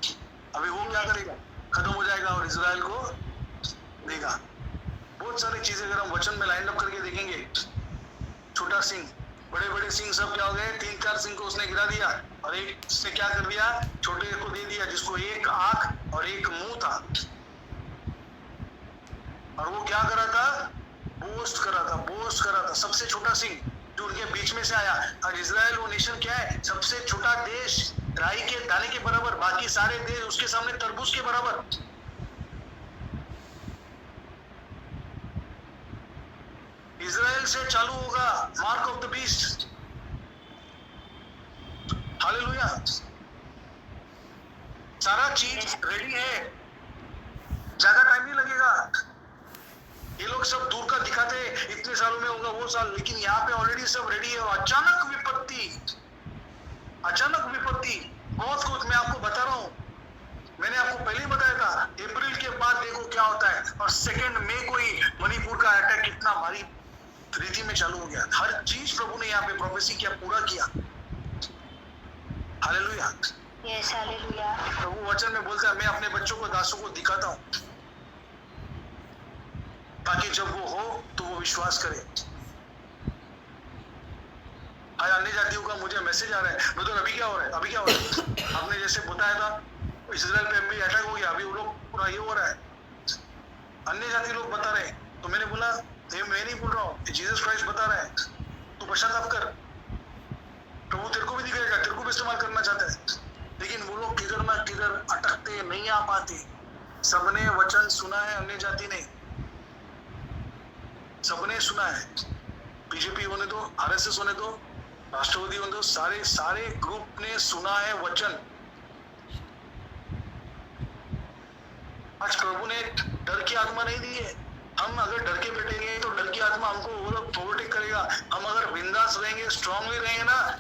अभी वो क्या करेगा? खत्म हो जाएगा और इजराइल को देगा। बहुत सारी चीजें अगर हम वचन में लाइन अप करके देखेंगे, छोटा सिंह, बड़े बड़े सिंह सब क्या हो गए? 3-4 सिंह को उसने गिरा दिया और एक से क्या कर दिया? छोटे को दे दिया, जिसको एक आंख और एक मुंह था। और वो क्या कर रहा था? बोस्ट कर रहा था, बोस्ट कर रहा था। सबसे छोटा सिंह जो उनके बीच में से आया। और इजराइल वो नेशन क्या है? सबसे छोटा देश, राई के दाने के बराबर, बाकी सारे देश उसके सामने तरबूज के बराबर। इजराइल से चालू होगा mark of the beast. Hallelujah. सारा चीज रेडी है, ज्यादा टाइम नहीं लगेगा। ये लोग सब दूर का दिखाते हैं, इतने सालों में होगा वो साल, लेकिन यहाँ पे ऑलरेडी सब रेडी है। और अचानक विपत्ति, अचानक विपत्ति, बहुत कुछ मैं आपको बता रहा हूँ। मैंने आपको पहले ही बताया था, अप्रैल के बाद देखो क्या होता है। और 2 मई को ही मणिपुर का अटैक कितना भारी रीति में चालू हो गया। हर चीज प्रभु ने यहाँ पे प्रोफेसी किया, पूरा किया। हालेलुया। Yes, hallelujah. प्रभु वचन में बोलता है, मैं अपने बच्चों को, दासों को दिखाता हूँ ताकि जब वो हो तो वो विश्वास करे। आज अन्य जातियों का मुझे मैसेज आ रहा है, ब्रदर अभी क्या हो रहा है? अभी क्या हो रहा है? आपने जैसे बताया था इजराइल पे भी अटैक हो गया, अभी वो लोग पूरा ये हो रहा है। अन्य जाति लोग बता रहे हैं, तो मैंने बोला ये मैं नहीं बोल रहा हूँ, जीसस क्राइस्ट बता रहा है, तू पश्चाताप कर, प्रभु तेरे को भी दिखाएगा, तेरे को भी इस्तेमाल करना चाहता है। लेकिन वो लोग किधर ना किधर अटकते, नहीं आ पाते। सबने वचन सुना है, अन्य जाति ने, सबने सुना है। बीजेपी होने दो, RSS होने दो, राष्ट्रवादी होने दो, सारे ग्रुप ने सुना है वचन। आज प्रभु ने डर की आत्मा नहीं दी है। हम अगर डर के बैठेंगे तो डर की आत्मा हमको वो लोग ओवरटेक करेगा। हम अगर बिंदास रहेंगे, स्ट्रांगली रहेंगे ना,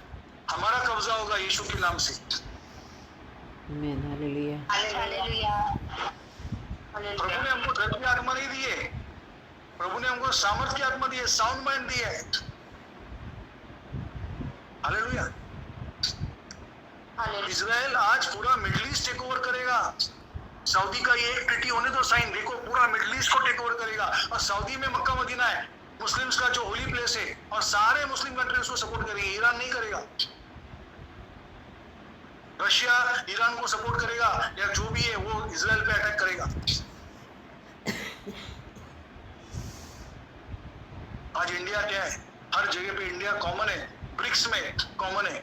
हमारा कब्जा होगा यीशु के नाम से। Amen. Hallelujah. हालेलुया। प्रभु ने हमको डर की आत्मा नहीं दी है, प्रभु ने हमको सामर्थ की आत्मा दी है, साउंड माइंड दी है। हालेलुया। इजराइल आज पूरा मिडिल ईस्ट टेक ओवर करेगा। सऊदी का ये एक ट्रीटी होने दो साइन, देखो पूरा मिडिल ईस्ट को टेक ओवर करेगा। और सऊदी में मक्का मदीना है, मुस्लिम्स का जो होली प्लेस है, और सारे मुस्लिम कंट्री उसको सपोर्ट करेंगे, ईरान नहीं करेगा। रशिया ईरान को सपोर्ट करेगा या जो भी है वो इजराइल पे अटैक करेगा। आज इंडिया क्या है? हर जगह पे इंडिया कॉमन है, ब्रिक्स में कॉमन है,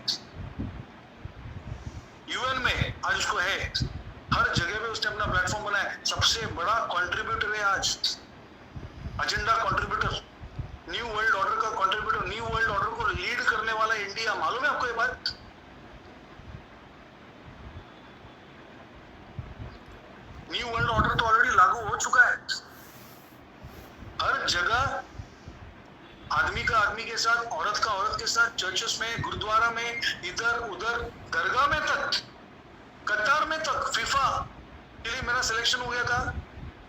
यूएन में आज उसको है, हर जगह पे उसने अपना प्लेटफॉर्म बनाया है। सबसे बड़ा कंट्रीब्यूटर है आज, agenda contributor, new world order का कंट्रीब्यूटर, न्यू वर्ल्ड ऑर्डर को लीड करने वाला इंडिया। मालूम है आपको ये बात? न्यू वर्ल्ड ऑर्डर तो ऑलरेडी लागू हो चुका है। हर जगह आदमी का आदमी के साथ, औरत का औरत के साथ, चर्चेस में, गुरुद्वारा में, इधर उधर, दरगाह में तक, कतार में तक, फीफा के लिए मेरा सिलेक्शन हो गया था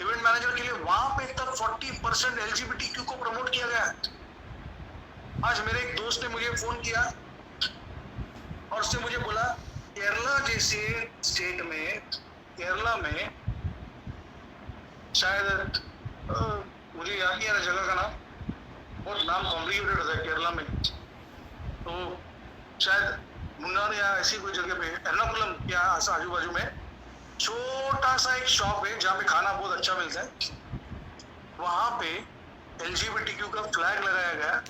इवेंट मैनेजर के लिए, वहां पे तक 40% एलजीबीटीक्यू को प्रमोट किया गया। आज मेरे एक दोस्त ने मुझे फोन किया और उसने मुझे बोला केरला जैसे स्टेट में, केरला में शायद मुझे याद नहीं आ रहा जगह का नाम, बहुत नाम कॉम्प्लिकेटेड होता है केरला में, तो शायद मुन्नार या ऐसी कोई जगह पे, एर्नाकुलम या ऐसा आजू बाजू में छोटा सा एक शॉप है जहाँ पे खाना बहुत अच्छा मिलता है। वहाँ पे एलजीबीटीक्यू का फ्लैग लगाया गया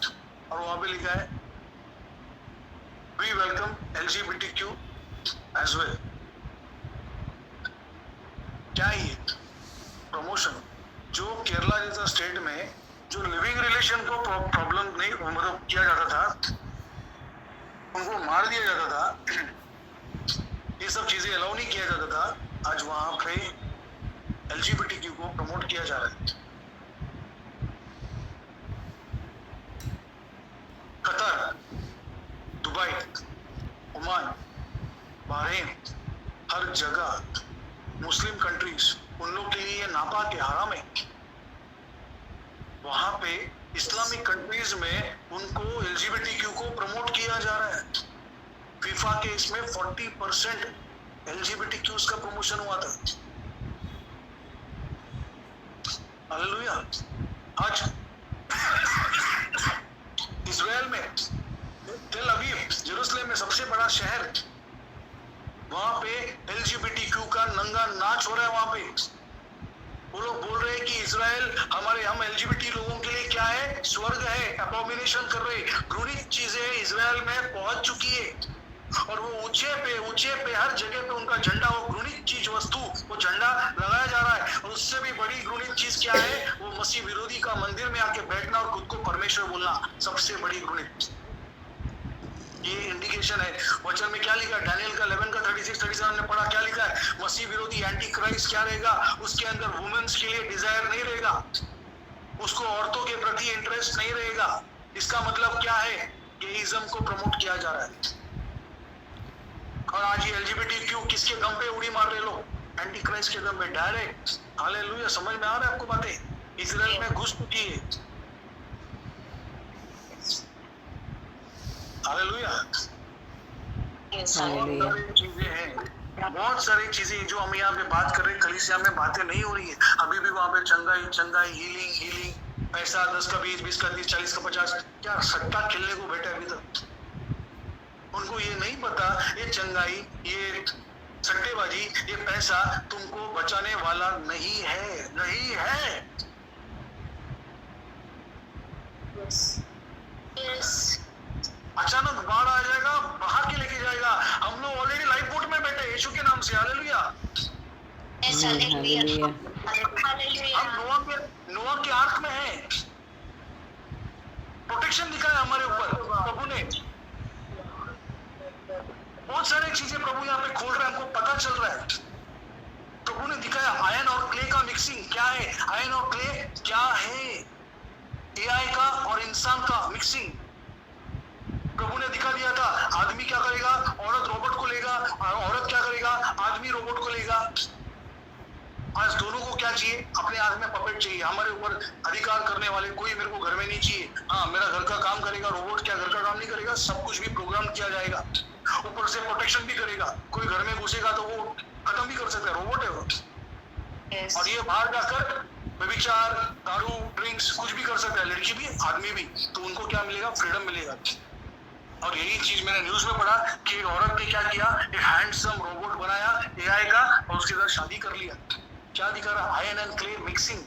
और वहाँ पे लिखा है we welcome LGBTQ as well. क्या ये प्रमोशन? जो केरला जैसा स्टेट में जो लिविंग रिलेशन को प्रॉब्लम नहीं मतलब किया जाता था, उनको मार दिया जाता था, ये सब चीजें अलाउ नहीं किया जाता था, आज वहां पे एलजीबीटीक्यू को प्रमोट किया जा रहा है। कतर, दुबई, ओमान, बहरीन, हर जगह मुस्लिम कंट्रीज, उन लोग के लिए नापाक है, हराम है। वहां पे इस्लामिक कंट्रीज में उनको एलजीबीटीक्यू को प्रमोट किया जा रहा है। फीफा के इसमें 40% एलजीबीटीक्यूज का प्रमोशन हुआ था। हालेलुया। आज इजराइल में, तेल अवीव, जेरूसलम में सबसे बड़ा शहर, वहां पे एलजीबीटीक्यू का नंगा नाच हो रहा है। वहां पे वो लोग बोल रहे हैं कि इजराइल हम एलजीबीटी लोगों के लिए क्या है? स्वर्ग है। अबॉमिनेशन कर रहे, घृणित चीजें इजराइल में पहुंच चुकी है और वो ऊंचे पे हर जगह पे उनका झंडा, वो घृणित चीज वस्तु, वो झंडा लगाया जा रहा है। और उससे भी बड़ी घृणित चीज क्या है? वो मसीह विरोधी का मंदिर में आके बैठना और खुद को परमेश्वर बोलना, सबसे बड़ी घृणित। ये इंडिकेशन है। वचन में क्या लिखा है? डैनियल का 11 का 36-37 हमने पढ़ा, क्या लिखा है? मसीह विरोधी एंटी क्राइस्ट क्या रहेगा? उसके अंदर वुमेन्स के लिए डिजायर नहीं रहेगा, उसको औरतों के प्रति इंटरेस्ट नहीं रहेगा। इसका मतलब क्या है? गेइज्म को प्रमोट किया जा रहा है। और आज ये एलजीबीटीक्यू किसके दम पे उड़ी मार रहे लोग? एंटी क्राइस्ट के दम पे, डायरेक्ट। हालेलुया। समझ में आ रहा है आपको बातें? इजराइल में घुस चुकी है। हालेलुया। चीजें हैं, बहुत सारी चीजें जो हम यहाँ पे बात कर रहे हैं, कलीसिया में बातें नहीं हो रही है। अभी भी वहां पे चंगाई, हीलिंग, पैसा 10 का 20, 20 का 30, 40 का 50, क्या सट्टा खेलने को बैठे अभी तक। उनको ये नहीं पता, ये चंगाई, ये सट्टेबाजी, ये पैसा तुमको बचाने वाला नहीं है। अचानक बाढ़ आ जाएगा, बहा के लेके जाएगा। हम लोग ऑलरेडी लाइफ बोट में बैठे यीशु के नाम से। हालेलुया। हम नोआ के आर्क में हैं। प्रोटेक्शन दिखाया हमारे ऊपर प्रभु ने। बहुत सारी चीजें प्रभु यहाँ पे खोल रहा है, हमको पता चल रहा है। प्रभु ने दिखाया आयरन और क्ले का मिक्सिंग क्या है। आयरन और क्ले क्या है? एआई का और इंसान का मिक्सिंग प्रभु ने दिखा दिया था। आदमी क्या करेगा? औरत रोबोट को लेगा, औरत क्या करेगा? आदमी रोबोट को लेगा। आज दोनों को क्या चाहिए? अपने हाथ में पपेट चाहिए। हमारे ऊपर अधिकार करने वाले कोई मेरे को घर में नहीं चाहिए। हाँ, मेरा घर का काम करेगा रोबोट, क्या घर का काम नहीं करेगा? सब कुछ भी प्रोग्राम किया जाएगा। ऊपर से प्रोटेक्शन भी करेगा। कोई घर में घुसेगा तो वो खत्म भी कर सकता है, रोबोट है वो। और ये बाहर जाकर व्यभिचार, दारू, ड्रिंक्स कुछ भी कर सकता है, लड़की भी आदमी भी, तो उनको क्या मिलेगा? फ्रीडम मिलेगा। और यही चीज मैंने न्यूज में पढ़ा कि एक औरत ने क्या किया, एक हैंडसम रोबोट बनाया एआई का और उसके साथ शादी कर लिया। क्या दिखा रहा? Iron and clay mixing.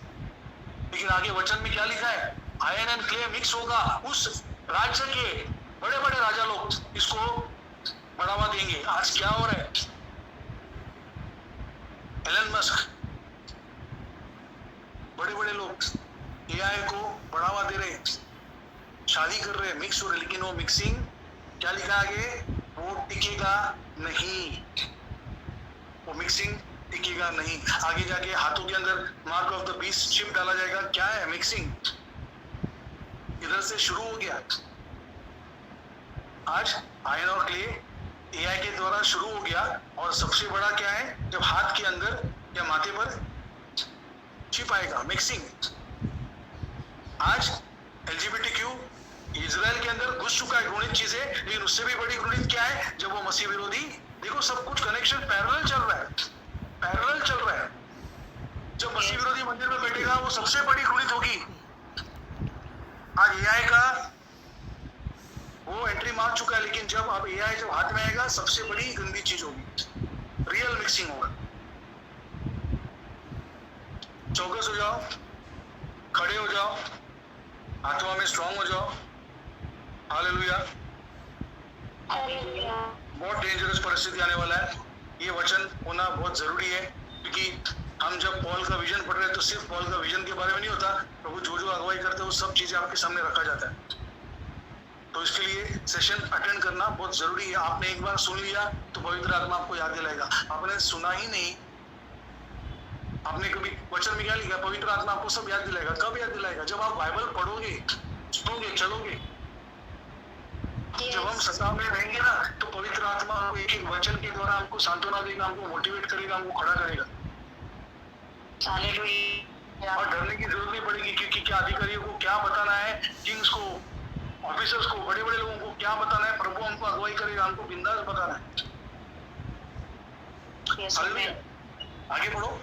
लेकिन आगे वचन में क्या लिखा है? आयरन एंड क्ले मिक्स होगा, उस राज्य के बड़े बड़े राजा लोग इसको बढ़ावा देंगे। आज क्या हो रहा है? एलन मस्क, बड़े बड़े लोग एआई को बढ़ावा दे रहे हैं, शादी कर रहे हैं, मिक्स हो रहे, लेकिन वो मिक्सिंग क्या लिखा आगे? वो टिकेगा नहीं, वो मिक्सिंग टिकेगा नहीं। आगे जाके हाथों के अंदर mark of the beast chip डाला जाएगा। क्या है? मिक्सिंग। इधर से शुरू हो गया। आज आयरन और क्ले एआई के द्वारा शुरू हो गया। और सबसे बड़ा क्या है? जब हाथ के अंदर या माथे पर चिप आएगा, मिक्सिंग। आज एलजीबीटीक्यू इजराइल के अंदर घुस चुका है, घृणित चीजें, लेकिन उससे भी बड़ी घृणित क्या है? जब वो मसीह विरोधी, देखो सब कुछ कनेक्शन पैरेलल चल रहा है, पैरेलल चल रहा है। जब मसीह विरोधी मंदिर में बैठेगा वो सबसे बड़ी घृणित होगी। आज एआई का वो एंट्री मार चुका है, लेकिन जब अब एआई जब हाथ में आएगा सबसे बड़ी गंदी चीज होगी, रियल मिक्सिंग होगा। चौकस हो जाओ, खड़े हो जाओ, आत्मा में स्ट्रांग हो जाओ। हालेलुया। बहुत डेंजरस परिस्थिति आने वाला है। ये वचन होना बहुत जरूरी है, क्योंकि हम जब पॉल का विजन पढ़ रहे हैं तो सिर्फ पॉल का विजन के बारे में नहीं होता, प्रभु जो जो अगुवाई करते हैं वो सब चीजें आपके सामने रखा जाता है। तो इसके लिए सेशन अटेंड करना बहुत जरूरी है। आपने एक बार सुन लिया तो पवित्र आत्मा आपको याद दिलाएगा। आपने सुना ही नहीं, आपने कभी वचन में क्या लिखा? पवित्र आत्मा आपको सब याद दिलाएगा। कब याद दिलाएगा? जब आप बाइबल पढ़ोगे, सुनोगे, चलोगे। जब हम सत्ता में रहेंगे ना, तो पवित्र आत्मा आपको एक एक वचन के द्वारा हमको सांत्वना देगा, हमको मोटिवेट करेगा, हमको खड़ा करेगा। और डरने की जरूरत नहीं पड़ेगी, क्योंकि क्या अधिकारियों को क्या बताना है, किंग्स को, ऑफिसर्स को, बड़े बड़े लोगों को क्या बताना है, प्रभु हमको अगुवाई करेगा, हमको बिंदास बताना है। आगे बढ़ो।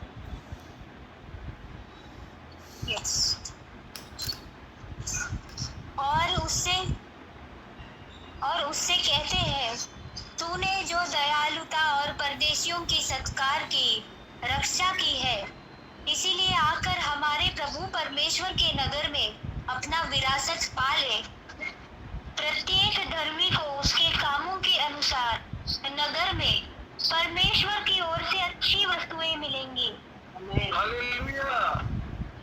और उससे कहते हैं, तूने जो दयालुता और परदेशियों की सत्कार की रक्षा की है, इसीलिए आकर हमारे प्रभु परमेश्वर के नगर में अपना विरासत पा ले। प्रत्येक धर्मी को उसके कामों के अनुसार नगर में परमेश्वर की ओर से अच्छी वस्तुएं मिलेंगी। हालेलुया।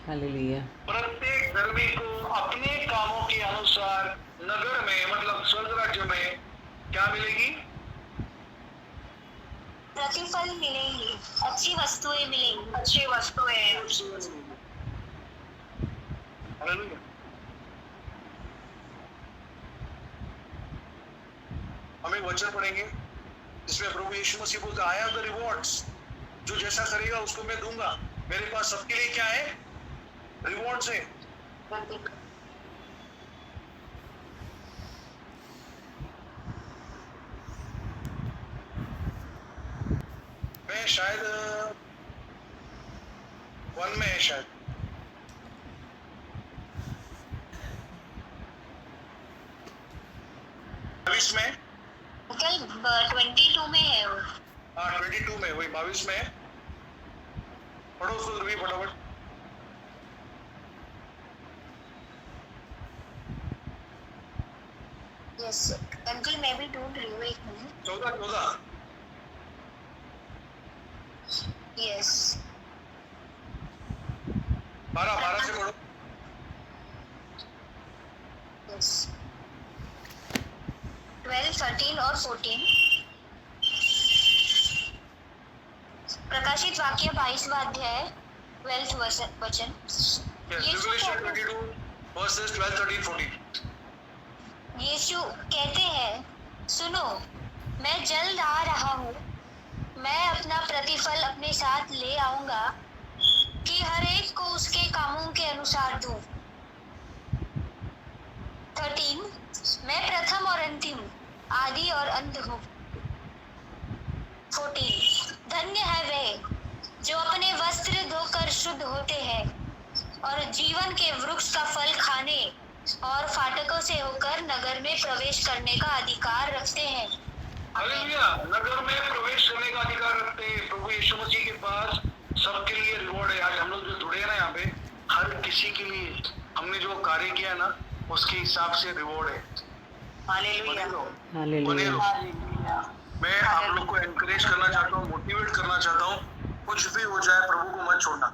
हालेलुया। प्रत्येक धर्मी को अपने कामों के अनुसार नगर में, मतलब स्वर्ग राज्य में क्या मिलेगी? प्रतिफल मिलेंगी, अच्छी वस्तुएं मिलेंगी, अच्छी वस्तुएं। हालेलुया। हम एक वचन पढ़ेंगे जिसमें प्रभु यीशु मसीह बोलता है, आई हैव द रिवॉर्ड्स। जो जैसा करेगा उसको मैं दूंगा। मेरे पास सबके लिए क्या है? रिवॉर्ड्स है। मैं शायद 1 में है, शायद 22 में। कल 22 में है वो। हाँ 22 में, वही 22 में है। पढ़ो उसको भी फटाफट। यस अंकल, मैं भी ढूंढ रही हूँ, 1 मिनट। 14 यस 12 से पढ़ो। यस 12, 13 और 14। प्रकाशित वाक्य 22वां अध्याय 12वां वचन। Revelation 22 verses 12, 13, 14। यीशु कहते हैं, सुनो, मैं जल्द आ रहा हूँ। मैं अपना प्रतिफल अपने साथ ले आऊंगा कि हर एक को उसके कामों के अनुसार दूं। 13, मैं प्रथम और अंतिम, आदि और अंत हूँ। 14, धन्य है वे जो अपने वस्त्र धोकर शुद्ध होते हैं और जीवन के वृक्ष का फल खाने और फाटकों से होकर नगर में प्रवेश करने का अधिकार रखते हैं। हालेलुया। नगर में प्रवेश करने का अधिकार रखते हैं। प्रभु यीशु मसीह के पास सबके लिए रिवॉर्ड है। आज हम लोग जो जुड़े हैं ना यहाँ पे, हर किसी के लिए हमने जो कार्य किया ना उसके हिसाब से रिवॉर्ड है। हालेलुया। बने रहो। मैं आप लोग को एनकरेज करना चाहता हूँ, मोटिवेट करना चाहता हूँ, कुछ भी हो जाए प्रभु को मत छोड़ना।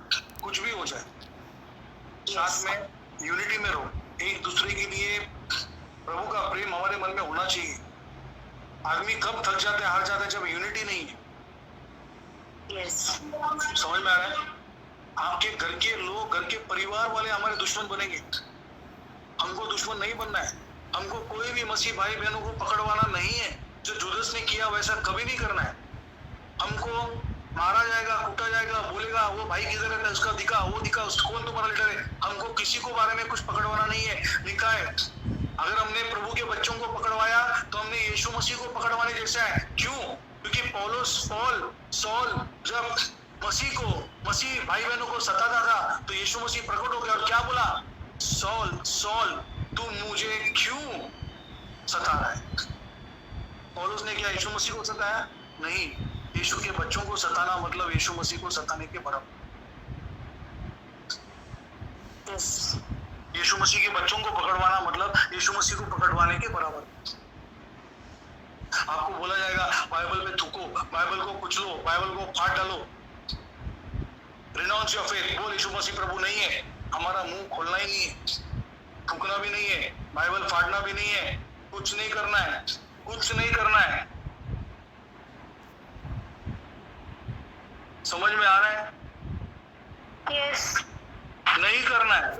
कुछ भी हो जाए साथ में यूनिटी में रहो। एक दूसरे के लिए प्रभु का प्रेम हमारे मन में होना चाहिए। आदमी कब थक जाता है, हार जाता है, जब यूनिटी नहीं है। समझ में आ रहा है? आपके घर के लोग, घर के परिवार वाले हमारे दुश्मन बनेंगे। हमको दुश्मन नहीं बनना है। हमको कोई भी मसीह भाई बहनों को पकड़वाना नहीं है। जो जुदस ने किया वैसा कभी नहीं करना है। हमको मारा जाएगा, कूटा जाएगा, बोलेगा वो भाई किधर है, उसका दिखा, वो दिखा, कौन तुम्हारा लीडर है। हमको किसी को बारे में कुछ पकड़वाना नहीं है। लिखा है अगर हमने प्रभु के बच्चों को पकड़वाया तो हमने यीशु मसीह को पकड़वाने जैसा है। क्यों? क्योंकि सॉल जब मसीह भाई बहनों को सताता था तो यीशु मसीह प्रकट हो गया और क्या बोला? सॉल तू मुझे क्यों सता रहा है? पौलुस ने क्या यीशु मसीह को सताया? नहीं। यीशु के बच्चों को सताना मतलब यीशु मसीह को सताने के बराबर। यीशु मसीह के बच्चों को पकड़वाना मतलब यीशु मसीह को पकड़वाने के बराबर। आपको बोला जाएगा बाइबल पे थूको, बाइबल को कुचलो, बाइबल को फाड़ डालो, रिनाउंस योर फेथ, बोल यीशु मसीह प्रभु नहीं है। हमारा मुंह खोलना ही नहीं है, थूकना भी नहीं है, बाइबल फाड़ना भी नहीं है, कुछ नहीं करना है, कुछ नहीं करना है। समझ में आ रहा है? यस। नहीं करना है।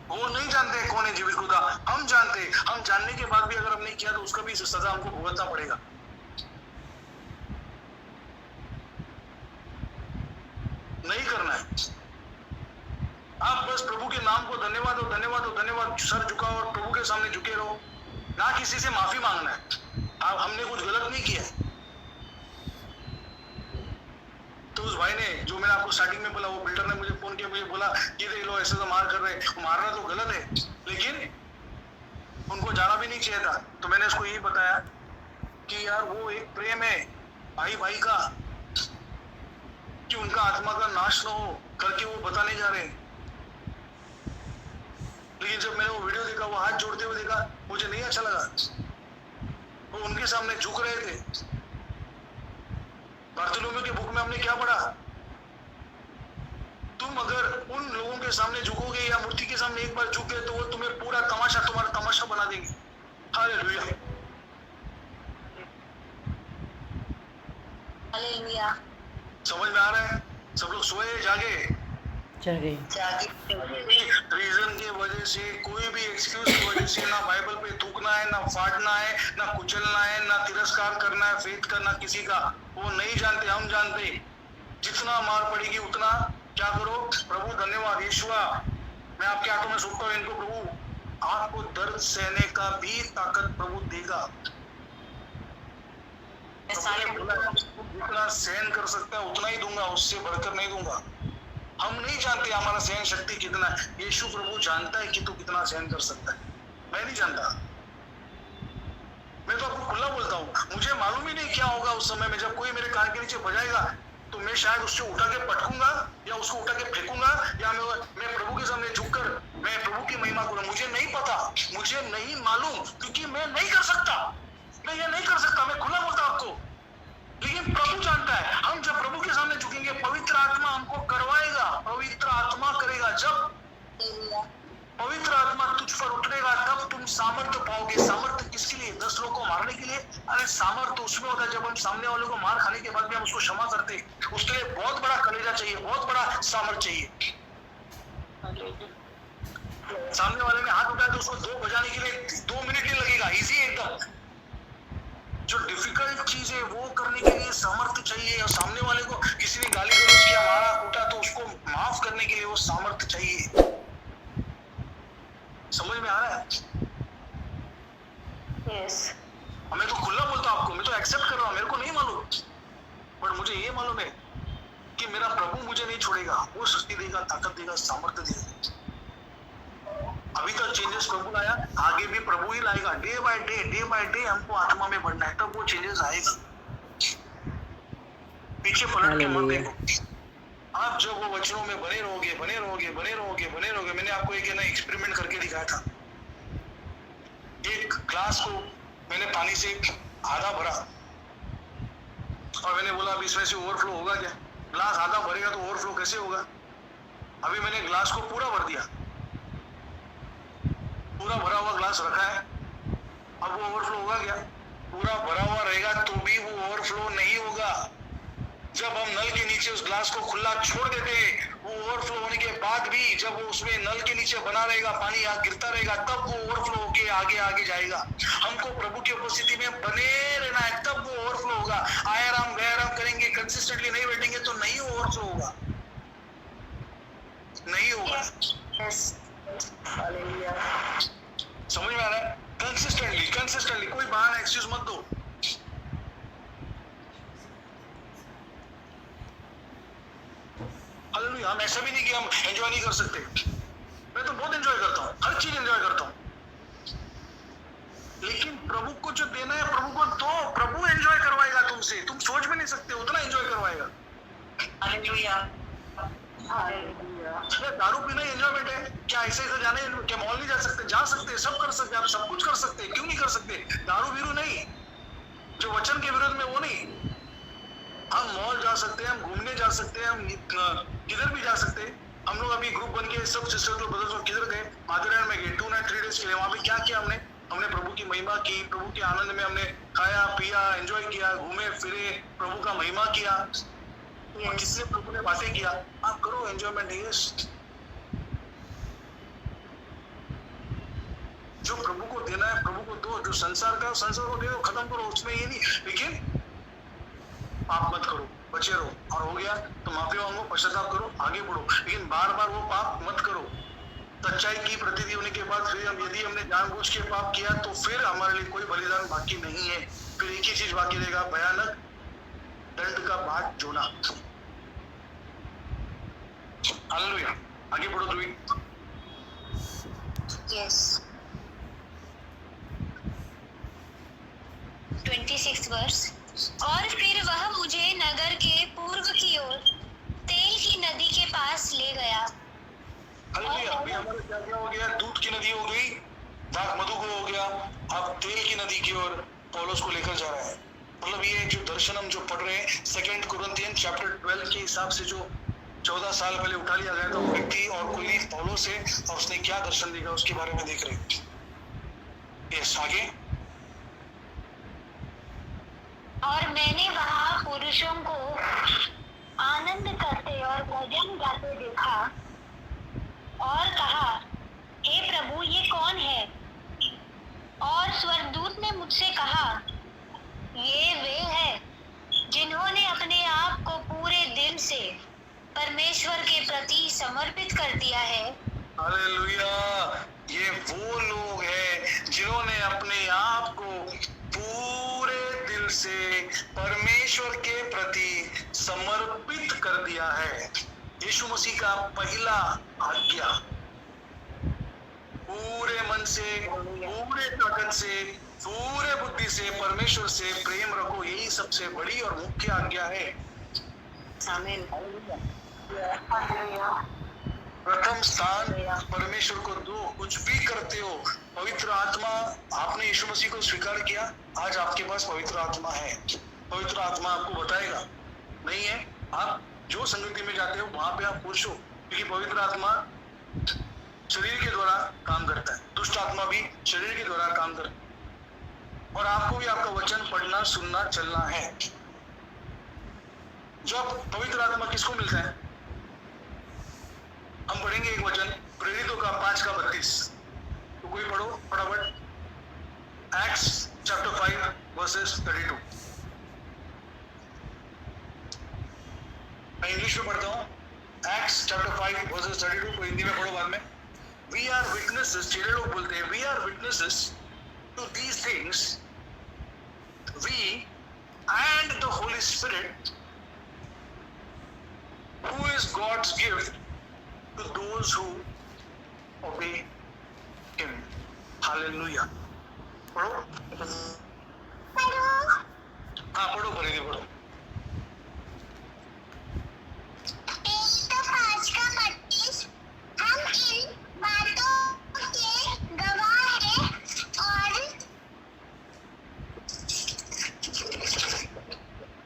वो नहीं जानते कौन है जीवित खुदा, हम जानते हैं। हम जानने के बाद भी अगर हमने किया तो उसका भी सजा हमको भुगतना पड़ेगा। नहीं करना है। आप बस प्रभु के नाम को धन्यवाद हो, धन्यवाद हो, धन्यवाद, सर झुकाओ और प्रभु के सामने झुके रहो। ना किसी से माफी मांगना है। आप हमने कुछ गलत नहीं किया है। तो उस भाई ने जो मैंने आपको स्टार्टिंग में बोला, वो बिल्डर ने मुझे फोन किया, मुझे बोला कि ये लोग ऐसे तो मार कर रहे, मारना तो गलत है, लेकिन उनको जाना भी नहीं चाहिए था। तो मैंने उसको यही बताया कि यार वो एक प्रेम है भाई भाई का, कि उनका आत्मा का नाश न हो करके वो बताने जा रहे हैं। लेकिन जब मैंने वो वीडियो देखा, वो हाथ जोड़ते हुए देखा, मुझे नहीं अच्छा लगा। वो उनके सामने झुक रहे थे। बार्थोलोमेव के बुक में हमने क्या पढ़ा? तुम अगर उन लोगों के सामने झुकोगे या मूर्ति के सामने एक बार झुक गए तो वो तुम्हें पूरा तमाशा, तुम्हारा तमाशा बना देंगे। हालेलुया। हालेलुया। समझ में आ रहा है? सब लोग सोए जागे? रीजन की वजह से, कोई भी एक्सक्यूज की वजह से ना बाइबल पे थूकना है, ना फाड़ना है, ना कुचलना है, ना तिरस्कार करना है फेथ का, ना किसी का। वो नहीं जानते, हम जानते। जितना मार पड़ेगी उतना क्या करो? प्रभु धन्यवाद यीशुआ, मैं आपके हाथों में सौंपता हूं इनको। प्रभु आपको दर्द सहने का भी ताकत प्रभु देगा। जितना सहन कर सकता है उतना ही दूंगा, उससे बढ़कर नहीं दूंगा। हम नहीं जानते हमारा सहन शक्ति कितना है। यीशु प्रभु जानता है कि तू कितना सहन कर सकता है। मैं नहीं जानता। मैं तो आपको खुला बोलता हूँ, मुझे मालूम ही नहीं क्या होगा उस समय में। जब कोई मेरे कान के नीचे बजाएगा तो मैं शायद उससे उठा के पटकूंगा या उसको उठा के फेंकूंगा, या मैं प्रभु के सामने झुककर मैं प्रभु की महिमा करूंगा। मुझे नहीं पता, मुझे नहीं मालूम, क्योंकि मैं नहीं कर सकता। मैं ये नहीं कर सकता, मैं खुला बोलता आपको। लेकिन प्रभु जानता है। हम जब प्रभु के सामने झुकेंगे, पवित्र आत्मा हमको करवाएगा, पवित्र आत्मा करेगा। जब पवित्र आत्मा तुझ पर उतरेगा तब तुम सामर्थ्य पाओगे। सामर्थ्य किसके लिए? 10 लोगों को मारने के लिए? अरे सामर्थ्य उसमें होता है जब हम सामने वालों को मार खाने के बाद भी हम उसको क्षमा करते। उसके लिए बहुत बड़ा कलेजा चाहिए, बहुत बड़ा सामर्थ्य चाहिए। सामने वाले ने हाथ उठाया तो उसको 2 बजाने के लिए 2 मिनट नहीं लगेगा, इजी एकदम। जो डिफिकल्ट चीज है वो करने के लिए सामर्थ्य चाहिए। और सामने वाले को किसी ने गाली गलौज किया, मारा कूटा, तो उसको माफ करने के लिए वो सामर्थ्य चाहिए। समझ में आ रहा है? यस। मैं तो खुला बोलता हूं आपको, मैं तो एक्सेप्ट कर रहा हूं। मेरे को नहीं मालूम, बट मुझे ये मालूम है कि मेरा प्रभु मुझे नहीं छोड़ेगा, वो शक्ति देगा, ताकत देगा, सामर्थ्य देगा। अभी तक चेंजेस प्रभु लाया, आगे भी प्रभु ही लाएगा। डे बाय डे हमको आत्मा में बढ़ना है, तब वो चेंजेस आएगा। पीछे पलट के मत देखो। आप जब वो वचनों में बने रहोगे, मैंने आपको एक ना एक्सपेरिमेंट करके दिखाया था। एक ग्लास को मैंने पानी से आधा भरा और मैंने बोला अब इसमें से ओवरफ्लो होगा क्या? ग्लास आधा भरेगा तो ओवरफ्लो कैसे होगा? अभी मैंने ग्लास को पूरा भर दिया, पूरा भरा हुआ ग्लास रखा है, अब वो ओवरफ्लो होगा क्या? पूरा भरा हुआ रहेगा तो भी वो ओवरफ्लो नहीं होगा। जब हम नल के नीचे उस ग्लास को खुला छोड़ देते हैं, वो ओवरफ्लो होने के बाद भी जब वो उसमें नल के नीचे बना रहेगा, पानी यहाँ गिरता रहेगा, तब वो ओवरफ्लो होके आगे जाएगा। हमको प्रभु की उपस्थिति में बने रहना है, तब वो ओवरफ्लो होगा। आयाराम गयाराम करेंगे, कंसिस्टेंटली नहीं बैठेंगे तो नहीं ओवरफ्लो होगा, नहीं होगा। समझ में आ रहा है? कंसिस्टेंटली कोई बहाना एक्सक्यूज मत दो। हालेलुया। हम ऐसा भी नहीं कि हम एंजॉय नहीं कर सकते। मैं तो बहुत एंजॉय करता हूँ, हर चीज एंजॉय करता हूँ, लेकिन प्रभु को जो देना है प्रभु को दो। प्रभु एंजॉय करवाएगा तुमसे, तुम सोच भी नहीं सकते उतना एंजॉय करवाएगा। हालेलुया। दारू पीना एंजॉयमेंट है क्या? ऐसे जाने क्या मॉल नहीं जा सकते? जा सकते, सब कर सकते, आप सब कुछ कर सकते, क्यों नहीं कर सकते? दारू बीरू नहीं, जो वचन के विरोध में वो नहीं। हम मॉल जा सकते हैं, हम घूमने जा सकते हैं, हम किधर भी जा सकते हैं। हम लोग अभी ग्रुप बन के सब सिस्टर लोग ब्रदर्स किधर गए? माधुरायण में गए 2 नाइट 3 डेज के लिए। वहां पे क्या किया हमने प्रभु की महिमा की, प्रभु के आनंद में हमने खाया पिया, एंजॉय किया, घूमे फिरे, प्रभु का महिमा किया, जिससे प्रभु ने बातें किया। आप करो एंजॉयमेंट। यस, जो प्रभु को देना है प्रभु को दो, जो संसार को दे दो, खत्म करो, उसमें ये नहीं। लेकिन पाप मत करो, बचे रहो, और हो गया तो माफी मांगो, पश्चाताप करो, आगे बढ़ो, लेकिन बार बार वो पाप मत करो। सच्चाई की प्रतीति होने के बाद फिर यदि हमने जानबूझ के पाप किया तो फिर हमारे लिए कोई बलिदान बाकी नहीं है। फिर एक ही चीज बाकी रहेगा, भयानक दंड का बाट जोना। हालेलुया। आगे बढ़ो ध्रुवी। यस। 26 वर्ष। और फिर वह मुझे नगर के पूर्व की ओर तेल की नदी के पास ले गया। हालेलुया। अभी हमारे क्या हो गया? दूध की नदी हो गई, दाख मधु को हो गया, अब तेल की नदी की ओर पौलुस को लेकर जा रहा है। मतलब ये जो दर्शन हम जो पढ़ रहे हैं 2 कुरिन्थियन चैप्टर 12 के हिसाब से जो 14 साल पहले उठा लिया गया था वो व्यक्ति और कोई पौलुस है, और उसने क्या दर्शन देखा उसके बारे में देख रहे हैं। यस, आगे। और मैंने वहां पुरुषों को आनंद करते और भजन गाते देखा और कहा, हे प्रभु ये कौन है? और स्वर्गदूत ने मुझसे कहा, ये वे हैं जिन्होंने अपने आप को पूरे दिल से परमेश्वर के प्रति समर्पित कर दिया है। हालेलुया। ये वो लोग हैं जिन्होंने अपने आप को पूरे दिल से परमेश्वर के प्रति समर्पित कर दिया है। यीशु मसीह का पहला आज्ञा, पूरे मन से, पूरे ताकत से, पूरे बुद्धि से परमेश्वर से प्रेम रखो, यही सबसे बड़ी और मुख्य आज्ञा है। आमीन। प्रथम स्थान परमेश्वर को दो। कुछ भी करते हो, पवित्र आत्मा, आपने यीशु मसीह को स्वीकार किया, आज आपके पास पवित्र आत्मा है। पवित्र आत्मा आपको बताएगा, नहीं है आप जो संगति में जाते हो वहां पे आप खुश हो, क्योंकि पवित्र आत्मा शरीर के द्वारा काम करता है, दुष्ट आत्मा भी शरीर के द्वारा काम करता है, और आपको भी आपका वचन पढ़ना, सुनना, चलना है। जब पवित्र आत्मा किसको मिलता है? हम पढ़ेंगे एक वचन प्रेरितों का 5:32, तो कोई पढ़ो फटाफट। Acts chapter 5:32। मैं इंग्लिश में पढ़ता हूँ। एक्ट्स चैप्टर 5:32 को हिंदी में पढ़ो बाद में। वी आर विटनेसेस, चेले लोग बोलते हैं, we are witnesses to these things, we and the holy spirit who is God's gift to those who obey him. Hallelujah. पढ़ो. हाँ पढ़ो परिधि पढ़ो. हम इन बातों के गवाह हैं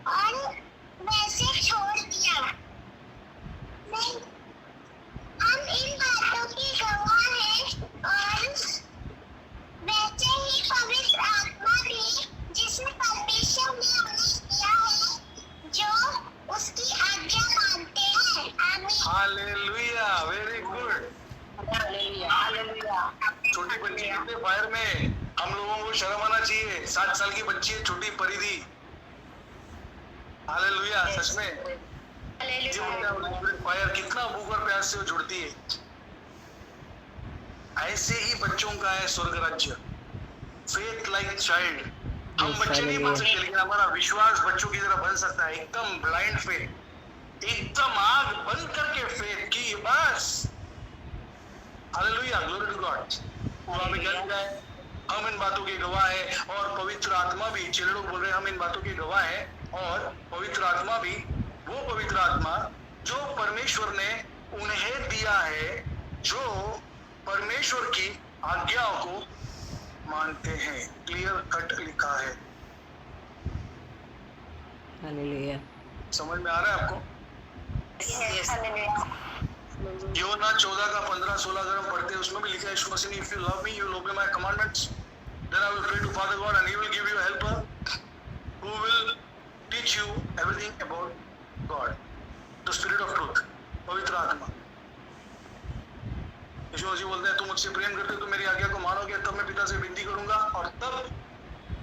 और वैसे छोड़ दिया. नहीं, हम इन बातों के गवाह हैं और वैसे ही पवित्र आत्मा भी जिसने परमेश्वर ने उन्हें दिया है जो उसकी आज्ञा मानते हैं. आमीन. Hallelujah. Very good. छोटी बच्ची कितने फायर में, हम लोगों को शर्म आना चाहिए. 7 साल की बच्ची है छोटी परिधि. हालेलुया. सच में फायर कितना भूख और प्यास से वो जुड़ती है. ऐसे ही बच्चों का है स्वर्ग राज्य. Faith like child. हम बच्चे नहीं बन सकते लेकिन हमारा विश्वास बच्चों की तरह बन सकता है. एकदम ब्लाइंड फेथ, एकदम आग बंद करके फेथ की बस. हालेलुया. Glory to God. वहां पे क्या लिखा है? हम इन बातों के गवाह हैं और पवित्र आत्मा भी. चेले लोग बोल रहे हैं हम इन बातों के गवाह हैं और पवित्र आत्मा भी, वो पवित्र आत्मा जो परमेश्वर ने उन्हें दिया है, जो परमेश्वर की आज्ञाओं को मानते हैं. क्लियर कट लिखा है. हालेलुया. समझ में आ रहा है आपको? यूहन्ना 14 का 15-16 अगर हम पढ़ते हैं उसमें भी लिखा है यीशु मसीह ने, if you love me you will obey my commandments, then I will pray to father God and he will give you a helper who will teach you everything about God. The spirit of truth. पवित्र आत्मा. यीशु मसीह बोलते हैं तुम मुझसे प्रेम करते हो तो मेरी आज्ञा को मानोगे, तब मैं पिता से विनती करूंगा और तब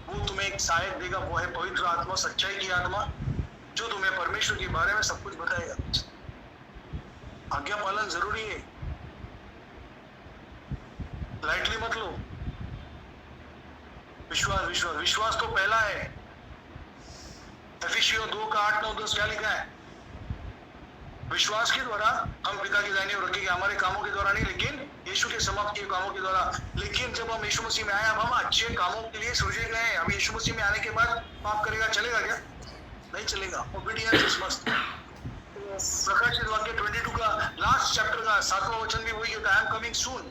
वो तुम्हें एक सहायक देगा. वो है पवित्र आत्मा, सच्चाई की आत्मा, जो तुम्हें परमेश्वर के बारे में सब कुछ बताएगा. आज्ञा पालन जरूरी है, लाइटली मत लो. विश्वास विश्वास विश्वास तो पहला है. एफिसियों 2 का 8, 9, 10 क्या लिखा है? विश्वास के द्वारा हम पिता की दाहिनी ओर रखेंगे. हमारे कामों के द्वारा नहीं, लेकिन यीशु के समाप्त किए कामों के द्वारा. लेकिन जब हम यीशु मसीह में आए, अब हम अच्छे कामों के लिए सृजे गए हैं. अब यीशु मसीह में आने के बाद पाप करेगा, चलेगा क्या? नहीं चलेगा. Obedience is must. प्रकाशित वाक्य 22 का लास्ट चैप्टर का 7वां वचन भी वही होता है. I am coming soon.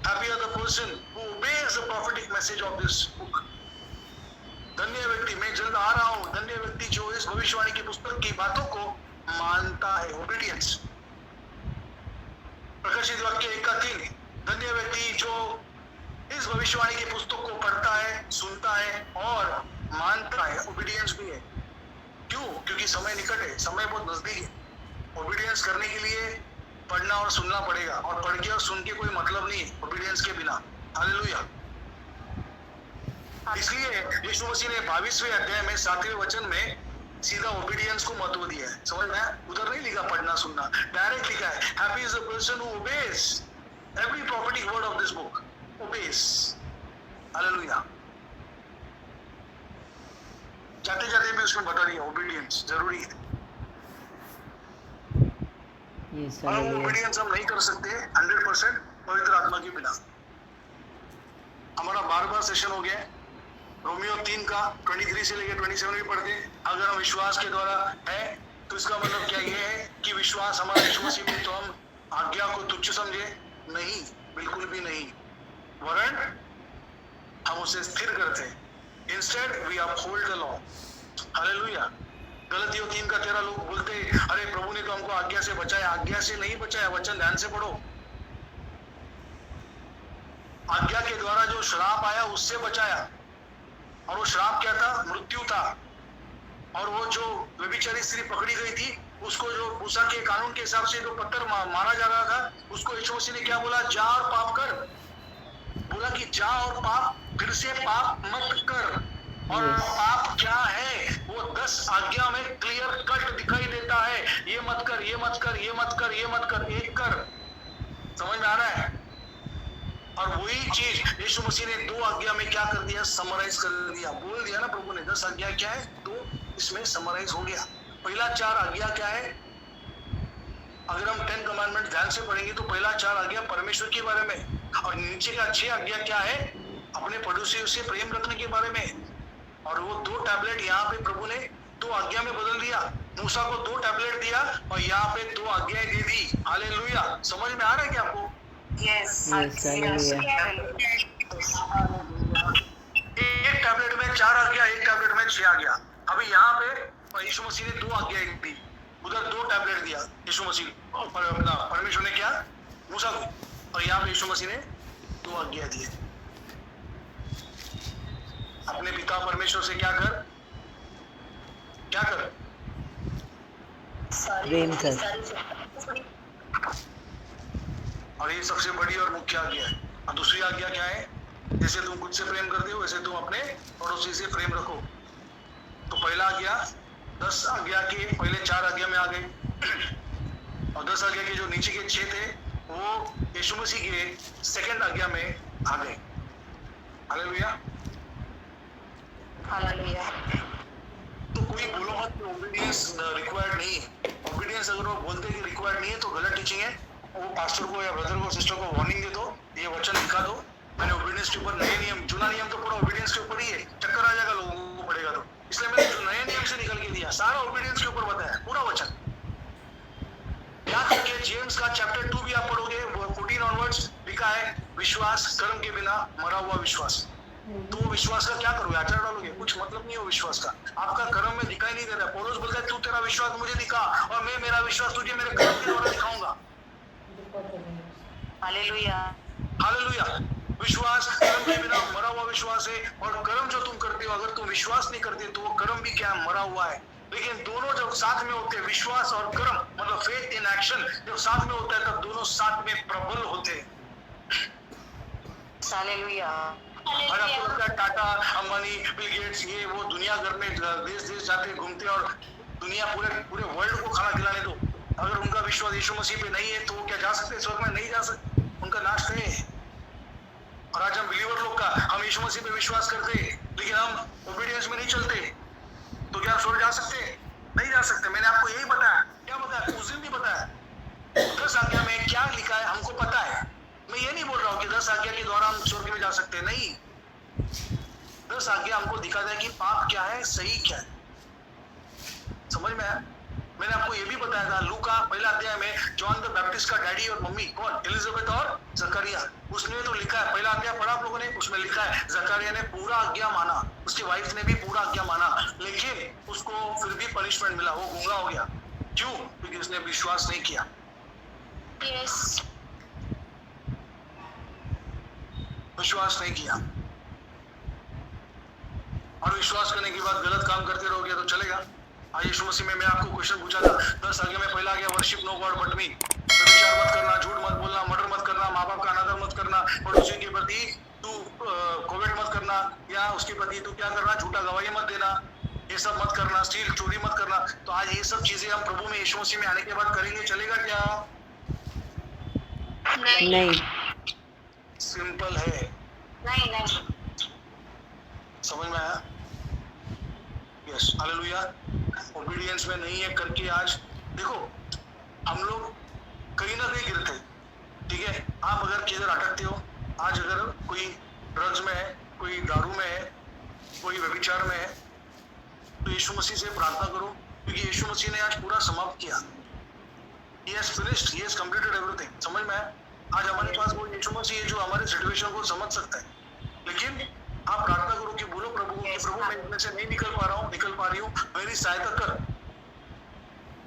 Happy are the person who obeys the prophetic message of this book. धन्य व्यक्ति, मैं जल्द आ रहा हूँ. धन्य व्यक्ति जो इस भविष्यवाणी की पुस्तक की बातों को मानता है. ओबीडियंस. प्रकाशित वाक्य 1 का 3. धन्य व्यक्ति जो इस भविष्यवाणी की पुस्तक को पढ़ता है, सुनता है और मानता है. ओबीडियंस भी है. क्यों? क्योंकि समय निकट है, समय बहुत नजदीक है. ओबीडियंस करने के लिए पढ़ना और सुनना पड़ेगा, और पढ़ के और सुन के कोई मतलब नहीं है ओबीडियंस के बिना. हालेलुया. इसलिए यीशु मसीह ने 22वें अध्याय में 7वें वचन में सीधा ओबीडियंस को महत्व दिया है. समझ में आया? उधर नहीं लिखा पढ़ना सुनना, डायरेक्ट लिखा है happy is the person who obeys every prophetic word of this book. Obeys. Hallelujah. जाते जाते भी उसमें बता दिया ओबीडियंस जरूरी है. और ओबीडियंस हम नहीं कर सकते 100% पवित्र आत्मा के बिना. हमारा 12वां सेशन हो गया है. रोमियो 3 का 23 से लेकर 27 भी पढ़ते हैं. अगर हम विश्वास के द्वारा है तो इसका मतलब क्या ये है कि विश्वास हमारा यीशु मसीह में, तो हम आज्ञा को तुच्छ समझे? नहीं, बिल्कुल भी नहीं. वरन हम उसे स्थिर करते हैं. Instead we uphold the law. Hallelujah. गलतियों 3 का 13 लोग बोलते हैं अरे प्रभु ने तो हमको आज्ञा से बचाया. आज्ञा से नहीं बचाया. वचन ध्यान से पढ़ो. आज्ञा के द्वारा जो श्राप आया उससे बचाया, और वो श्राप क्या था? मृत्यु था. और वो जो व्यभिचारी स्त्री पकड़ी गई थी, उसको जो मूसा के कानून के हिसाब से जो पत्थर मारा जा रहा था, उसको यीशु मसीह ने क्या बोला? जा और पाप कर. बोला कि जा और पाप, फिर से पाप मत कर. और पाप क्या है? वो 10 आज्ञा में क्लियर कट दिखाई देता है. ये मत कर, ये मत कर, ये मत कर, ये मत कर, एक कर. समझ में आ रहा है? और वही चीज यीशु मसीह ने 2 आज्ञा में क्या कर दिया? समराइज कर दिया. बोल दिया ना प्रभु ने 10 आज्ञा क्या है, तो इसमें समराइज हो गया. पहला 4 आज्ञा क्या है? अगर हम 10 कमांडमेंट ध्यान से पढ़ेंगे तो पहला 4 आज्ञा परमेश्वर के बारे में, और नीचे का 6 आज्ञा क्या है, अपने पड़ोसियों से प्रेम रखने के बारे में। और वो 2 टैबलेट यहाँ पे प्रभु ने 2 आज्ञा में बदल दिया। मूसा को 2 टैबलेट दिया और यहाँ पे 2 आज्ञाएं दे दी। हालेलुया। समझ में आ रहा है क्या आपको? Yes, hallelujah. एक टैबलेट में 4 आज्ञा, एक टैबलेट में 6 आज्ञा। अभी यहाँ पे यीशु मसीह ने 2 आज्ञा दी, उधर 2 टैबलेट दिया यीशु मसीह और परमेश्वर ने क्या, मूसा को, और यहाँ पे यीशु मसीह ने 2 आज्ञा दिए। अपने पिता परमेश्वर से क्या कर, प्रेम कर। और ये सबसे बड़ी और मुख्य आज्ञा है। और दूसरी आज्ञा क्या है, जैसे तुम खुद से प्रेम करते हो वैसे तुम अपने पड़ोसी से प्रेम रखो। तो पहला आज्ञा 10 आज्ञा के पहले 4 आज्ञा में आ गए, और 10 आज्ञा के जो नीचे के 6 थे वो यीशु मसीह के सेकंड आज्ञा में आ गए। हालेलुया। हालेलुया। तो कोई बोलो मत कि ओबीडियंस रिक्वायर्ड नहीं है। ओबीडियंस अगर वो बोलते हैं कि रिक्वायर्ड नहीं है तो गलत टीचिंग है। वो पास्टर को या ब्रदर को, सिस्टर को वार्निंग दे दो, ये वचन दिखा दो, मैंने ओबीडियंस के ऊपर नए नियम, जुना नियम तो पूरा ओबीडियंस के ऊपर ही है, चक्कर आ जाएगा लोगों को पड़ेगा तो, इसलिए मैंने जो नए नियम से निकल के दिया सारा ओबीडियंस के ऊपर बताया पूरा वचन। याद रखिए जेम्स का चैप्टर 2 भी आप पढ़ोगे, 14 ऑनवर्ड्स लिखा है विश्वास कर्म के बिना मरा हुआ विश्वास। तो विश्वास का क्या करोगे, आचार डालोगे, कुछ मतलब नहीं है विश्वास का, आपका कर्म में दिखाई नहीं दे रहा है। पौलुस बोलता है तू तेरा विश्वास मुझे दिखा और मैं मेरा विश्वास तुझे मेरे कर्म के द्वारा दिखाऊंगा। हालेलुया। हालेलुया। विश्वास कर्म के बिना मरा हुआ विश्वास है, और कर्म जो तुम करते हो, अगर तुम विश्वास नहीं करते तो वो कर्म भी क्या मरा हुआ है। लेकिन दोनों जब साथ में होते हैं, विश्वास और कर्म मतलब फेथ इन एक्शन जब साथ में होता है तब दोनों साथ में प्रबल होते हैं। हालेलुया। और आपको लगता है टाटा, अंबानी, बिल गेट्स ये वो दुनिया भर में देश देश जाते घूमते और दुनिया पूरे वर्ल्ड को खाना खिलाने दो, अगर उनका विश्वास यीशु मसीह पे नहीं है तो वो क्या जा सकते स्वर्ग में? नहीं जा सकते, उनका नाश है। और आज हम बिलीवर लोग का, हम यीशु मसीह पे विश्वास करते लेकिन हम ओबीडियंस में नहीं चलते, तो क्या स्वर्ग जा सकते? नहीं जा सकते। मैंने आपको यही बताया, क्या बताया, उस दिन भी बताया। 10 आज्ञा में क्या लिखा है हमको पता है। मैं ये नहीं बोल रहा हूँ कि 10 आज्ञा के द्वारा हम स्वर्ग में जा सकते हैं, नहीं। 10 आज्ञा हमको दिखाता है कि पाप क्या है, सही क्या है। समझ में आया? मैंने आपको ये भी बताया था, लूका पहला अध्याय में जॉन द बैप्टिस्ट का डैडी और मम्मी कौन, एलिजाबेथ और जकरिया, उसने तो लिखा है, पहला अध्याय पढ़ा आप लोगों ने, उसमें लिखा है जकरिया ने पूरा आज्ञा माना, उसकी वाइफ ने भी पूरा आज्ञा माना, लेकिन उसको फिर भी पनिशमेंट मिला, वो गूंगा हो गया। क्यों? क्योंकि उसने विश्वास नहीं किया। यस। विश्वास नहीं किया, और विश्वास करने के बाद गलत काम करते रहोगे तो चलेगा? आज यीशु मसीह में मैं आपको क्वेश्चन पूछा था 10 आज्ञा में पहला आज्ञा वर्शिप नो गॉड बट मी, व्यभिचार मत करना, झूठ मत बोलना, मर्डर मत करना, माँ बाप का अनादर मत करना, पड़ोसी के प्रति तू कोविड मत करना, या उसके प्रति तू क्या करना, झूठा गवाही मत देना, ये सब मत करना, स्टील चोरी मत करना। तो आज ये सब चीजें हम प्रभु में यीशु मसीह में आने के बाद करेंगे, चलेगा क्या? नहीं। सिंपल है। नहीं। समझ में आया? Yes, hallelujah. ओबीडियंस में नहीं है करके आज देखो हम लोग कहीं ना कहीं गिरते, ठीक है। आप अगर किधर अटकते हो, आज अगर कोई ड्रग्स में है, कोई दारू में है, कोई व्यभिचार में है, तो यीशु मसीह से प्रार्थना करो, क्योंकि यीशु मसीह ने आज पूरा समाप्त किया। He has finished, he has completed everything। समझ में आया? आज हमारे पास वो यीशु मसीह है जो हमारे सिचुएशन को समझ सकता है। लेकिन आप प्रार्थना करो कि बोलो प्रभु को कि प्रभु मैं इसमें से नहीं निकल पा रही हूँ, मेरी सहायता कर।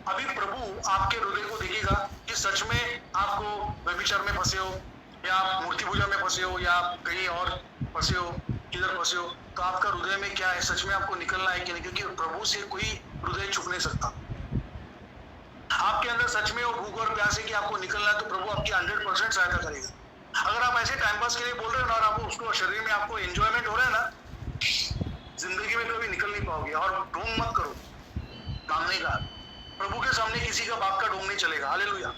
अभी प्रभु आपके हृदय को देखेगा कि सच में आपको व्यभिचार में फंसे हो, या आप मूर्ति पूजा में फंसे हो, या आप कहीं और फंसे हो, किधर फंसे हो, तो आपका हृदय में क्या है, सच में आपको निकलना है कि नहीं? क्योंकि प्रभु से कोई हृदय छुप नहीं सकता। आपके अंदर सच में वो भूख और प्यास है कि आपको निकलना है, तो प्रभु आपकी 100% सहायता करेगा। अगर आप ऐसे टाइम पास के लिए बोल रहे हो ना, और आपको उसको शरीर में आपको एंजॉयमेंट हो रहा है ना, जिंदगी में कभी निकल नहीं पाओगे। और ढोंग मत करो मांगने का, प्रभु के सामने किसी का बाप का ढोंग नहीं चलेगा। हालेलुया।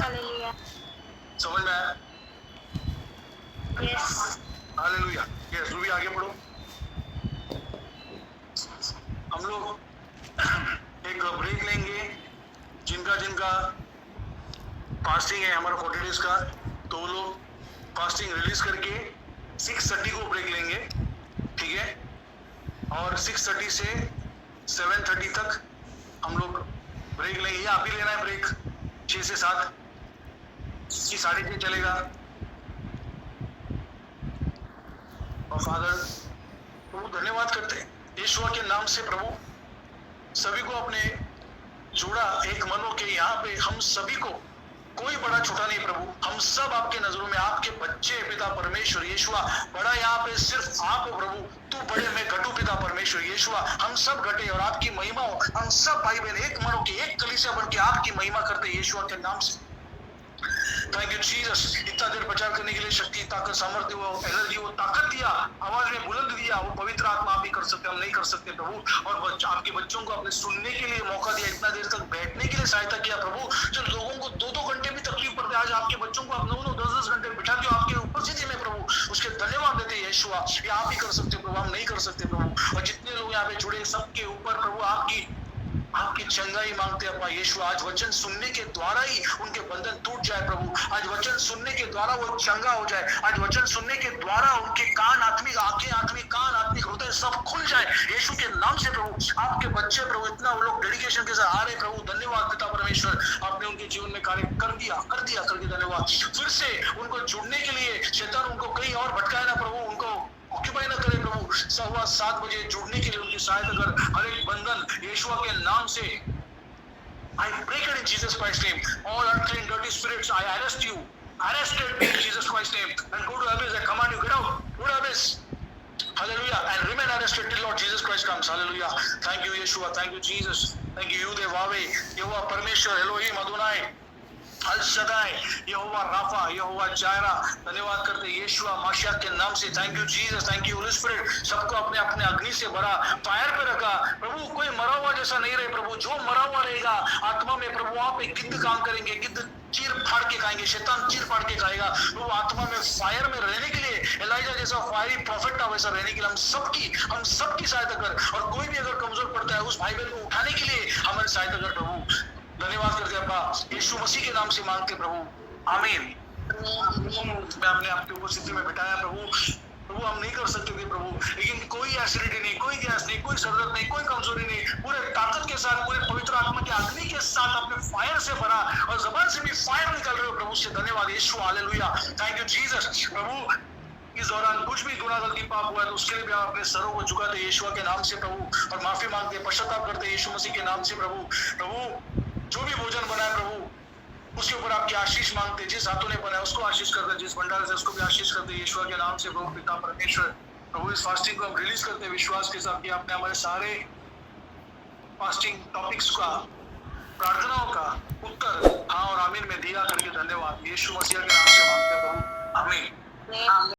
हालेलुया। समझ में आया? यस। हालेलुया। यस, रूबी आगे बढ़ो। हम लोग एक दिन का फास्टिंग है हमारा 40 डेज का, तो वो लोग फास्टिंग रिलीज करके 6:30 को ब्रेक लेंगे, ठीक है। और 6:30 से 7:30 तक हम लोग ब्रेक लेंगे, या अभी लेना है ब्रेक 6 से 7 कि 6:30 चलेगा। और फादर प्रभु धन्यवाद करते हैं यीशुआ के नाम से प्रभु सभी को अपने जोड़ा एक मनो के यहाँ पे हम सभी को कोई बड़ा छोटा नहीं प्रभु, हम सब आपके नजरों में आपके बच्चे पिता परमेश्वर यीशुआ। बड़ा यहाँ पे सिर्फ आप हो प्रभु, तू बड़े में घटू पिता परमेश्वर यीशुआ। हम सब घटे और आपकी महिमा हो, हम सब भाई बहन एक मनो के एक कलीसिया बन के आपकी महिमा करते यीशुआ के नाम से। थैंक यू जीसस, इतना देर प्रचार करने के लिए शक्ति ताकत सामर्थ्य वो एनर्जी वो ताकत दिया, आवाज में बुलंद दिया, वो पवित्र आत्मा आप ही कर सकते, हम नहीं कर सकते प्रभु। और आपके बच्चों को अपने सुनने के लिए मौका दिया, इतना देर तक बैठने के लिए सहायता किया प्रभु। जो लोगों को 2-2 घंटे भी तकलीफ पड़ते, आज आपके बच्चों को आप 9-9 10-10 घंटे बिठा दिया आपके उपस्थिति में प्रभु, उसके धन्यवाद देते यीशुआ। ये आप ही कर सकते प्रभु, हम नहीं कर सकते प्रभु। और जितने लोग यहाँ पे जुड़े सबके ऊपर प्रभु आपकी चंगाई मांगते हैं यीशु। आज वचन सुनने के द्वारा ही उनके बंधन टूट जाए प्रभु, आज वचन सुनने के द्वारा वो चंगा हो जाए, आज वचन सुनने के द्वारा उनके कान आत्मिक, आंखें आत्मिक, कान आत्मिक, हृदय सब खुल जाए यीशु के नाम से प्रभु। आपके बच्चे प्रभु इतना वो लोग डेडिकेशन के साथ आ रहे प्रभु, धन्यवाद पिता परमेश्वर, आपने उनके जीवन में कार्य कर दिया करके धन्यवाद। फिर से उनको जुड़ने के लिए शैतान उनको कहीं और भटकाए ना प्रभु, उनको ऑक्यूपाई ना करे प्रभु। 7:15 बजे जुड़ने के लिए उनकी सहायता कर, हर एक बंधन यीशुआ के नाम से I break it in Jesus Christ's name. All unclean, dirty spirits, I arrest you. Arrested me in Jesus Christ's name. And go to abyss. I command you, get out. Go to abyss. Hallelujah. And remain arrested till Lord Jesus Christ comes. Hallelujah. Thank you, Yeshua. Thank you, Jesus. Thank you, Yahweh, Yehovah Parmeshwar, Elohim, Adonai, Al Shaddai, Jehovah Rafa, यहोवा जायरा। धन्यवाद करते यीशुआ माशिया के नाम से। Thank you Jesus, thank you Holi spirit. सबको अपने अपने अग्नि से भरा, फायर पे रखा प्रभु। कोई मरा हुआ जैसा नहीं रहे प्रभु, जो मरा हुआ रहेगा आत्मा में प्रभु वहां पे गिद्ध काम करेंगे, गिद्ध चीर फाड़ के खाएंगे, शैतान चीर फाड़ के खाएगा प्रभु। आत्मा में फायर में रहने के लिए एलाइजा जैसा फायरी प्रॉफिट था वैसा रहने के लिए हम सबकी सहायता कर। और कोई भी अगर कमजोर पड़ता है उस भाई बहन को उठाने के लिए हमारी सहायता कर प्रभु। धन्यवाद करते अब्बा, यीशु मसीह के नाम से मांगते प्रभु, आमीन। मैं अपने आपकी उपस्थिति में बिठाया प्रभु हम नहीं कर सकते थे प्रभु, लेकिन कोई एसिडिटी नहीं, कोई गैस नहीं, कोई सरदर्द नहीं, कोई कमजोरी नहीं, पूरे ताकत के साथ, पूरे पवित्र आत्मा के अग्नि के साथ अपने फायर से भरा और जबान से भी फायर निकल रहे हो प्रभु से। धन्यवाद यीशु, हालेलुया, थैंक यू जीसस। प्रभु इस दौरान कुछ भी गुनाह गलती पाप हुआ है तो उसके लिए भी हम अपने सरों को झुकाते यीशु के नाम से प्रभु, और माफी मांगते, पश्चाताप करते यीशु मसीह के नाम से प्रभु। जो भी भोजन बनाए प्रभु उसके ऊपर आपकी आशीष मांगते, जिस हाथों ने बनाया उसको आशीष करते, जिस भंडार से उसको भी आशीष करते यीशु के नाम से प्रभु पिता परमेश्वर। प्रभु इस फास्टिंग को हम रिलीज करते विश्वास के साथ कि आपने हमारे सारे फास्टिंग टॉपिक्स का, प्रार्थनाओं का उत्तर हाँ और आमीन में दिया करके धन्यवाद। यीशु मसीह के नाम से मांगते प्रभु, आमीन।